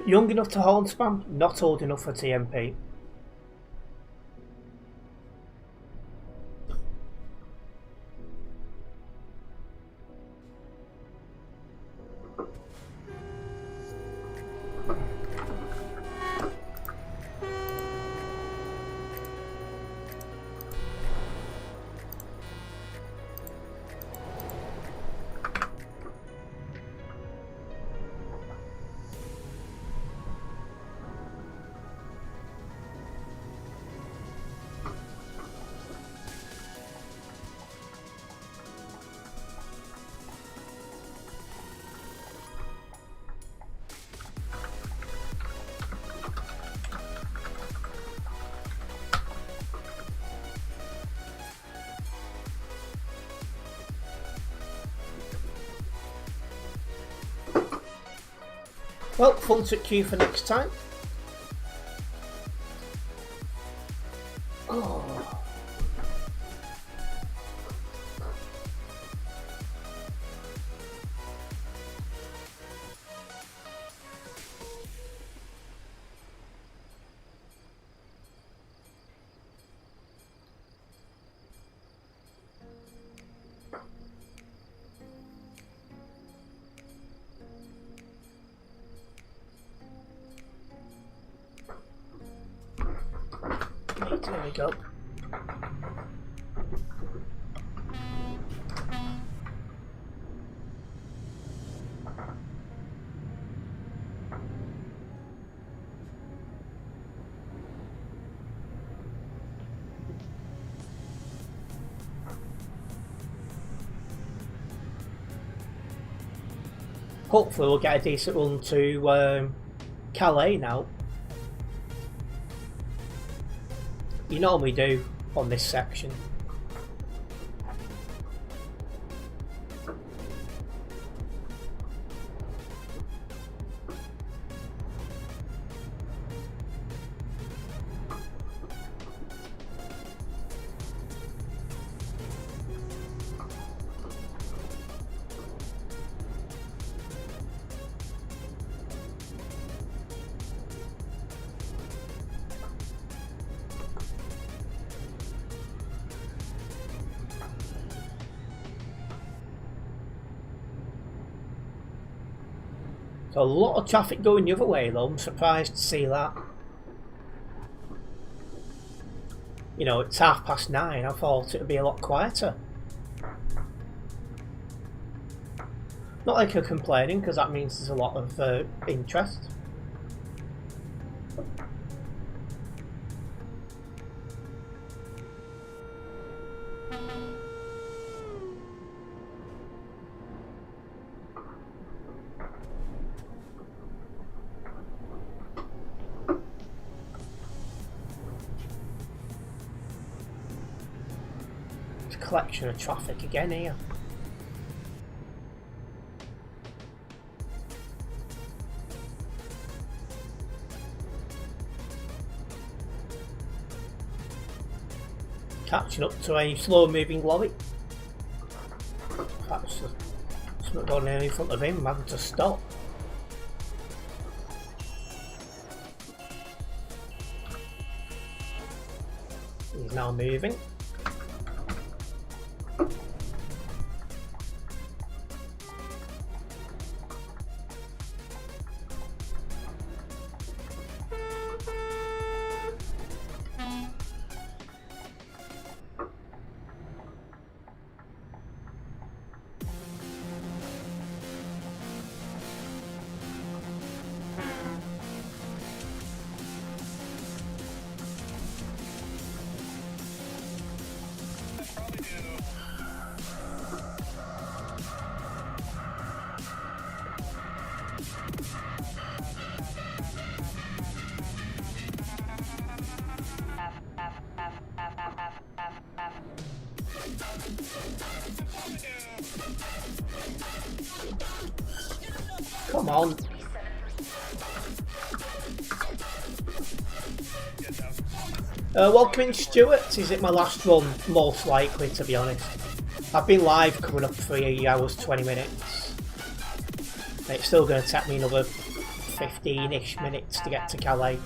[SPEAKER 1] Young enough to horn spam, not old enough for TMP. Well, fun to queue for next time. Oh. There we go. Hopefully we'll get a decent run to Calais now. You normally do on this section. So a lot of traffic going the other way though, I'm surprised to see that. You know, it's 9:30, I thought it would be a lot quieter. Not like I'm complaining, because that means there's a lot of interest. collection of traffic again here. Catching up to a slow moving lorry. That's not going in front of him, I'm having to stop. He's now moving. Come on. Welcome in, Stuart. Is it my last run? Most likely, to be honest. I've been live coming up 3 hours 20 minutes. It's still going to take me another 15-ish minutes to get to Calais.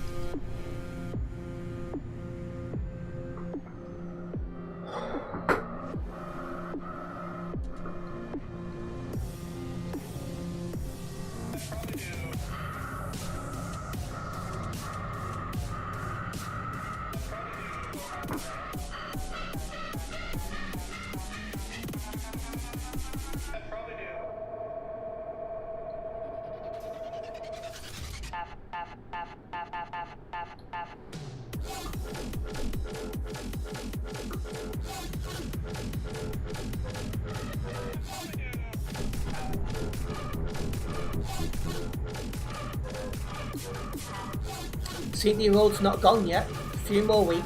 [SPEAKER 1] CD Road's not gone yet. A few more weeks.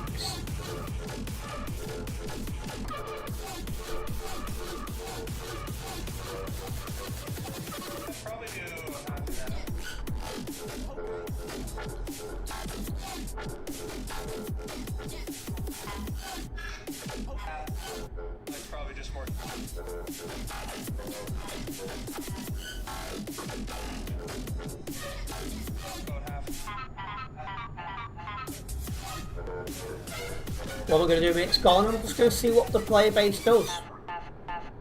[SPEAKER 1] What we're going to do when it's gone, I'm just going to see what the player base does.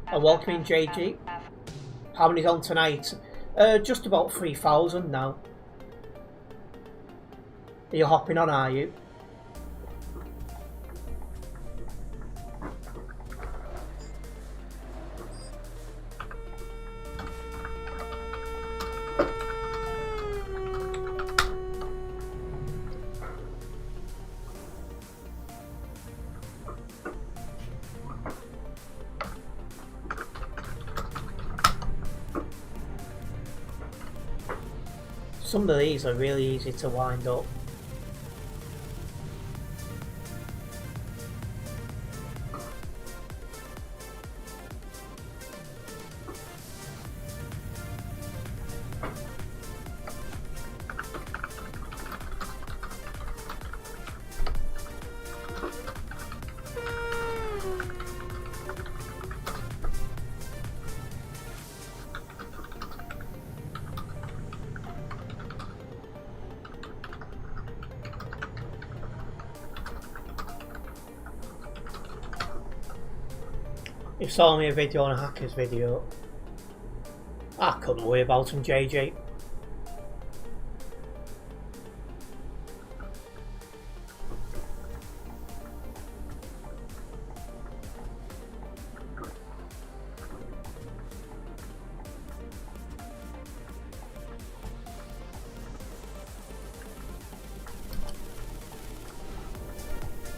[SPEAKER 1] And welcome in, JG. How many's on tonight? Just about 3,000 now. Are you hopping on, are you? Some of these are really easy to wind up. You saw me a video on a hacker's video. I couldn't worry about him, JJ.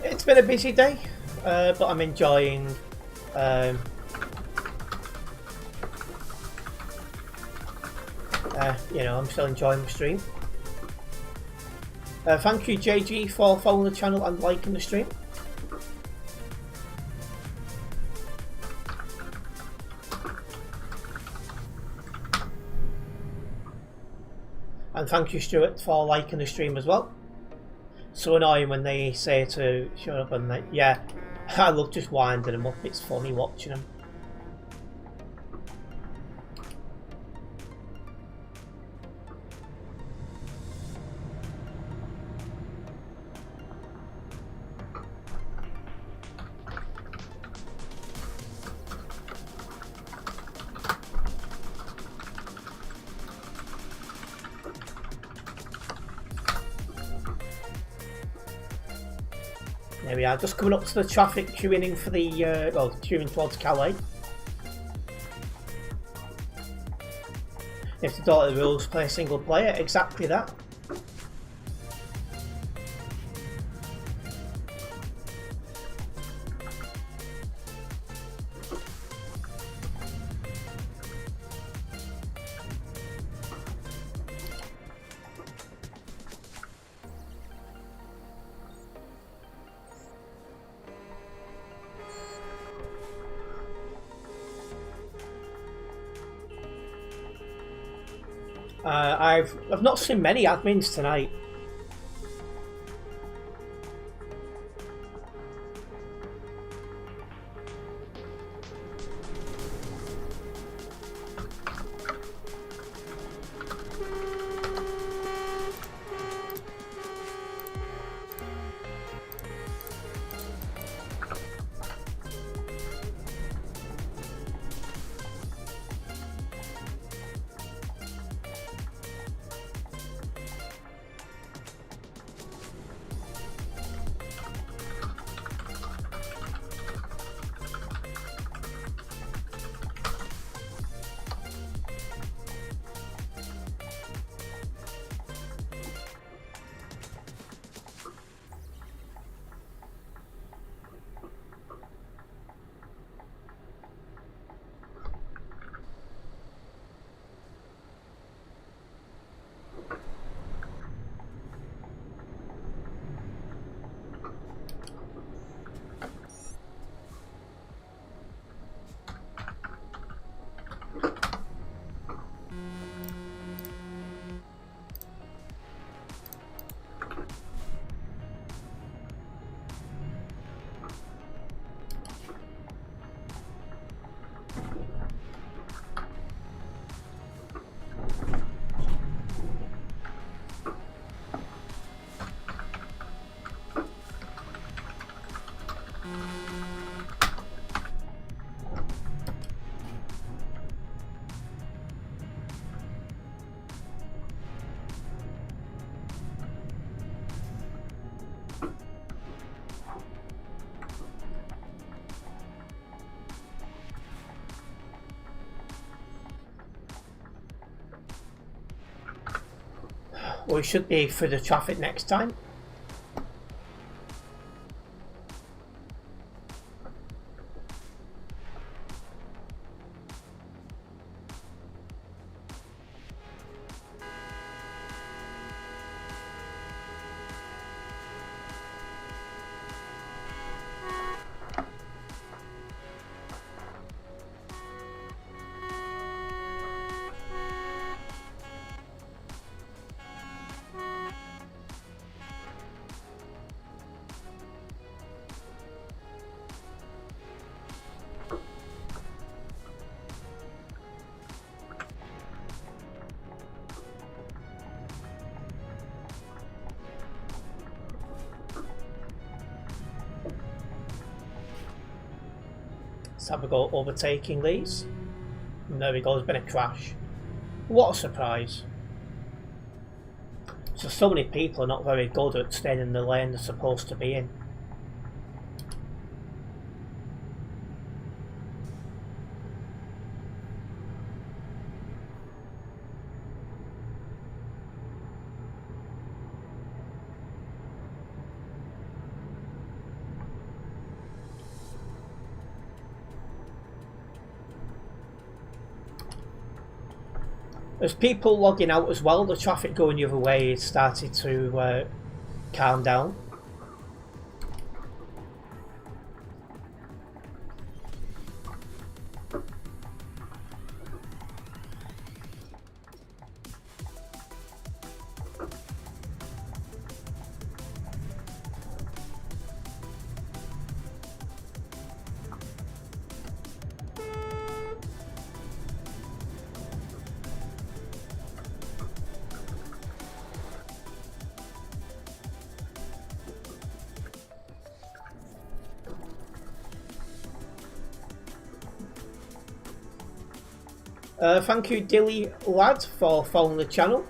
[SPEAKER 1] It's been a busy day, but I'm enjoying you know, I'm still enjoying the stream. Thank you, JG, for following the channel and liking the stream. And thank you, Stuart, for liking the stream as well. So annoying when they say to shut up and like, yeah, I love just winding them up. It's funny watching them. There we are, just coming up to the traffic queuing in for the, well, queuing towards Calais. If the daughter rules play single player, exactly that. I've not seen many admins tonight. We should be through the traffic next time. Let's have a go overtaking these. And there we go, there's been a crash. What a surprise. So many people are not very good at staying in the lane they're supposed to be in. There's people logging out as well. The traffic going the other way has started to calm down. Thank you Dilly Lad for following the channel.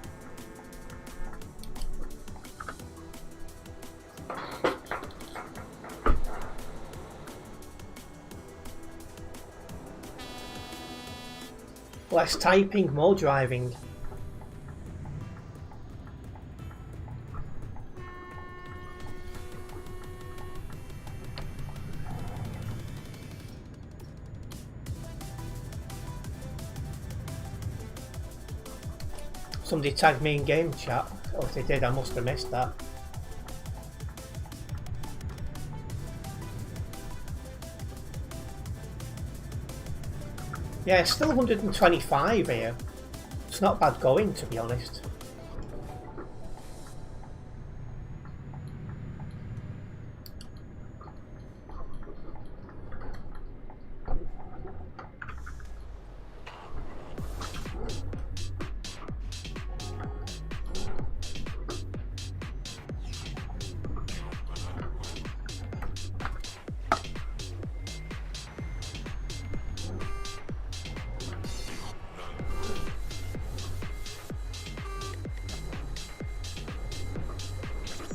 [SPEAKER 1] Less typing, more driving. Somebody tagged me in game chat, or if they did I must have missed that. Yeah, still 125 here. It's not bad going, to be honest.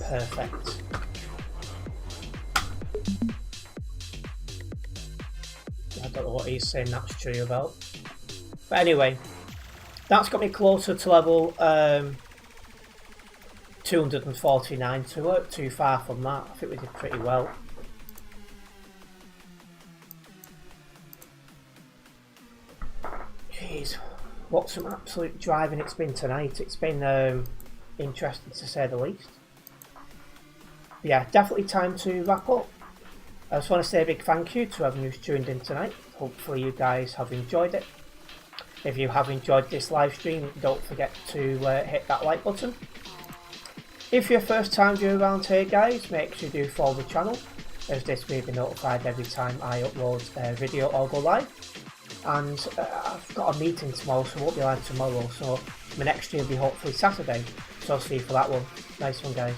[SPEAKER 1] Perfect. I don't know what he's saying that's true about. But anyway, that's got me closer to level 249, so we weren't too far from that. I think we did pretty well. Jeez, what some absolute driving it's been tonight. It's been interesting to say the least. Yeah, definitely time to wrap up. I just want to say a big thank you to everyone who's tuned in tonight. Hopefully you guys have enjoyed it. If you have enjoyed this live stream, don't forget to hit that like button. If you're a first time viewer around here guys, make sure you do follow the channel, as this will be notified every time I upload a video or go live. And I've got a meeting tomorrow, so I won't be live tomorrow, so my next stream will be hopefully Saturday, so I'll see you for that one. Nice one guys.